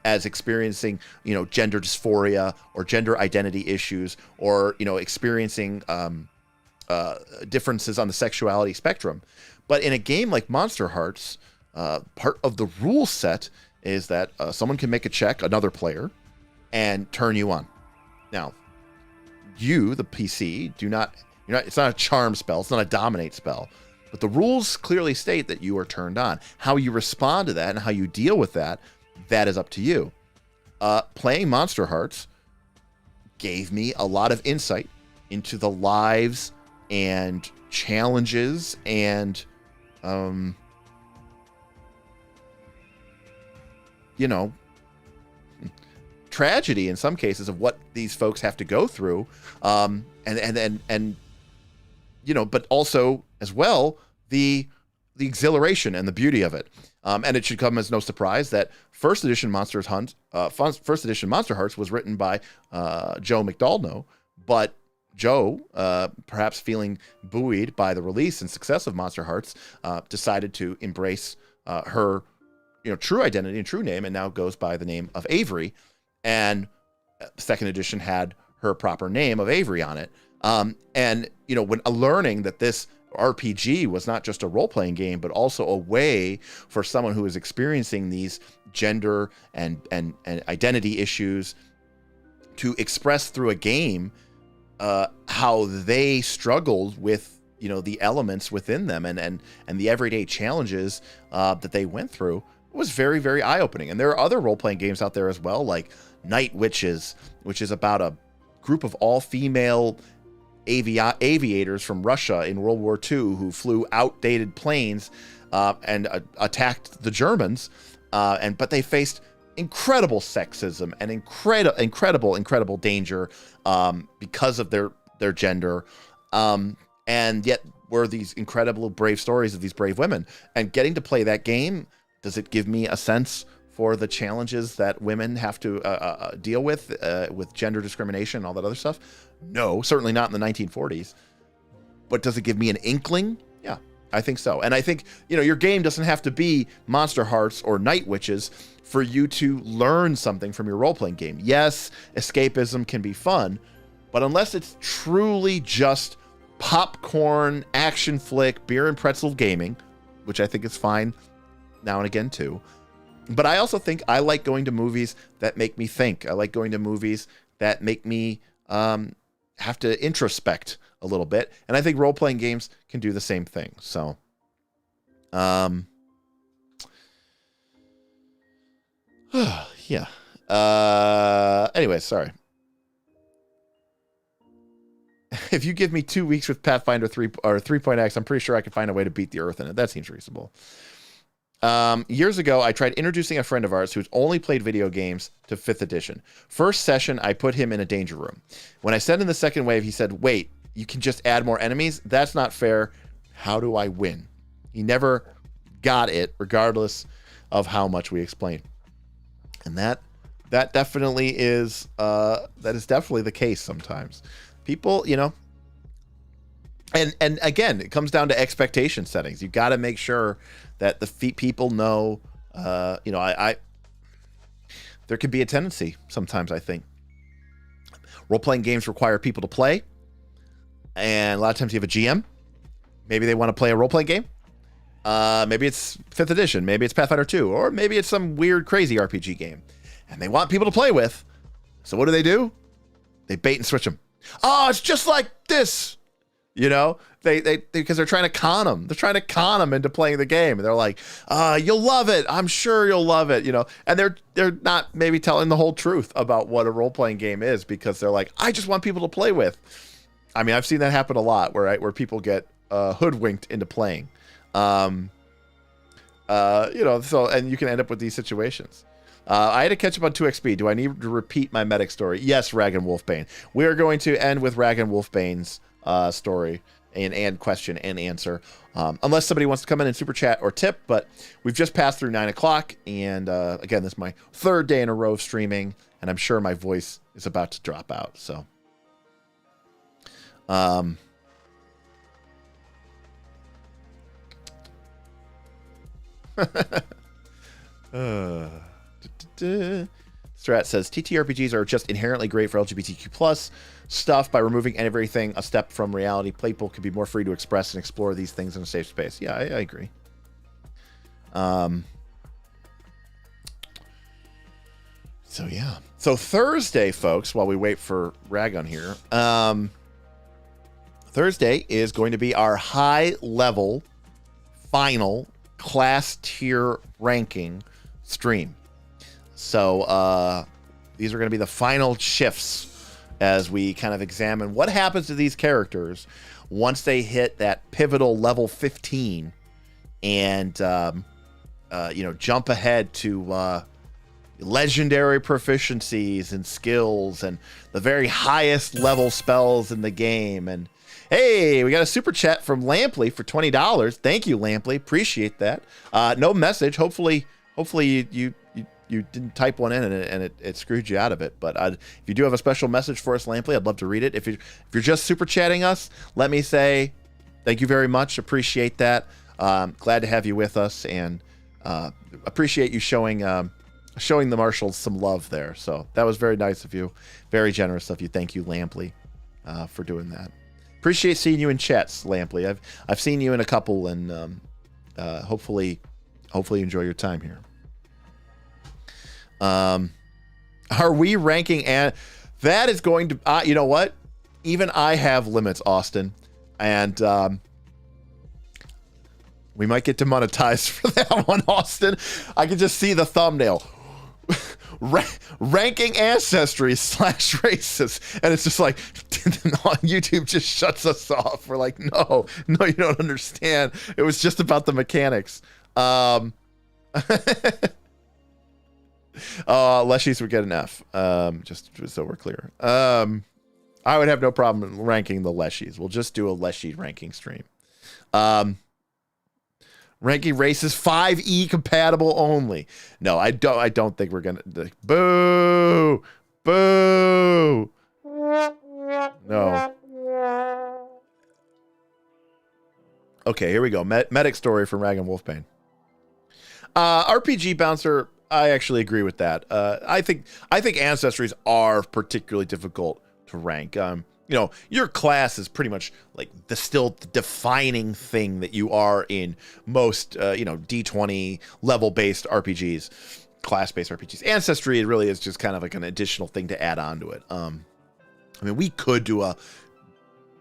as experiencing, you know, gender dysphoria or gender identity issues, or, you know, experiencing differences on the sexuality spectrum. But in a game like Monster Hearts, part of the rule set is that someone can make a check, another player, and turn you on. Now, you, the PC, it's not a charm spell, it's not a dominate spell, but the rules clearly state that you are turned on. How you respond to that and how you deal with that, that is up to you. Playing Monster Hearts gave me a lot of insight into the lives and challenges and, you know, tragedy in some cases of what these folks have to go through, and you know, but also as well the exhilaration and the beauty of it. And it should come as no surprise that first edition Monster Hearts was written by Joe McDalno, but Joe, perhaps feeling buoyed by the release and success of Monster Hearts, decided to embrace her, you know, true identity and true name, and now goes by the name of Avery. And second edition had her proper name of Avery on it. And, you know, when learning that this RPG was not just a role-playing game, but also a way for someone who is experiencing these gender and identity issues to express through a game how they struggled with, you know, the elements within them and the everyday challenges that they went through, was very, very eye-opening. And there are other role-playing games out there as well, like Night Witches, which is about a group of all-female aviators from Russia in World War II who flew outdated planes and attacked the Germans, but they faced incredible sexism and incredible danger because of their gender, and yet were these incredible brave stories of these brave women. And getting to play that game, does it give me a sense for the challenges that women have to deal with gender discrimination and all that other stuff? No, certainly not in the 1940s. But does it give me an inkling? Yeah, I think so. And I think, you know, your game doesn't have to be Monster Hearts or Night Witches for you to learn something from your role-playing game. Yes, escapism can be fun, but unless it's truly just popcorn, action flick, beer and pretzel gaming, which I think is fine now and again too. But I also think I like going to movies that make me think. I like going to movies that make me have to introspect a little bit. And I think role-playing games can do the same thing. So, Yeah. Anyway, sorry. If you give me 2 weeks with Pathfinder 3 or 3.x, I'm pretty sure I can find a way to beat the Earth in it. That seems reasonable. Years ago, I tried introducing a friend of ours who's only played video games to 5th edition. First session, I put him in a danger room. When I sent in the second wave, he said, wait, you can just add more enemies? That's not fair. How do I win? He never got it, regardless of how much we explained. And that definitely is definitely the case sometimes. People, you know, and again, it comes down to expectation settings. You got to make sure that the people know, you know, there can be a tendency sometimes, I think. Role-playing games require people to play. And a lot of times you have a GM. Maybe they want to play a role-playing game. Maybe it's 5th edition. Maybe it's Pathfinder 2. Or maybe it's some weird, crazy RPG game. And they want people to play with. So what do? They bait and switch them. Oh, it's just like this. You know, they because they're trying to con them. They're trying to con them into playing the game. And they're like, you'll love it. I'm sure you'll love it. You know, and they're not maybe telling the whole truth about what a role-playing game is, because they're like, I just want people to play with. I mean, I've seen that happen a lot where people get hoodwinked into playing. You know, so, and you can end up with these situations. I had to catch up on 2XP. Do I need to repeat my medic story? Yes, Rag and Wolfbane. We are going to end with Rag and Wolfbane's story and question and answer. Unless somebody wants to come in and super chat or tip, but we've just passed through 9 o'clock. And again, this is my 3rd day in a row of streaming, and I'm sure my voice is about to drop out. So, Strat says TTRPGs are just inherently great for LGBTQ plus stuff. By removing everything a step from reality, people can be more free to express and explore these things in a safe space. Yeah, I agree. So yeah. So Thursday, folks, while we wait for Ragon here, Thursday is going to be our high level final class tier ranking stream. So these are going to be the final shifts as we kind of examine what happens to these characters once they hit that pivotal level 15 and you know, jump ahead to legendary proficiencies and skills and the very highest level spells in the game. And hey, we got a super chat from Lampley for $20. Thank you, Lampley. Appreciate that. No message. Hopefully you didn't type one in and it screwed you out of it. But if you do have a special message for us, Lampley, I'd love to read it. If you're just super chatting us, let me say thank you very much. Appreciate that. Glad to have you with us, and appreciate you showing the marshals some love there. So that was very nice of you. Very generous of you. Thank you, Lampley, for doing that. Appreciate seeing you in chats, Lampley. I've seen you in a couple, and hopefully you enjoy your time here. Are we ranking? And that is going to, you know what? Even I have limits, Austin, and we might get demonetized for that one, Austin. I can just see the thumbnail. Ranking ancestry / races, and it's just like YouTube just shuts us off. We're like, no, you don't understand. It was just about the mechanics. Leshies would get an F. Just so we're clear. I would have no problem ranking the Leshies. We'll just do a Leshy ranking stream. Ranking races 5E compatible only. No, I don't think we're gonna. Boo! No. Okay, here we go. Medic story from Rag and Wolfbane. RPG Bouncer. I actually agree with that. I think ancestries are particularly difficult to rank. You know, your class is pretty much like the defining thing that you are in most, you know, D20 level-based RPGs, class-based RPGs. Ancestry really is just kind of like an additional thing to add on to it. I mean, we could do a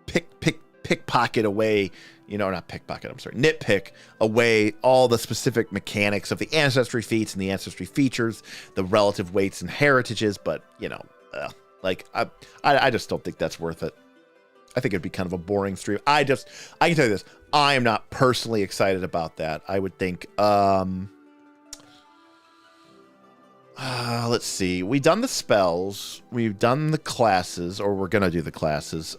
pickpocket away, not pickpocket, I'm sorry, nitpick away all the specific mechanics of the ancestry feats and the ancestry features, the relative weights and heritages, but, I just don't think that's worth it. I think it'd be kind of a boring stream. I can tell you this, I am not personally excited about that. I would think, let's see, we've done the spells, we've done the classes, or we're going to do the classes.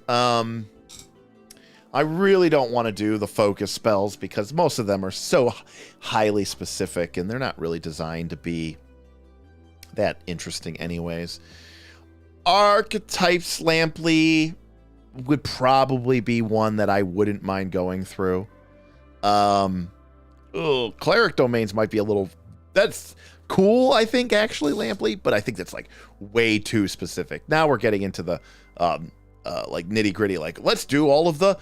I really don't want to do the focus spells because most of them are so highly specific and they're not really designed to be that interesting anyways. Archetypes Lampley would probably be one that I wouldn't mind going through. Cleric Domains might be a little... That's cool, I think, actually, Lampley, but I think that's like way too specific. Now we're getting into the like nitty-gritty, like, let's do all of the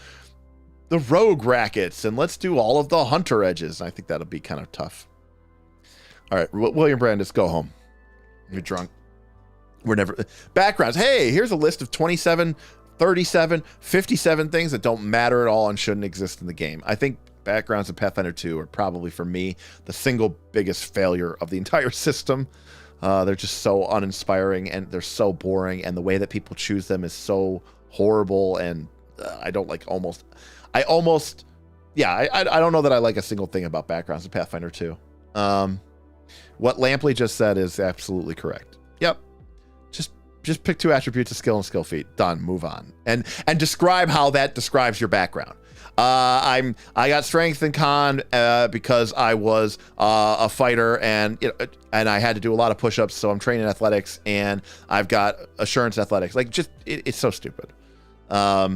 rogue rackets and let's do all of the hunter edges. I think that'll be kind of tough. All right, William Brandis, go home. You're drunk. We're never... Backgrounds. Hey, here's a list of 27, 37, 57 things that don't matter at all and shouldn't exist in the game. I think backgrounds in Pathfinder 2 are probably, for me, the single biggest failure of the entire system. They're just so uninspiring and they're so boring, and the way that people choose them is so horrible, and I don't like almost... I don't know that I like a single thing about backgrounds in Pathfinder 2. What Lampley just said is absolutely correct. Yep. Just pick 2 attributes of skill and skill feat. Done. Move on. And describe how that describes your background. I got strength and con because I was a fighter, and I had to do a lot of push-ups, so I'm trained in athletics, and I've got assurance athletics. Like, just it's so stupid. All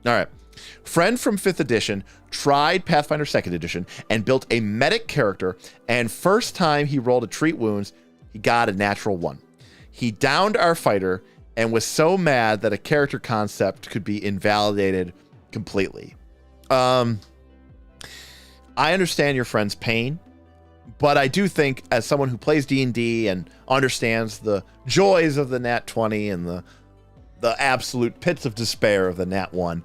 right. Friend from 5th edition tried Pathfinder 2nd edition and built a medic character, and first time he rolled to treat wounds, he got a natural 1. He downed our fighter and was so mad that a character concept could be invalidated completely. I understand your friend's pain, but I do think, as someone who plays D&D and understands the joys of the Nat 20 and the absolute pits of despair of the Nat 1,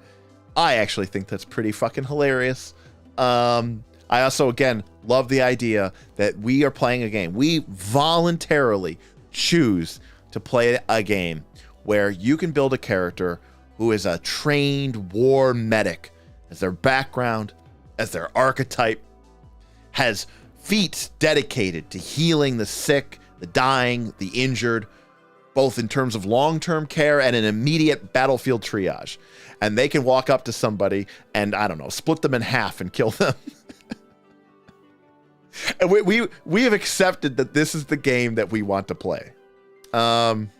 I actually think that's pretty fucking hilarious. I also, again, love the idea that we are playing a game. We voluntarily choose to play a game where you can build a character who is a trained war medic as their background, as their archetype, has feats dedicated to healing the sick, the dying, the injured, both in terms of long-term care and an immediate battlefield triage. And they can walk up to somebody and, I don't know, split them in half and kill them. And we have accepted that this is the game that we want to play. And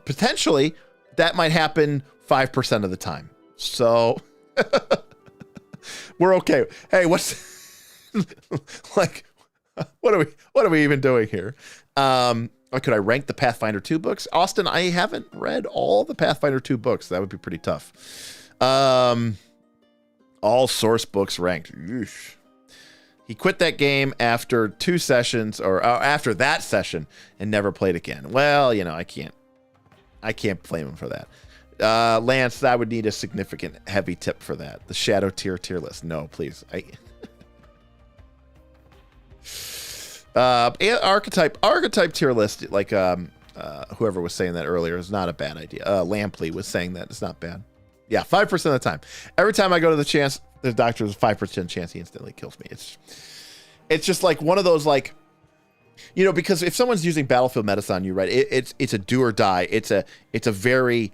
potentially that might happen 5% of the time. So we're okay. Hey, what's like, what are we even doing here? Could I rank the Pathfinder 2 books? Austin, I haven't read all the Pathfinder 2 books. That would be pretty tough. All source books ranked. Eesh. He quit that game after 2 sessions, or after that session, and never played again. Well, I can't blame him for that. Lance, I would need a significant heavy tip for that. The Shadow tier list. No, please. Archetype tier list, like whoever was saying that earlier, is not a bad idea. Lampley was saying that it's not bad. Yeah, 5% of the time. Every time I go to the doctor, there's a 5% chance he instantly kills me. It's just like one of those, like, because if someone's using battlefield medicine on you, right, it's a do or die. It's a very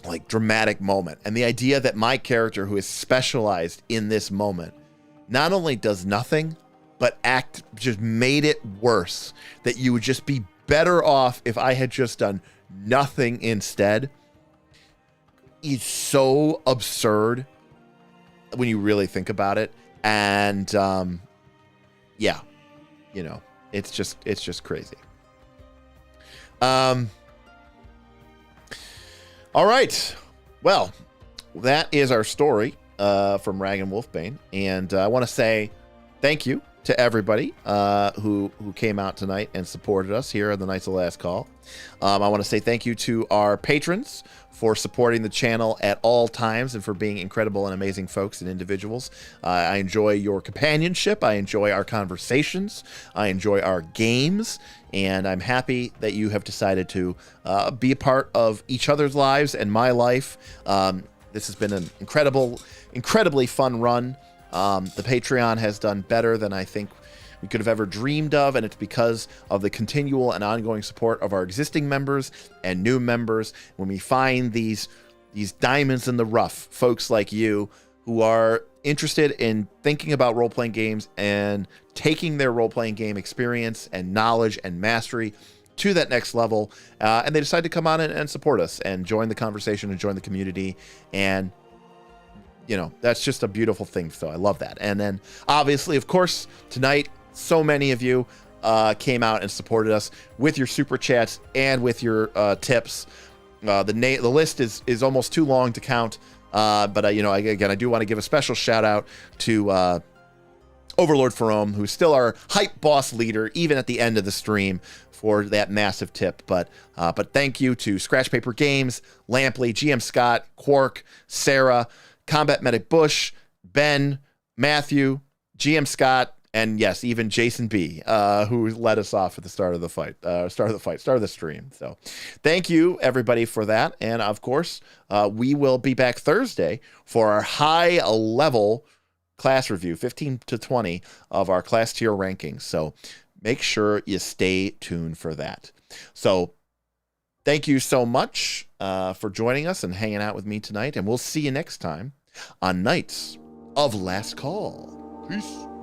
like dramatic moment, and the idea that my character, who is specialized in this moment, not only does nothing, but just made it worse, that you would just be better off if I had just done nothing instead, is so absurd when you really think about it. And yeah, it's just crazy. All right, well, that is our story from Rag and Wolfbane, and I want to say thank you to everybody who came out tonight and supported us here on the Knights of Last Call. I want to say thank you to our patrons for supporting the channel at all times and for being incredible and amazing folks and individuals. I enjoy your companionship. I enjoy our conversations. I enjoy our games. And I'm happy that you have decided to be a part of each other's lives and my life. This has been an incredibly fun run. The Patreon has done better than I think we could have ever dreamed of, and it's because of the continual and ongoing support of our existing members and new members. When we find these diamonds in the rough, folks like you who are interested in thinking about role-playing games and taking their role-playing game experience and knowledge and mastery to that next level, and they decide to come on and support us and join the conversation and join the community, and that's just a beautiful thing. So I love that. And then obviously, of course, tonight, so many of you came out and supported us with your super chats and with your tips. The list is almost too long to count. But again, I do want to give a special shout out to Overlord Ferome, who's still our hype boss leader, even at the end of the stream, for that massive tip. But thank you to Scratch Paper Games, Lampley, GM Scott, Quark, Sarah, Combat Medic Bush, Ben, Matthew, GM Scott, and yes, even Jason B, who led us off at the start of the stream. So thank you, everybody, for that. And of course, we will be back Thursday for our high level class review, 15 to 20 of our class tier rankings. So make sure you stay tuned for that. So thank you so much for joining us and hanging out with me tonight. And we'll see you next time on Knights of Last Call. Peace.